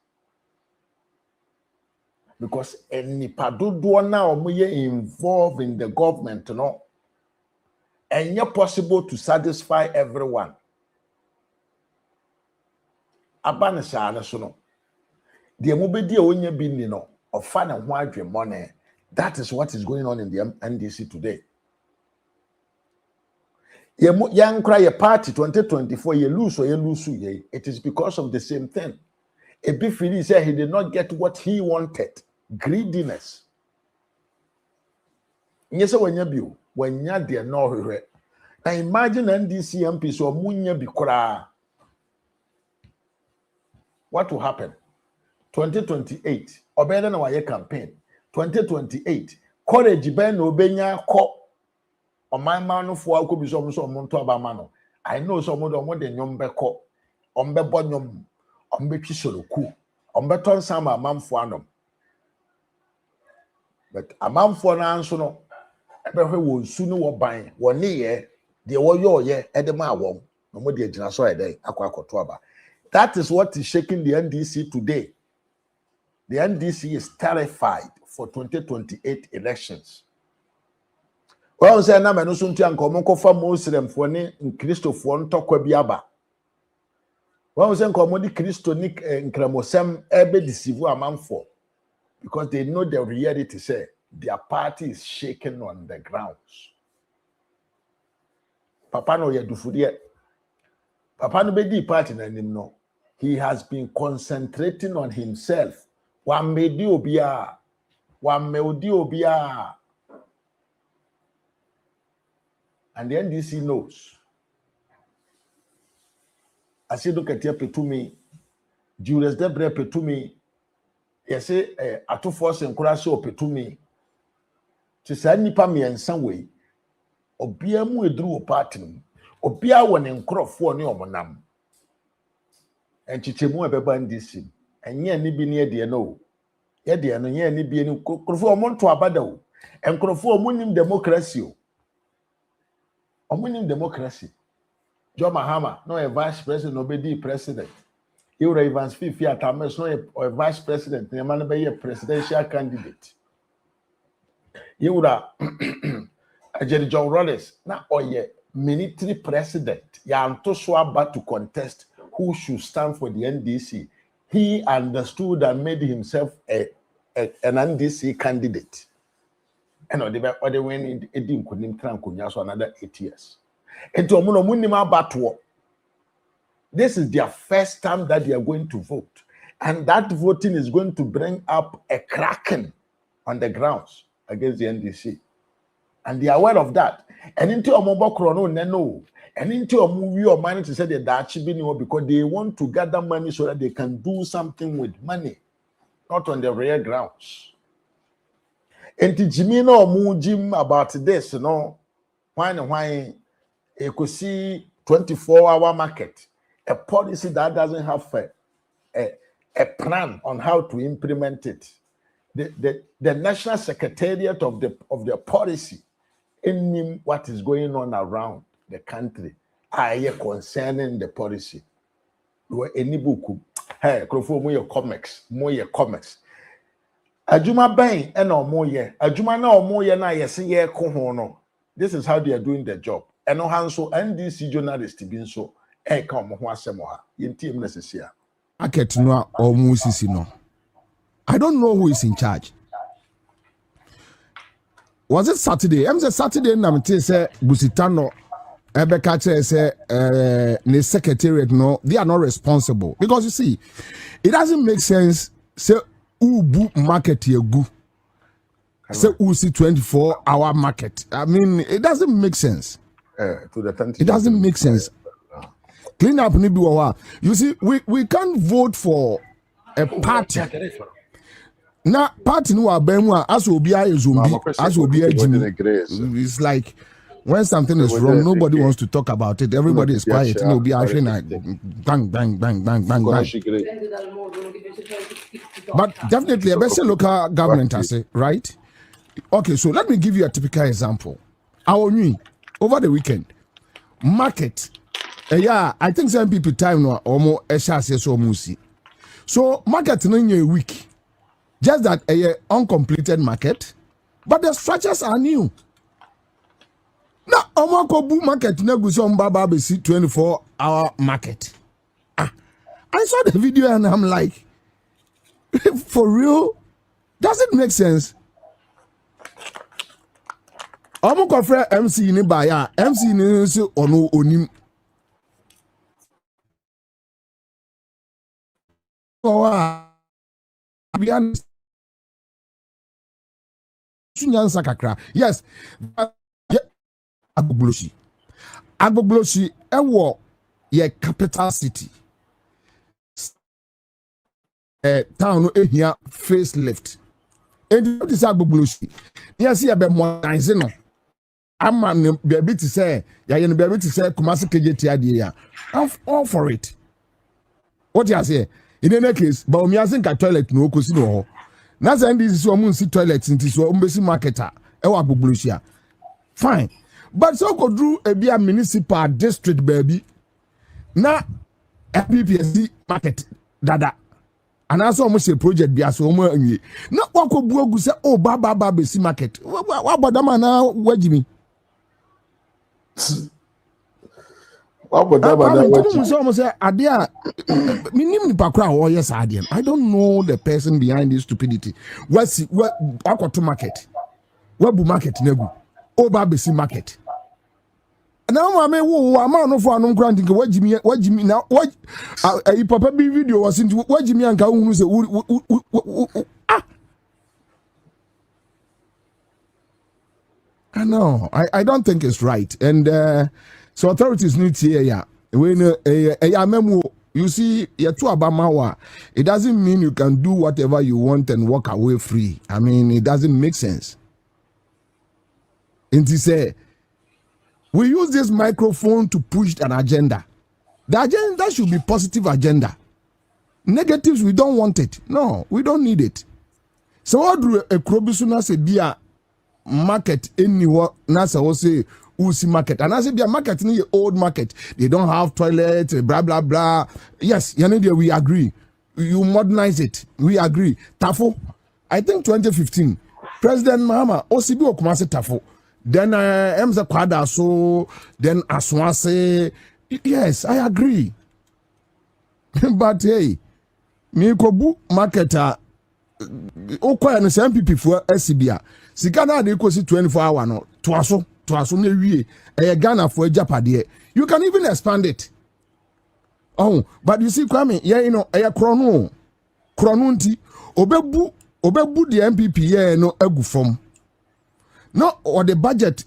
because any padodo na omoye involved in the government no and yet possible to satisfy everyone. Abana sana sono. The mobedi onye bini no of fun and wide money. That is what is going on in the NDC today. Young cry a party 2024 you lose or you lose ye. It is because of the same thing. A Bifili said he did not get what he wanted. Greediness. Yes, when you be when you dear no re. Now imagine NDC MPs or munya bikura. What will happen? 2028. Obeda na waye campaign. 2028. Courage ben obenya ko. Oman manu fo akọ bi so monto abamano. I know some of the nyom beko. Ombe bonyom. Ombe twisoloku. Ombe ton sama amamfo anom. But amamfo na anso no ebehwe wo nsu no wo ban wo ne ye de wo yo ye edema awon no mo de gina so ede akwakoto aba. That is what is shaking the NDC today. The NDC is terrified for 2028 elections. Well, say na me no so ntia nko mo kofa Muslim fo ne Christofo ntokwa bi aba. Well, say nko mo di Christonic nkramosem ebe deceive amamfo because they know the reality say their party is shaken on the grounds. Papa no ye dufurie. Papa no be di party na nim no. He has been concentrating on himself. One medi obia. One meudi obia. And the NDC knows. As you look at your petumi, Julius Debre petumi, you say, atu force and crash or petumi. To say, nipa me and some way, obia mu edru party, obia one and crop for ni omonam. And chichemu ebeba NDC. And ye ni bi near the no. Ye de no ye ni bi ni krofo omonto abada o. En krofo omunim democracy o. Omunim democracy. John Mahama, no a vice president, nobody president. You Evans Fifi at Ames, no a vice president, a man be a presidential candidate. You would a Jerry John Rollins, now or ye military president. Ya so about to contest who should stand for the NDC. He understood and made himself an NDC candidate. And the when it didn't couldn't another 8 years. And to battle. This is their first time that they are going to vote. And that voting is going to bring up a kraken on the grounds against the NDC. And they are aware of that. And into a mobile chrono, no. And into a movie or money to say that because they want to gather money so that they can do something with money, not on the real grounds. And to Jimmy no Jim about this, you know, why you could see 24-hour market, a policy that doesn't have a plan on how to implement it. The National Secretariat of the policy in what is going on around the country are concerning the policy. Any book, hey, more comics. Ajuma bang and no more ye. Ajuma no more ye na yes ye kohono. This is how they are doing their job. And no hanso NDC journalist been so. Come ho asemoha. Yinti necessary. Market no almost is no. I don't know who is in charge. Was it Saturday? I'm Saturday na me say Busitano Ebeka say the secretariat no, they are not responsible because you see, it doesn't make sense. Say ubu market here go. Say usi 24-hour market. I mean, it doesn't make sense. It doesn't make sense. Clean up nibi. You see, we can't vote for a party. Now, party no abemwa as obi a zombie, as obi a Jimmy. It's like when something is wrong, nobody wants to talk about it. Everybody is quiet. No be actually bang, bang, bang, bang, bang, bang. But definitely, a best local government, I say, right? Okay, so let me give you a typical example. Our new over the weekend market. Yeah, I think some people time no almost a chance so musi. So market in a week. Just that a uncompleted market, but the structures are new. Now, Omako market negotiation baba be 24-hour market. I saw the video and I'm like, for real, does it make sense? Omako friend MC ni baya, MC ni se ono onim. Be honest. Yes, Agbogloshi, ewo ye capital city. Town here facelift. And this Agbogloshi. Yes, you be modernizing no. I'm be able to say, ya you be able to say Kumasi KJT idea. I'm all for it. What you say? In any case, Bawumia think a toilet no kosi no. Na say this is one see toilet into so umbesi marketer. Ewa Agbogloshi. Fine. But so go do a be a municipal district baby. Na FPPSD market dada. And also almost a project be as omo anyi. Na wako buogu say oh baba besi market. What about that man now Jimmy? What about that I don't know the person behind this stupidity. What to market? What market nego? Oh besi market. Now I mean, I'm on for an granting. What Jimmy now? What a papa video was into what Jimmy and Kaun say. I know. I don't think it's right. And so authorities need to hear when you see it doesn't mean you can do whatever you want and walk away free. I mean, it doesn't make sense. And to say we use this microphone to push an agenda. The agenda should be positive agenda. Negatives, we don't want it. No, we don't need it. So what do a krobisuna say dear market anywhere nasa will say Usi market. And I say their market is old market. They don't have toilets, blah blah blah. Yes, we agree. You modernize it. We agree. Tafo, I think 2015, President Mahama, OCB Okumase Tafo. Then Emza Kwada so then Aswase. Yes, I agree. But hey, me kobu marketer okwa no MPP for SCBA. Sika na dey kosi 24 hour no. Twaso na wie. Ghana for Japade. You can even expand it. Oh, but you see Kwame, krono nti obebu the MPP no egu form. No, or the budget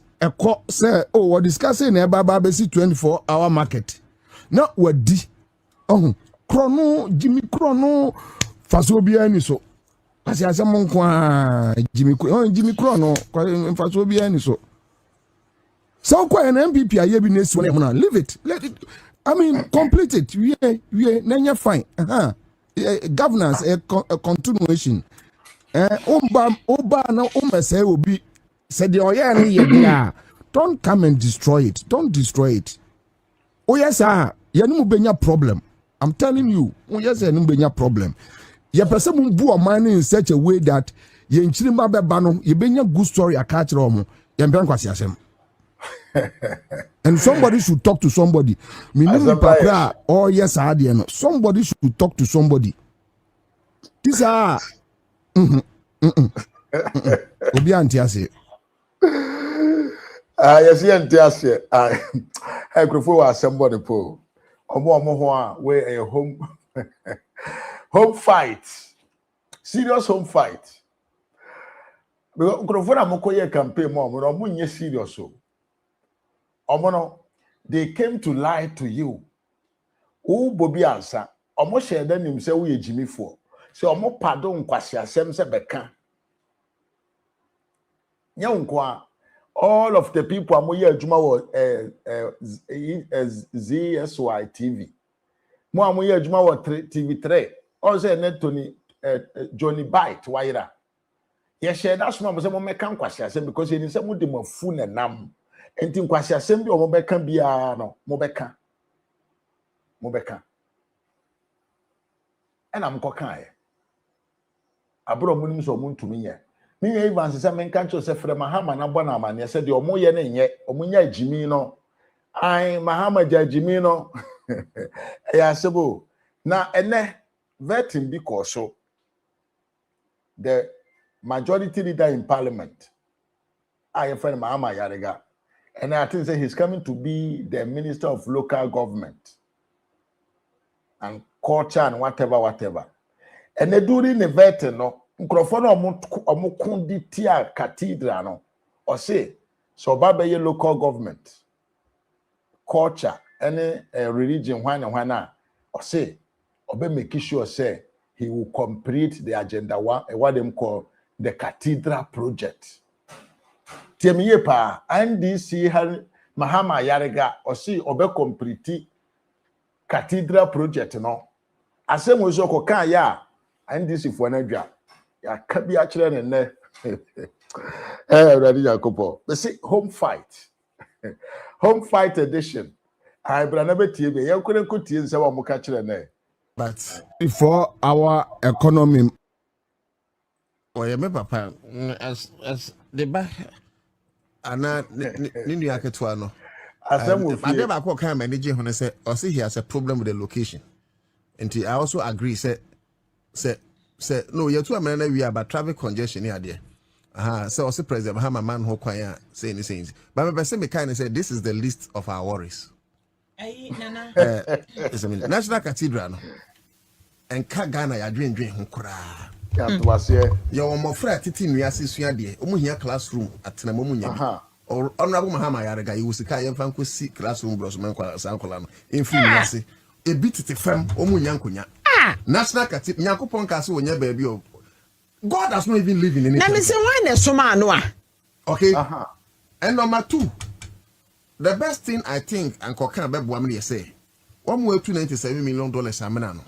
say we're discussing about 24-hour market. No, what di krono Jimmy Krono faso bia ni so. Asi asem kwa Jimmy Krono faso bia ni so. So kwa MPP aye bi nesu na leave it. Let it. I mean, complete it. We nanya fine. Governance a continuation. Oba na say will be said the don't come and destroy it. Don't destroy it. Oh yes, yanu benya problem. I'm telling you. Oh yes, yanu benya problem. Ye person mbu o man in such a way that ye nchiri ma be ba no ye benya good story akachire omo. Ye mpen kwasi asem. And somebody should talk to somebody. Oh yes, somebody should talk to somebody. These are Obi antiase. Yes, antiase. I prefer somebody po. Omo ho a we a home fight. Serious home fight. Because Krofona mokoye campaign mo nye serious so. Omono, they came to lie to you. Who Bobby answer? Omo share them himself we Jimmy for. So omo pardon kwasi asem se beka. Nyankwa, all of the people amoye adwuma wo ZSY TV. Mo amoye adwuma wo TV3. Also net Tony Johnny Bite waira. Ye share that small mo se mo meka kwasi asem because he say mo de mo fu na nam. Enti nkwasi asem bi o mobeka bia no mobeka ena mkokan ye abro munim so muntumi ye minya even se menka ncho se frɛ Mahama na bɔ na amane se de omo ye ne nye omunya jimi no ai Mahama jimi no ya sebo na ene vetting bi ko so the majority leader in parliament I friend Mahama Yarega. And I think that he's coming to be the Minister of Local Government and Culture and whatever. And they during the vetting, no, microphone omukundi tia cathedral, no, or say, so Babaye local government, culture, any religion, why or say, Obe make sure say he will complete the agenda, what them call the cathedral project. Tiemiye pa NDC Mahama Yarega osi obe complete cathedral project no asem wo so kokan ya NDC fo na dwa ya ka bi a kire ne ready Jacopo they say home fight edition I bra na betie be ya kure nkotie nse wa mo ka kire ne but before our economy oye me papa as the back ana ninu aketua no asem wo fi ba ko kan manage ho say or say he has a problem with the location and I also agree say no you two amena we about traffic congestion here there so also president Mahama man ho kwan say anything but me say me kind say this is the list of our worries nana national cathedral no and ka Ghana ya dwen ho kura ya to ase yo mo fra titi nua sesua de omo hia classroom atena mo nya or honorable Mahama Yarega you sika yemfa nkosi classroom bros men kwa sankola no emfi nase e bitete fam omo nya nkonya national cathedral nyakopon ka se wonya baabi o God does not even live in any. Na me say why na soma no a okay and number 2 the best thing I think Uncle Kan be boam dey say one more $297 million amena no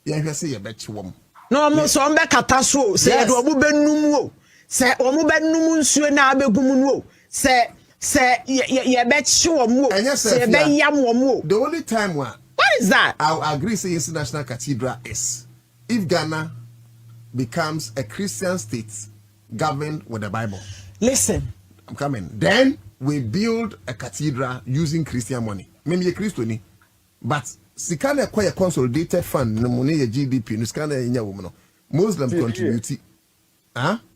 ye hwe say ye be chiwom no mo so on be kata so say do omo benum o say omo benum nsuo na abegum no o say Say ye bet sure mo. Say be yam mo. The only time what is that? I'll agree say International Cathedral is if Ghana becomes a Christian state governed with the Bible. Listen. I'm coming. Then we build a cathedral using Christian money. Maybe a Christian, but Sikana quite a consolidated fund, no money GDP, no scanner in your woman. Muslims contribute,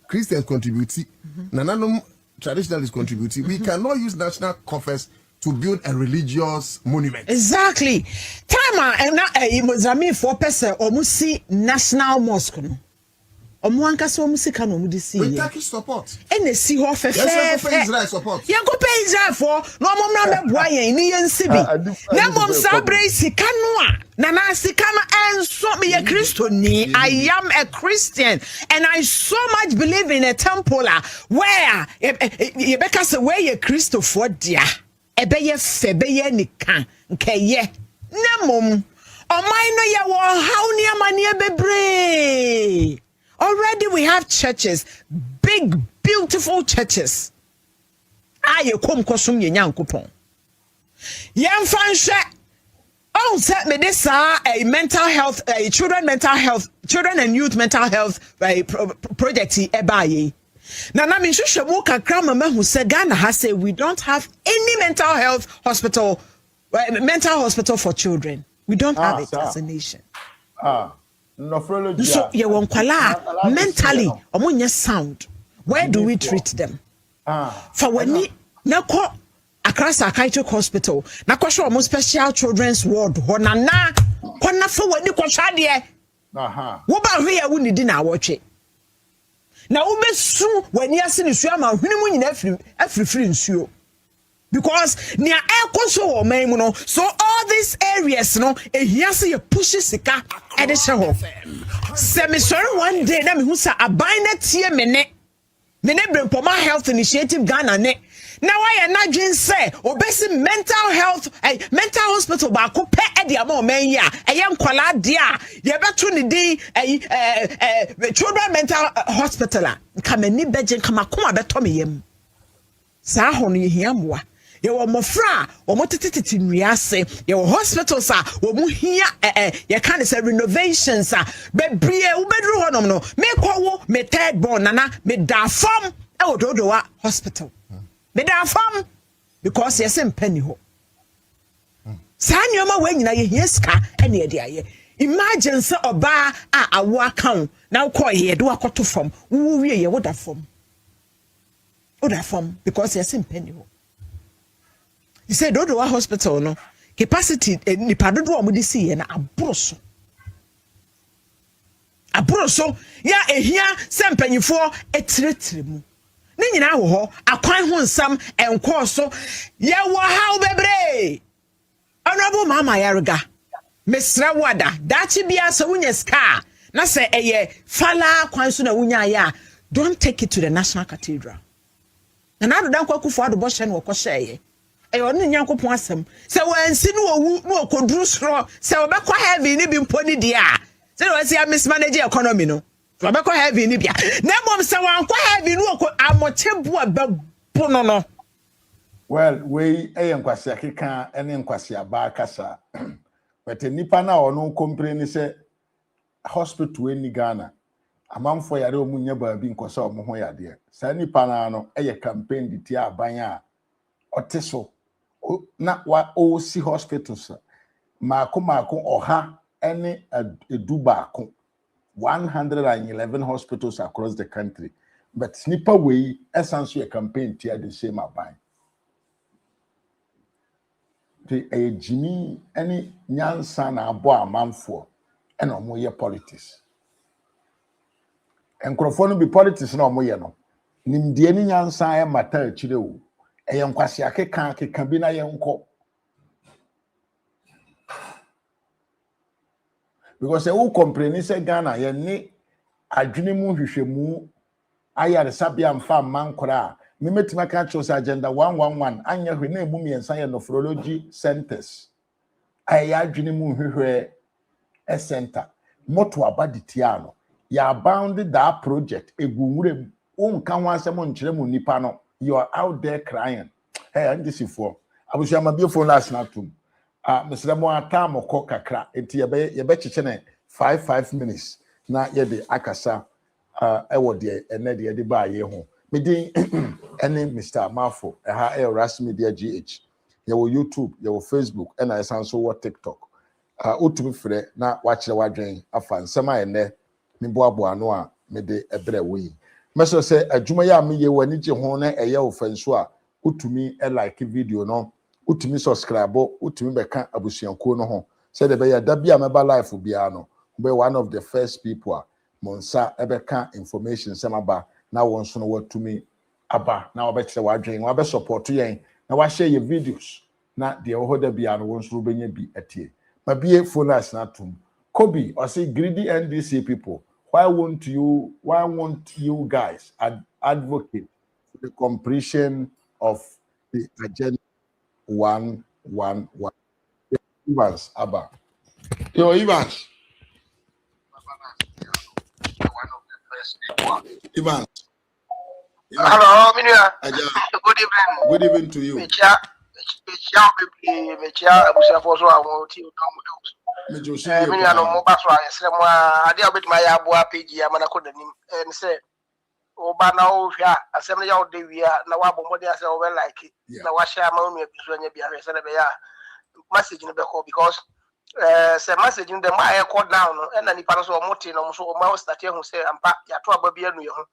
Christians contribute, Nananum traditionalists contribute. We cannot use national coffers to build a religious monument. Exactly. Time and Mozambique 4% almost see national mosque. Omuanka so musika no mudi see. We Turkish support. And see ho fe Israel support. Ya go pay Israel for no mom na be boa yen ni yen sibi. Na mom sabre sika no a na na sika no enso me ye Christo ni. I am a Christian and I so much believe in a temple where ye beka say where ye Christo for dia. Ebe ye fe be ye nika nkeye. Na mom omai no ye wo haw ni amane bebre. Already we have churches, big, beautiful churches. Aye, come kosum ye nyankopon. Yem fanshe. Oh, set me this a mental health, a children and youth mental health project ebaye. Na mi shushe mu kakra mama hu se Ghana has say we don't have any mental hospital for children. We don't have it as a nation. So ye won kwala mentally omunya sound. Where do we treat them? For when na ko Accra Psychiatric Hospital na ko show special children's ward ho na ko na for when ko hwa de wo ba hwe ya woni di na awotwe na wo besu wani ase ni su ama hwene mu nyina afrifiri nsuo. Because near air control no, so all these areas no ehia say you push sika e de hye ho. Se me sorry one day na me hu sa abine tie mene Brempoma Health Initiative Ghana ne. Now I na dwen say obesi mental health mental hospital ba ko pe e de ama man ya eye nkwala de a ye beto ne di children mental hospital a kamani beje kamakoma beto me yam. Sa ho no ye hia moa. Ye wo mofra wo motetete nwiase ye wo hospitals a wo mu hia ye kan say renovations a bebrie wo bedru honom no me kwawo me third born nana me da fam e ododowa hospital me da fam because ye sem penny ho sa nyoma we nyina ye hia ska ene ye de aye imagine say oba a awo account na ko ye de wakoto fam wo wie ye wo da fam because ye sem penny ho. You say Dodowa Hospital no capacity nipa dodo omudi see na abroso ya ehia sempanyifo etiretire mu ne nyina wo ho akwan ho nsam enko so ye wo haw bebre honorable mama yarga mesra wada dachi bia so wunya ska na say eye fala kwan so na wunya ya don't take it to the National Cathedral na do dan kwakufu ado bo hye no ko hye on nyankopon asem se wansi no owu no okoduru soro se obekọ heavy ni bi mponi dia se no se mismanage economy no obekọ heavy ni bia na mom se wankọ heavy no okọ amochebu abebo no well we enkwase akeka ene nkwase aba kasa but nipa na ono complain se hospital eni Ghana amamfo yare omunya baabi nkosa omo ho yade sa nipa na no campaign di tia aban a oteso na wa OC hospitals mako oha any edubako 111 hospitals across the country but sniper way essentially a campaign tia the same aban the Jimmy any nyansa na abo amanfo and omoye politics enkrofo no be politics na omoye no nimdie ni nyansa e mata chire wo nkwasi akeka bi na yenko because who complain say Ghana ye ni adwene mu hwehwemu ayare sabia mfa mankora me metima ka chose agenda 111 anya hwe na emu miensa ye nephrology centers aya adwene mu hwehwe a center moto abaditia no ya bound that project egunwurem unka ho asem nkyeremu nipa no you are out there crying Hey, and this is for. I was your beautiful last night too. Mr. Mo time or cock kakra. Enti ye be chichene 5 minutes. Na ye de akasa ewo de ene de ba ye ho. Me din ene Mr. Mafo Ras Media GH. Ye wo YouTube, ye wo Facebook, and I so wo TikTok. Utumi frɛ na wakyerɛ wadwen afa nsɛm a ene me boaboa no a me de ebrɛ we. Meso sɛ adwuma ya me ye wani gye ho na ɛyɛ ofenso a utumi like video no, utumi subscribe, utumi bɛka abusuankuo no ho. Sɛ de bɛyɛ da bia meba life bia no, be one of the first people a monsa ebɛka information sɛm aba na wɔn so no watumi aba na wɔbɛkyerɛ wadwen, wɔbɛ support yɛn na wahye your videos na de wo da bia no wɔn so bɛnya bi atie. Mabie phone as na tum. Kobe, or say greedy NDC people, why won't you guys advocate for the completion of the agenda 111? Evans, Abba. Yo, Evans. Evans. Hello, Minia. Good evening. Good evening to you. Minia no mo baso ayesre mo ade a obetuma ya abo apegi amana ko danim en se oba na o hwa asem ya o de wia na wa bomode ase o be like na wa share ma onu ebiso anya bia hwe se na be ya message no be call because se message no dem aye call down no na nipa no so o moti no so o ma start ehun se ampa ya to aba bia nu ye ho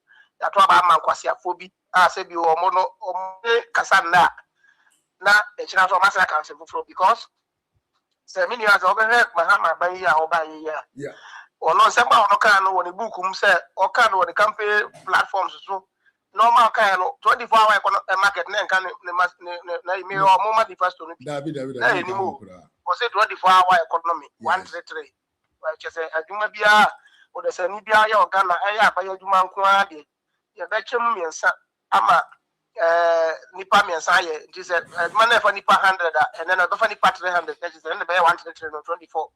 ya to aba ma nkwase afo bi a se bi o mo no o kasa na e chira so ma se kan se fufuro because se mini as over Mahama ban ya oba ya ono se ba ono kan no woni book say o kan no the campaign platforms so normal kan no 24 hour market na kan na ime o mo ma first to no David ni mo o say 24 hour economy 133 wa che se aduma bia o de se ni bia ya o kan na ya ba ya aduma nko ade ya be chem miensa ama nipa miensa ye nti se aduma for nipa 100 and then for nipa 300 that is then be 133 no 24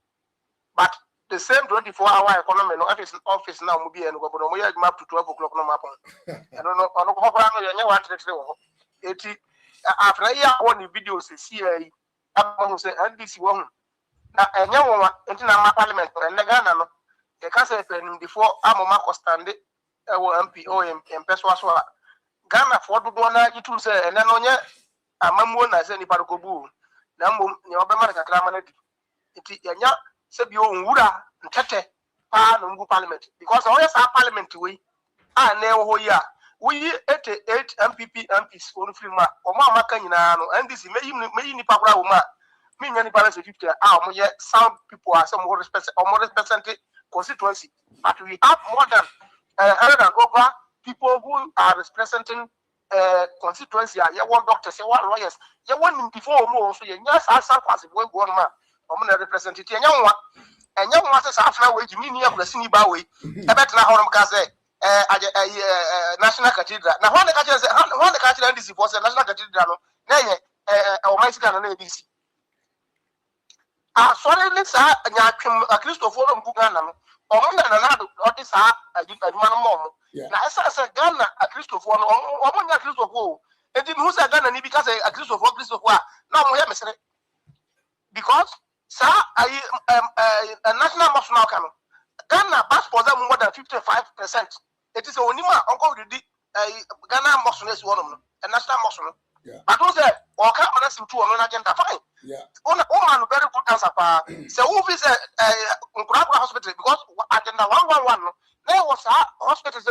but the same 24-hour economy no office now mo bi en go no mo ya aduma up to 12 o'clock no mapon I don't know ono ko kora no ye 133 wo eti after ya on videos see aí abahu se NBC wo na enya wo enti na ma parliament na Ghana no e ka se pen before amoma ko stand e wo MPO en peso aso Ghana for do na yitum se ene no nye amamuo na se ni parokobu na mbom ne obema na kakra ma na di enti enya se bi o nwura ntete pa no ngu parliament because o yes parliament we na ho yi a we 88 MPs on free ma o ma maka nyina no NDC meyi ni pakura wo ma me nya ni balance 50 mo ye some people are some more represent constituency but we have more than 100 and over people who are representing constituency ya one doctors ya one lawyers ya one before mo so ya nya sa possible we go on ma o mo na represent it nya nwa se sa afna we jimi ni akurasi ni ba we e betena horom ka se national cathedral na ho ne ka kire se ho ne ka kire NDC for se national cathedral no na ye o mai sika na ABC sorry let's nya twem Christopher no mbu Ghana no o mo na na o de sa aduma no mo na esa se Ghana Christopher no o mo nya Christopher e di hu se Ghana ni bi ka se Christopher na mo ye mesere because sir a national mosque now can Ghana passport them more than 55%. It is only my uncle the Ghana mosque is one of them, a national mosque. But who said or come on us to an agenda fine. On very good answer. So who is a hospital because agenda 111 there was a hospital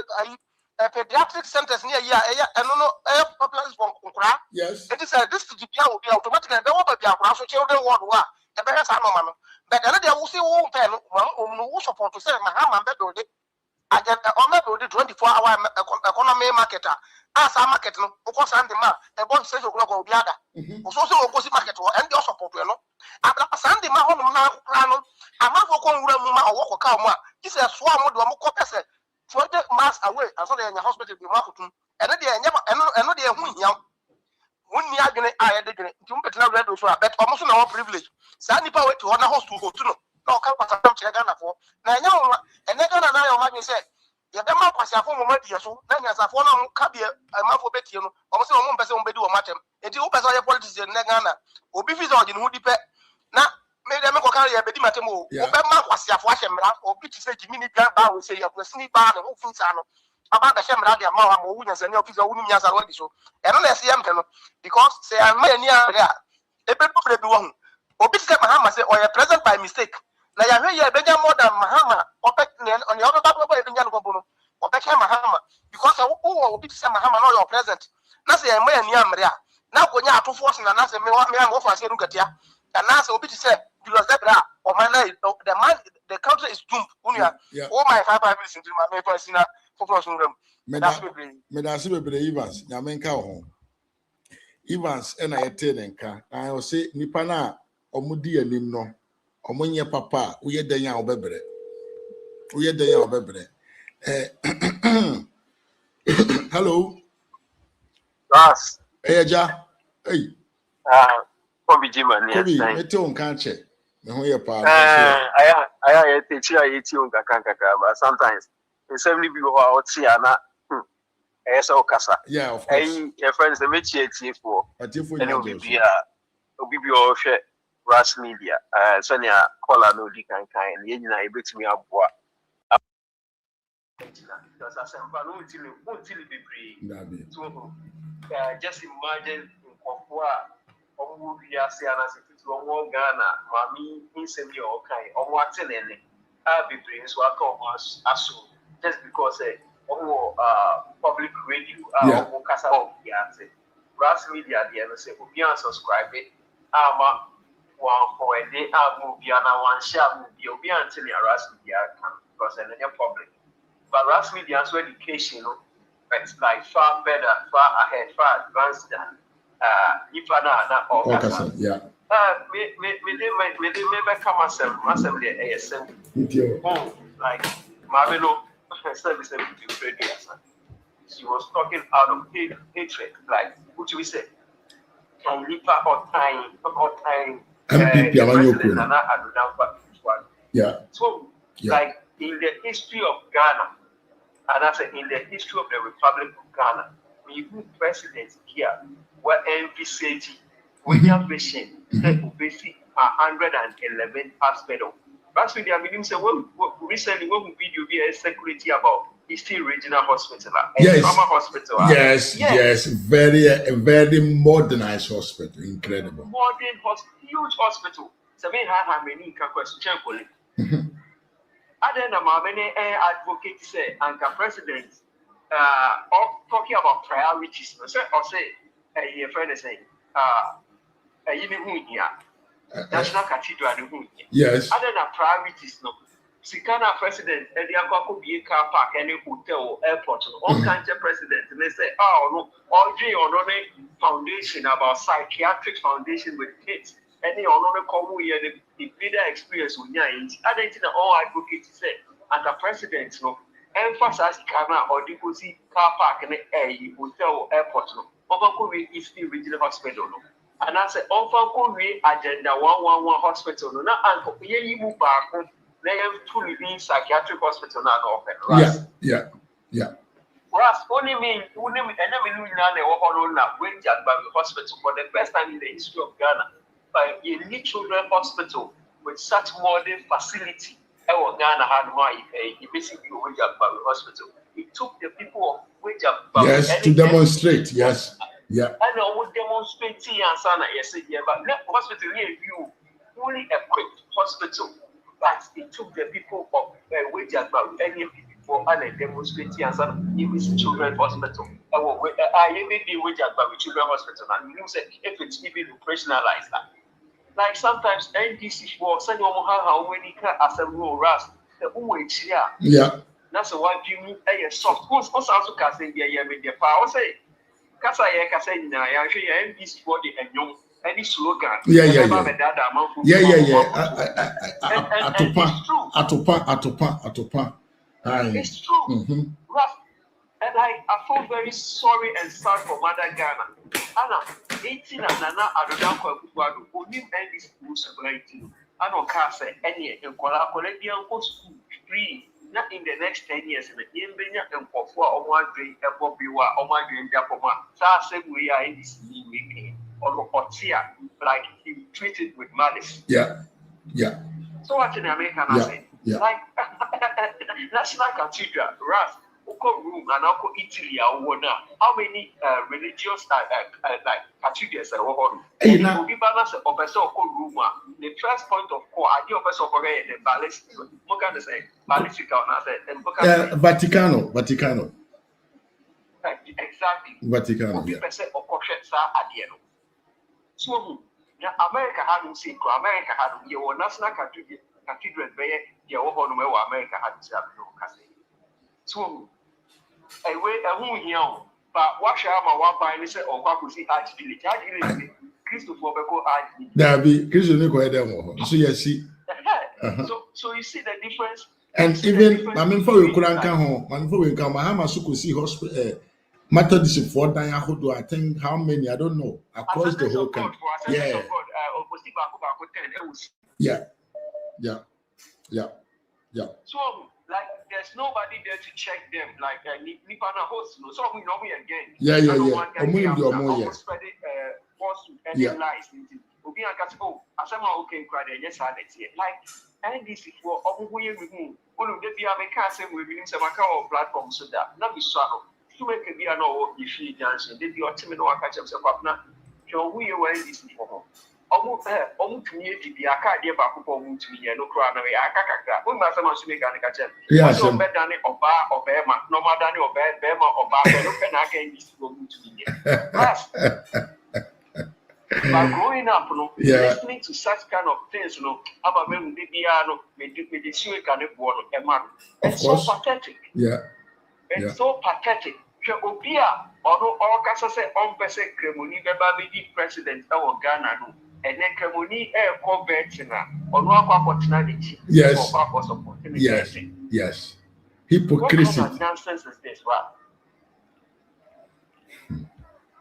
a pediatric centers near here and no plans for yes it is this to be automatically there will be a children worldwide. But another will see one pen who support to say Mahama build it. I get on the 24-hour economy marketer. As a market, of course, and the man, a bunch of o'clock or the other. Also, opposite market and your support. After Sunday, my home, I'm not going to walk or come. This is a swarm of the 20 miles away. I saw in the hospital in Marketing. And then another young. When you are going to add the red but almost no privilege. Sandy power to honor host to go to no come Ghana for. Now, and then I said, ye be ma kwasiafo mo ma die so na nyasafo na mo ka be amafo betie no o mo se mo mpese mo bedi wo matem enti wo pese o ye politician na Ghana obi fi so ogin hu dipe na me dem ko kan ye bedi matem o be ma kwasiafo ahemra obi ti se Jubilee ba wo se ye kwasini ba no wo funsa no aba da hemra de ma wa mo wunya se ne office wo num nyasa ro di so e no na se yam no because say am ma ni a ebe do bi wo hu obi ti se Mahama say o ye present by mistake na ya hwe ye benya more than Mahama opek ne on your back boy benya no kombo opek Mahama because wo obi ti se Mahama no your present na say ma ni amre a na konya atofo so na say me am wo fa se ru katia na say obi ti se because that bra o man the country is doomed unia oh my 5 minutes into my me for sina for so ram me da se bebre Evans nyamenka ho Evans na yete nenka I will say nipa na omudi anim no omonye papa wo ye dan a obebre hello Yes. Eja hey Kobi Jiman yes Kobi mete on kan che me ho ye pa I teach you on kanka but sometimes in assembly be o ti ana so kasa yeah of course your friends the mechi for and obi bi o hwe Rush Media so nya caller no di kan ye nyina e betimi aboa because as I'm no until be free so just imagine omo bi ase ana se fitu omo Ghana mami insemi o kai omo atelele be free so aka omo aso just because omo public radio omo kasa o bi ase Rush Media dey no say obi an subscribe ama one for a day movie and one share movie obi an tell ya Rush Media can because any public but Rush Media so education it's like far better, far ahead, far advanced than if na or yeah. Me come assembly ASM. Like Marvelo service she was talking out of hatred, like what we say. Can lipa or time Nana Addo. Yeah. So like in the history of Ghana. And that's in the history of the Republic of Ghana, we have presidents here where envisaging William Vision basic 111 hospital. That's with the meaning. So recently when we video security about Eastern Regional Hospital, Trauma Hospital. Yes, very modernized hospital, incredible. Modern hospital, huge hospital. So we have many questions. Other than many advocates say, and the president talking about priorities. Say, your friend is saying, National Cathedral. Yes. Other than priorities, no. Sikana president, and the be car park, any hotel, airport, all kinds of president, and they say, oh no, all J or no foundation about psychiatric foundation with kids. Any other common year, the leader experience with Yan, I think all advocates say, and the president, no, emphasize Ghana or the car park and a hotel airport, no, Ofanko Eastern Regional Hospital, no, and I say, Ofanko agenda 111 hospital, no, not Uncle Ye move back, they have two living psychiatric hospital now open, Yeah. Ras only mean, and I mean, hospital for the first time in the history of Ghana. By a new children's hospital with such modern facility, Ghana had basically hospital. It took the people of yes to demonstrate. Yes, yeah. And I would demonstrate and sana but hospital near you fully equipped hospital, but it took the people of any people and demonstrate and sana even children's hospital. I may be with children's hospital and you say if it's even operationalized that. Like sometimes NDC for send how many assembly rust the here. Yeah. That's why you a soft also can say with the power say Kasa NDC for the young any slogan. Atopa. It's true. Mm-hmm. And I feel very sorry and sad for Mother Ghana. Anna, 18 and Nana Addo only any schools 19. I don't care say any in Colombian school free. Not in the next 10 years in the Imbenya and Pofua or one drink a Popiwa or my dream Japoma, Sasem we are in this week or Otia, like he treated with malice. Yeah. So what in America I say? Like National Cathedral, Ras, Oko room and Oko Italy or how many religious like cathedrals are over? The first point of call, I do also operate the ballistic. What can I say? Ballistic, I said, Vaticano. Exactly. Vaticano. Yeah. Percent of conscience at the end. So now America had to say, America had your national cathedral where your own America had to say, so a way a woman here, but what shall my one by say or what could see Archvillage? Christopher Beko Archvillage. There be Christian go ahead. So yes, see. So you see the difference. And even I mean for you couldn't come home, and for you come Mahama could see hospital Methodist for Diahodo, I think how many, I don't know, across the whole country. Yeah. So like there's nobody there to check them, like Nipana host, so we know me again. Yeah. Lies. Obi Ankato, Asama okay, cried, yes, I did. Like, and this is for Obuye with me. One of the American will be some account platform so that not be swallowed. To make a beer no if she dancing, did the ultimate or catch himself up now. So we are wearing this for almost community be a card about people to me and no crown away. I can't. We must have to make a catch. Yes, so better than or bar or bear, no more than or bear, or bar, and I can this go to me. But growing up, listening to such kind of things, about me, the sewage can a man. It's so pathetic. Yeah. It's so pathetic. Obia, although all Casa say on Pese Cremoni, the president of Ghana, and then Cremoni air conventional, or no opportunity. Yes. Hypocrisy. What kind of nonsense is this? Wow.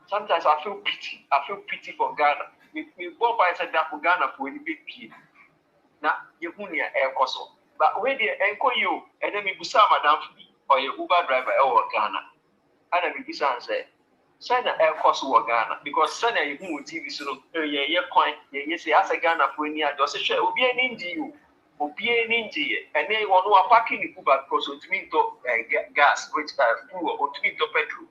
Sometimes I feel pity for Ghana. Me go by said that for Ghana for any big kid. Now you hunia air coso. But when they enco you and then me busa madam or your Uber driver or Ghana. And then me busa and say, send an air coso or Ghana because send a who TV so ye point ye say as a Ghana for any just share will be an India. And then one who are packing the Uber because to me to gas which fuel or to me to petrol.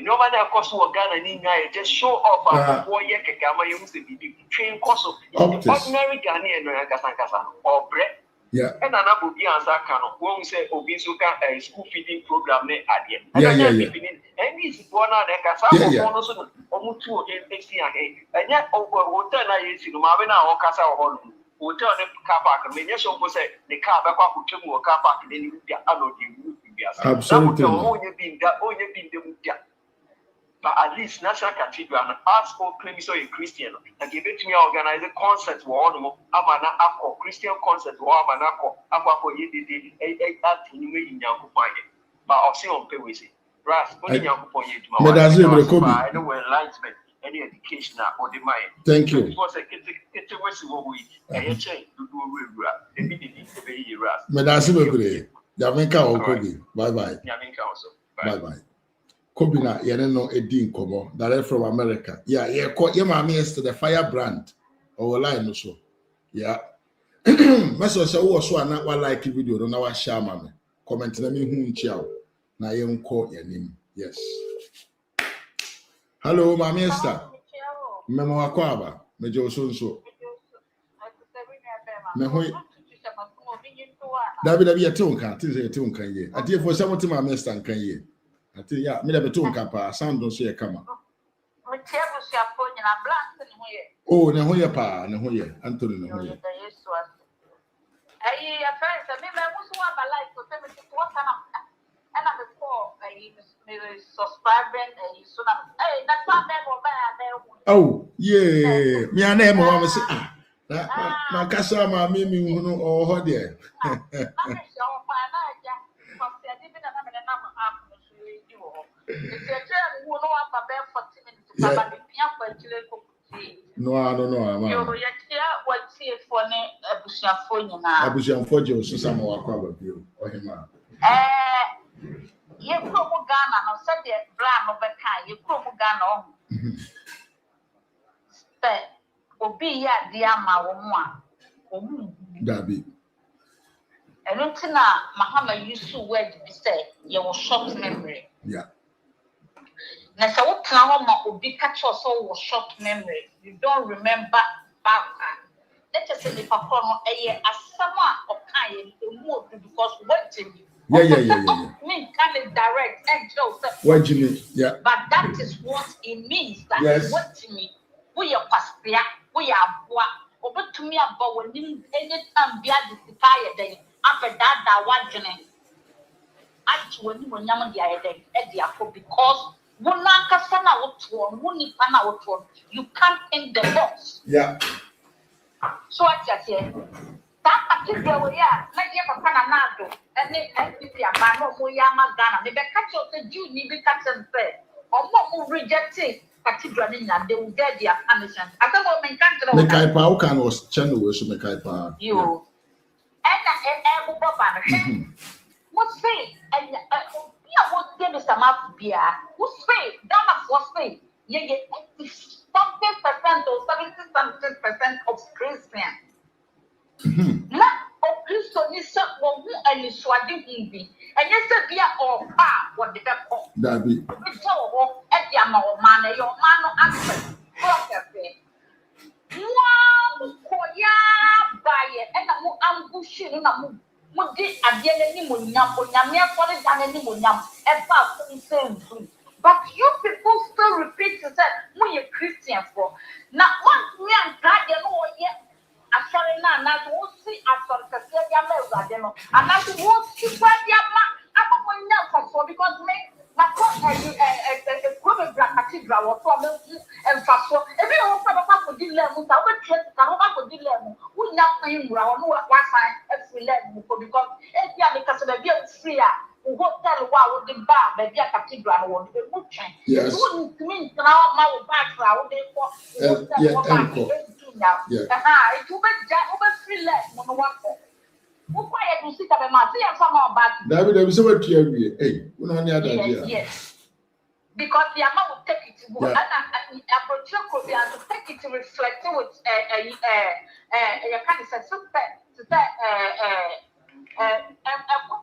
No matter cost what Ghana need just show off 4 year Kama used to be train cost of ordinary Ghanaian or bread. Yeah. And another would be answer can when we say Obizuka school feeding program at the end. And this is one of the Casa almost 2 and yet hotel I see no Mavena or Casa or hotel car park. I mean, yes, almost say the car back up to car park and then you get absolutely. But at least National Cathedral and ask for claims so a Christian and give it to me organize a concert for all Amana Ako Christian concert or Amanako Aqua Yedi in Yankupine. But I'll see on pay with it. Ras, only Yankupine, I know enlightenment, any education or the mind. Thank you. It was a change to do Ras. Medasi Yaminka or Kobe. Bye. Yaminka also. Bye. Kobina, no Edin Kobo, direct from America. Yeah, caught your mommy to the firebrand or line also. Yeah. Master was so not one like video, don't know what shaman. Comment to me whom chow. Now you call your name. Yes. Hello, my mister. Memo Aquaba, Major so. David, be a tone can't say a tune can ye. I did for someone to my mister and can ye. I tell you, me have a tone capa, sound don't say a come. Oh, no, here, pa, no, here, Anthony, no, here. Oh, yeah, me and them, I was my casa, my mimi, or her there. No, I don't know. Yo, ya kia what's here for ne abusia phone na. Abusia for you so some wa kwa babio. Ohima. Ye kro mu Ghana no said the bra no be kan ye kro mu Ghana o. Obi ya dia ma wo mu a. Omu. Dabi. Eno ntina Mahama used to word be say ye was short memory. Yeah. Na sa wo tena ho ma obi catch us so was short memory. You don't remember back. Let us say the pakro no eye asama okan ye emu because what you Yeah. mean kind of direct and just What you mean? Yeah. but that is what it means that yes. What you mean we are pastia we are boa obetumi aba wani anytime bia the sky then after that wajene ati wani wonyam dia then e dia for because wona kasa na woto woni pa na woto you can't in the box. Yeah. So what you say that particular way na ye papa na Addo ene NPP aba no mo ya magana me be catch us the Jew ni be catch us say omo reject cathedral ni na they will get their punishment. I don't know men can't me kai pa o kan was channel we so me kai pa you and bo baba no what say and ya what dey Mr. Mafia who say Ghana for say ye something percent or 70% of Christian na o Christo ni se wo hu ani swade bi and you say bia or pa what the ko dabi so e dia ma o man e yo man no answer prophet wow koya baye e na mo ambushi no na mo di ade ni mo nyam o nyam ya so le dan ni mo nyam e ba so same but you people still repeat to say mo ye Christian for na one me and God dey no ye asori na so si asori kase dia ma urade no ana so wo si kwa dia ma aba mo nyam for because me na ko ko be black cathedral wo to me emfaso e bi wo fa ba ko di le mu ta wo tue ta wo ba ko di le mu wo nyam na imura wo no wa sign e free le mu ko because e dia me kase be bia free a hotel wa wo di ba be bia cathedral wo di mu twen wo mean na ma wo ba fra wo de ko hotel wo ba it will be free le mu no wa ko wo kwa ye du sika be ma se ya fa ma ba David so what you agree hey we no any other idea yes because the amount will take it to go and approach could be to take it to reflect with you can say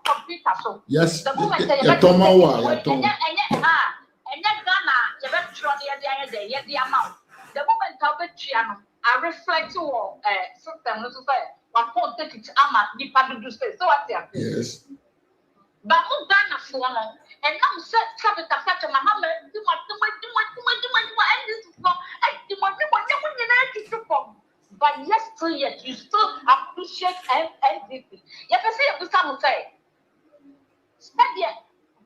computer so yes the moment ya toma wa ya toma and Ghana you better try the amount the moment I bet you I reflect on system no so say one phone take it ama di pa do say so what yes but mo Ghana for no and now say traffic affect Mahama and this is not but yes still yet you still appreciate NDP you can say you some say study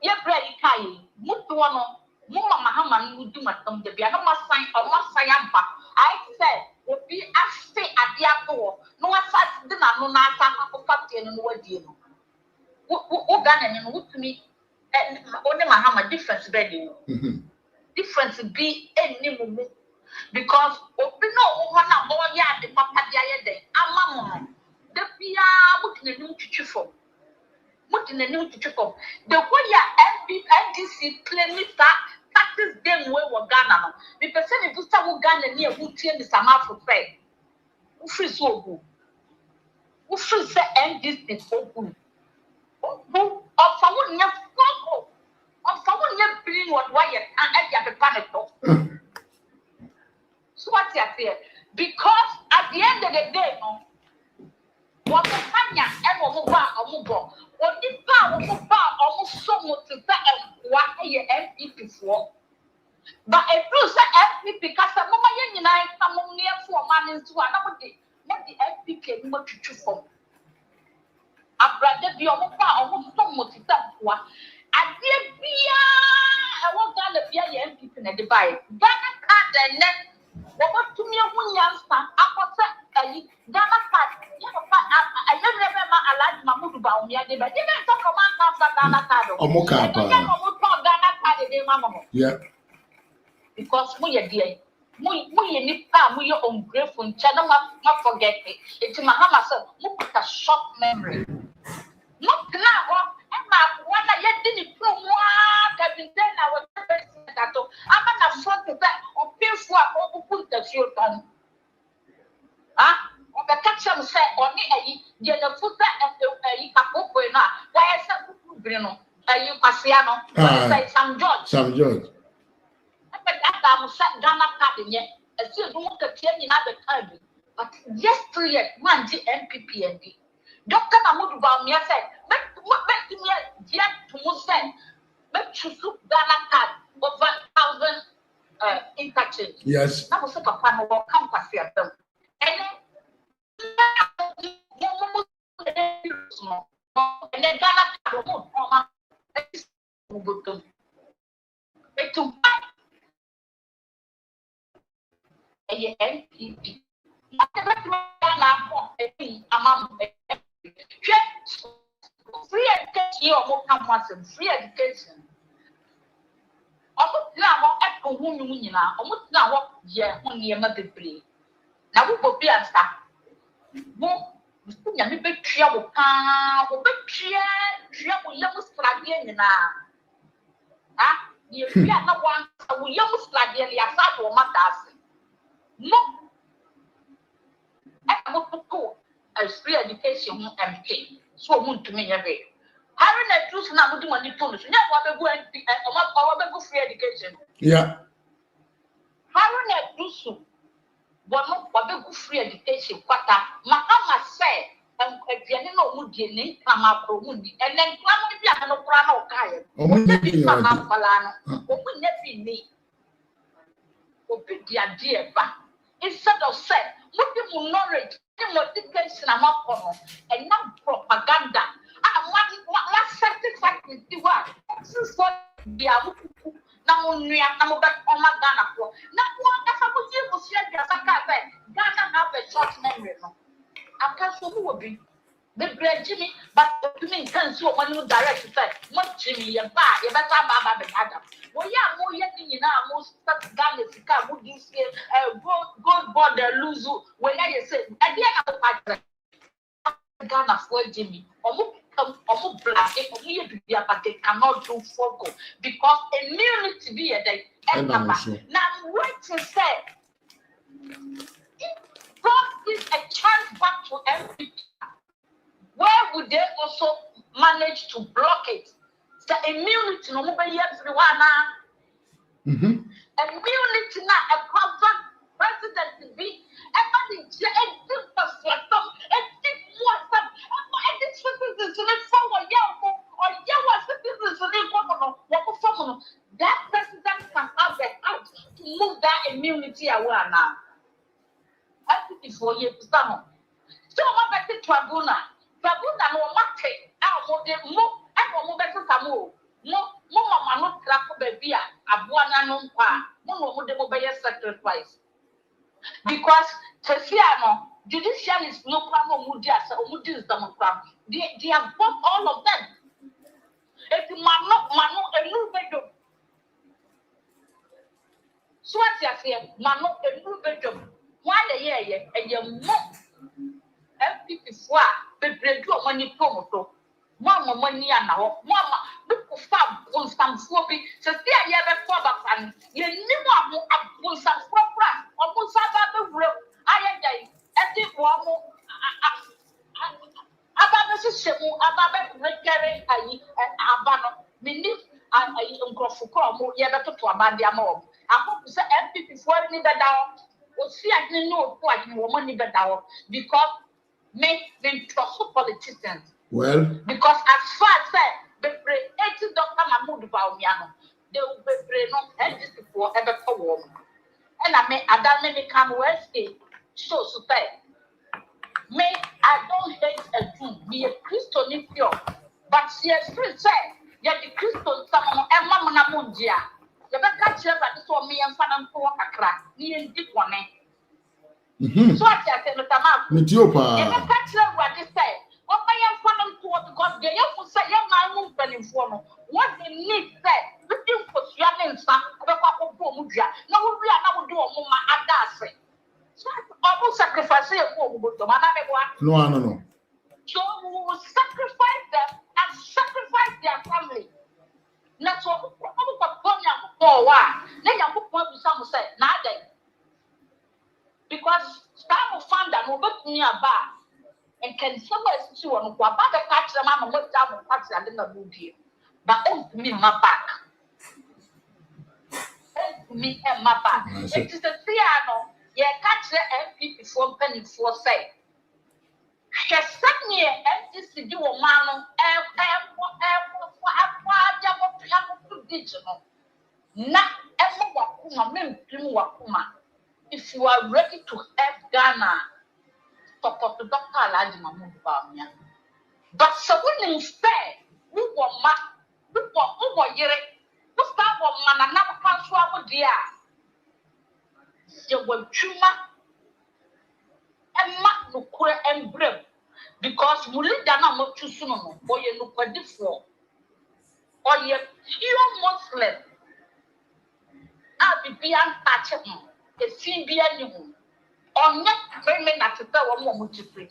ye bra you kai mo to no mo Mahama no do matam de bia no ma sign or ma sign ampa I say obi afi ade ato no asa de na no na asa ko factory no wadie no wo Ghana ni no wutumi only Mahama difference be dey difference be any mumu because obi no wo na o ya de papa dia ye den ama mo no de bia mutine ni twitwifo the way ya NDC claim it practice them way wo Ghana no me person me busta wo Ghana ni e wutie ni samafo fe wo free so ogu wo free say NDC ogu of someone nya foko of someone nya bring what why and ya be panic so what you say because at the end of the day no what the fanya e wo ba oni pa wo ba omo so mo te ta wa ye MPP for but e do say MPP kasa mo ma ye nyina ka mo ne fo ma ne ntu na mo de MPP ni mo twitwu fo abrade bi omo pa omo so mo te ta wa ade bia e wo Ghana bia ye MPP na de bai Ghana card ne wo ba tumi hu nyansa akota ayi Ghana card ya pa ayemre be ma Alhaji Mahmoud Bawumia de ba de be to come and Ghana card omo ka pa omo to Ghana card de ma mo yeah because mo ye we need time, we are ungrateful, channel not forget it. It's my hammer, sir. Look at a short memory. Not now, and my one I yet didn't prove what I've been saying. I was that I'm not front of that or pay for or put the shield on. On the catcher say, only a year foot and a couple now. Why is that Bruno? You Pasiano, say Sam George. Sam George. I'm set Ghana card yet. I still don't continue another time. But yesterday, one MPP and D. Dr. Mahmoud Bawumia said, make me a jet to Muslim. Make you look Ghana card over 1,000 interchange. Yes. That was a panel or campus here. And then Ghana card to a NPP. Free education or more campus, free education. Almost now, at home, almost now, what year when you mother play. Now we will be a star. More, you may be trouble, or be trouble, young Sladian now. Ah, you are not one, we young Sladian, your son or matters. No. I want to go as free education MP. So moon to me every. Having a truth now do money to us. Never go and go free education. Yeah. Having a truth. One more go free education. Mahama said, and if you know Mudini, come up for Mundi, and then Clammy no Prano Kaya. Or we never need. Or pick the idea back. Instead of saying, look at knowledge, education, and not propaganda. And what certain the word? This is what they are looking for. Now, only I'm about Ghana for. Not one as I was here to share the Ghana have a short memory. I can't so who will be the great Jimmy, but to me, can so when you direct to say, what Jimmy and Bar, you better have a Adam. Well, yeah, more yet in our most Ghana to come with this year, gold border lose when I say, at the end of Ghana for Jimmy, or black, or me to be but they cannot do focal because immunity be a day. Now, what to say, God gives a chance back to every. Where would they also manage to block it? The immunity, nobody everyone. Immunity now, a covered president to be. Everybody, a deep perspective, a deep water, and this citizens in it forward, or citizens in it forward. That president can have the heart to move that immunity away now. I think it's for you to stand. So, I'm back to Tribuna. Tribuna no market. I want them more. I want better Tamu. No, Mama, not crap baby. Abuana no pa. No, the mobile sacrifice. Because Tessiano, judicial is no problem. Mudias or Mudis Democrat. They have bought all of them. If you Manu, a new bedroom. So what's your fear? Manu, a new bedroom. 1 year, and your mom. FP4, the bread of money promoto. Mamma, money and now. Mamma, look for fab on some floppy. So, there you have a father, and you never on some proper or put some other room. I am a deep one more. About the system, about recurring Abano, Minif, and I uncle for Cromo, you have to about their mom. I hope to say FP4 need that down. Or see, I didn't know what you were money better because make them trust politicians. Well, because as far as the pre-80 Dr. Mahmoud Bawumia, they will be pre-known and this before ever for war. And I may Adam come West so to say, may I don't hate a Jew, be a Christian pure, but she has still said, yet the Christian someone and Mamma Mundia. The back here that is for me and Fan for a crack, me and Dick one. So I said, Metiopa. The back here what they say, what I am Fan for because they have to say, young man moving in form. What they need said, looking for yanin sa obekwa ko mu dua na wo wi na wo de o ma adase so obu sacrifice e ko obu to mana me boa No. so we will sacrifice them and sacrifice their family na so obu ko bonya ko wa na nya ko bi sam say na adai because time of fund and obetumi aba and can somewhere see one kwa ba the catch them am mo ta mo tax and na bubie but me my back me and my back it is a piano ye catch the MPP from penny for say she sent me MTC di wo ma no digital na emo wakuma mempim wakuma if you are ready to help Ghana support Dr. Alhaji Mahmoud Bawumia but so when instead we want ma we want yere we start want mana na kwa so abodia ye wantuma emma no kure embrem because mulida na mo tusu no oye no kwadifo oye pure Muslim bibi antache ho efi bia ni ho onye criminal tete wo mo tipre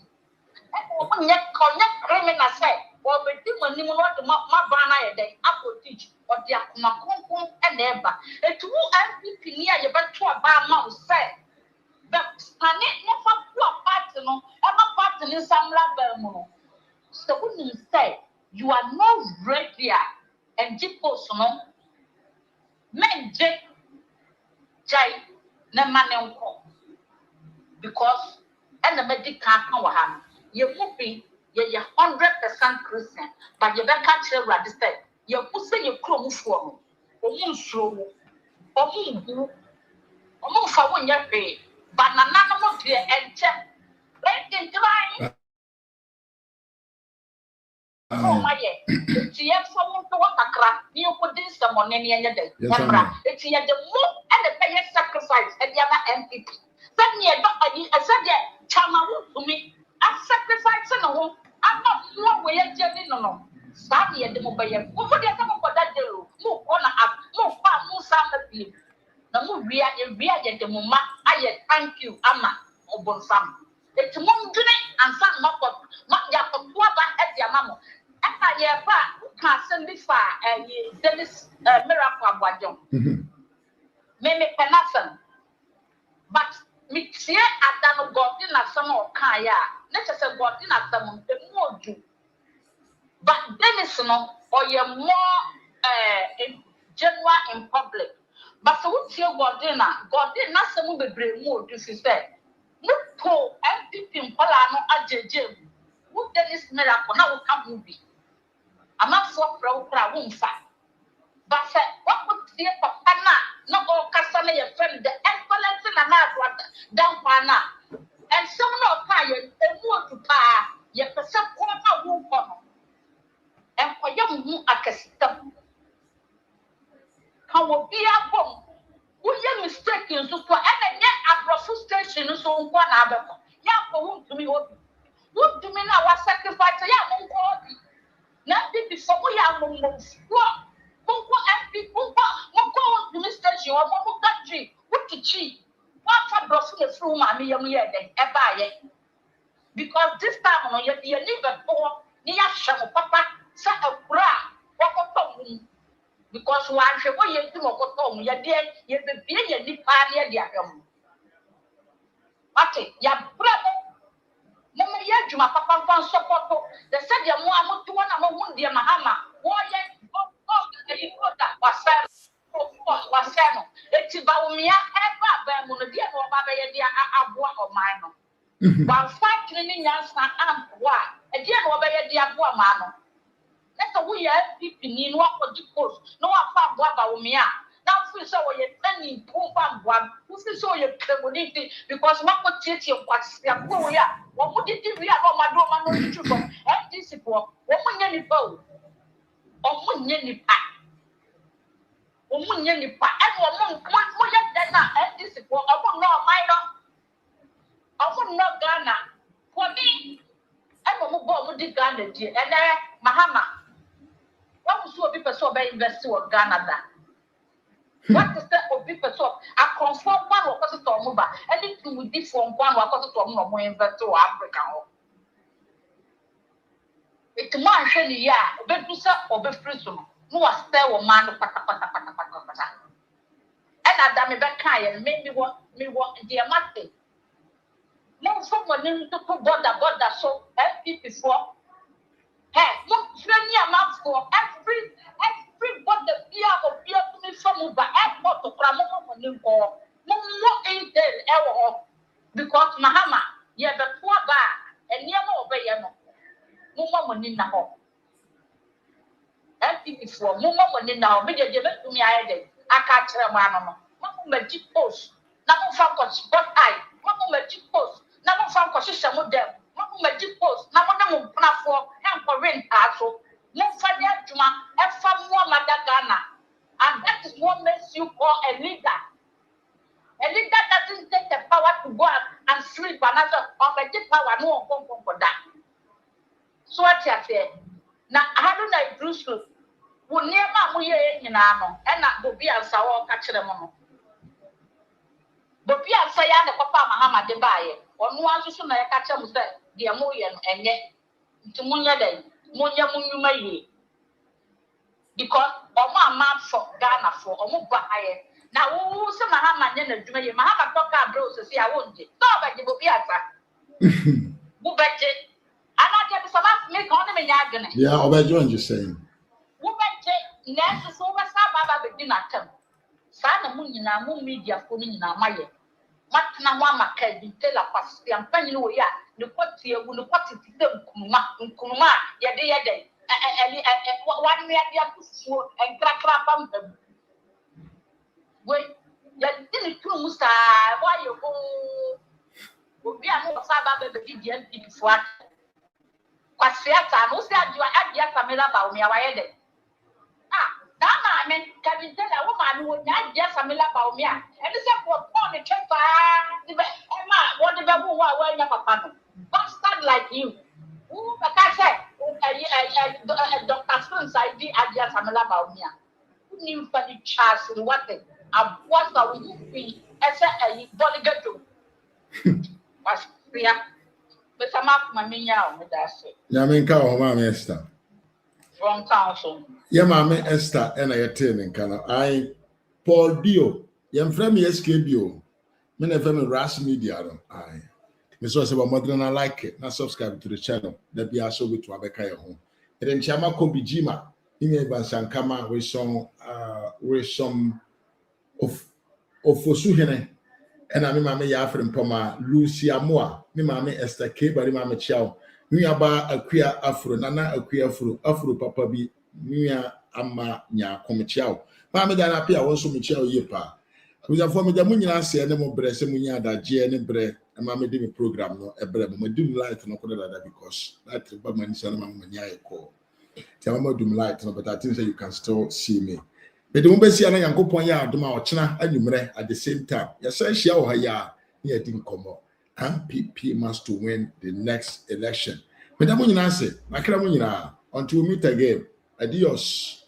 onye criminal say wo be di mani mo no de ma ba na ye den apotich o de akoma konkon e na eba etu MPP ni a ye beto aba ma o say but ane no fa ku party no e ma party ni samla ba mu no so when you say you are not ready and jipos no menje jai na manenko because and the medical can wa ha ye mubi ye 100% Christian but ye be catch you register ye pu say ye kro mufuo no omu nsuro omu bu omu fa wo nya pe banana no mo de enche right try oh my ti ye fo mo to wakakra ni ko din samone ni enya de emra ti ye de mo and the pay sacrifice e dia na MPP then ye do ani asade chama wo me a sacrifice no ho ama mo we ye jeni no sa ye de mo baye ko mo de ta mo da de lo mo ko na mo fa mo sa ma bi na mo wia ye de mo ma aye thank you ama obonsam et mo ndune ansa ma ko ma ya ko ba e dia ma mo aka ye ba ka sembi fa ye Dennis miracle abwajon me penasan but me tie adano God na some kan ya na chese God na some emu but Dennis no or ye more genuine in public but so what tie God na some bebre mu odu fi say no po MPP mpola no ajeje wo Dennis miracle na wo ka movie ama for pro wonfa but say what would see papa na no go kasa na your friend the excellence na na brother down pana and some no pa ye emu to pa ye pese ko pa wo ko no en ko ye mu akasitam kan wo bia bom wo ye mistake nso so and nye abrofo station so nko na abeko ya ko wo tumi obi wo tumi na wa sacrifice ya mo nko obi na bibi so mo ya mo mo Munko FP, Munko administration, or Munko country, what to cheat? What for dropping a through my million year then, a buy it? Because this time on you live at all, near Shamo Papa, set a bra, walk up because one should go into a home, your dear, you be a deep party, dear. What ya brother? Mama ya Juma Papa found support. The said your mom to one among dear Mahama, warrior. Wasano eti Bawumia eba ba mu no dia no ba ba ye dia aboa oman no wa fight ni nyansa amwa e dia no ba ye dia aboa ma no eto wo ye pipi ni no akodi post no wa fa aboa Bawumia na fu so wo ye tani pumpa aboa fu so ye kremoniti because ma ko tietie kwasia ko ya wo mu didi wi a no ma do ma no tutu so ndc po wo mu nya ni pa o mu nya ni pa omunye nipa e mo ye den na this for omo no minor omo no Ghana for me e mo bo mo di Ghana di ene Mahama wa muso obi pese oba invest wo Ghana da What is that of people so I confirm one or cause to Muba, anything with this from one or cause to Muba to Africa. It's man shady, yeah, but to sell or be free some. No, I stay or man, and I damn it back and made me want dear Martin. No, someone need to put border so FP before. Hey, look, friendly amount for everybody fear of fear to me from Uber airport to Kramon for New Call. No intel ever because Mahama, you have a poor bar and near more obey no more money now. FP before, no more money now. Media give it to me. I can't tell my mama. Mamma Jeep post. Now from what I, Mamma Jeep post. Now from Cosisha model. Mamma Jeep post. Now one for and for rent also. No father Juma, and for more Madagana. And that is what makes you call a leader. A leader doesn't take the power to go out and sleep another or the power no one for that. So what you say? Now I don't like Jerusalem. We never we and not be as our catch them on. But be as I am the Papa Mahama de Baye, or no one soon I catch them say, the Amoyan and yet to Munya Day, Munya Munyumay. Because my man for Ghana for Omuba. Now, who's a Mahama and then Mahama Papa bros to see I won't it. No, but you will be at that. I not get some make on him in agony. Yeah, I'll bet you saying. Next over Sababa begin at them. Sana Munina, Moon media for me in our Maya. Matna Mama can tell a past and penny ya, the potty will the potty to them Kuma, Yade, and 1 year and crack them. Wait, you didn't do Musa, why you go? Will be a more Sababa begin before. What's that? I know that you are at Yakamela Bawumia. That man can tell a woman who would not just a mila Bawumia. And this is what on the church. Emma, what the babu were your papa? Bastard like you. Who, but I said, Dr. Stone's idea at just a mila Bawumia. Who knew for the chance in what thing? I was a be as a bodyguard. Was clear. But I'm up my minya with that. Yaminka or Mamma Esther. From council. Yeah, Mamma Esther and I attend in Cana. I Paul Dio, young friend me SKBO. Many of them rash media. I Miss was about mother and I like it. Not subscribe to the channel. That be also with Wabeka home. And then Chama Kobi Jima, Ime Bansankama with some of Fosuhene. And I mean, Mamma Yafrin Poma, Lucia Moa, me Mamma Esther K, but Mamma Chow. Nuaba a queer afro, Nana a queer afro papa be Nuya Amma Nya Comichao. Mamma Dan appear also Michel Yepa. We are forming the Munia say no more breast, Munia that J and bread, and Mamma did a program, no a bread, but do light no that because that's but my son, Mamma call. Tell me do light, but I think that you can still see me. But the woman see an uncle Ponya, Duma or China, and you at the same time. Yes, I shall her near didn't come up. MPP must to win the next election. But I'm going to say, until we meet again, adios.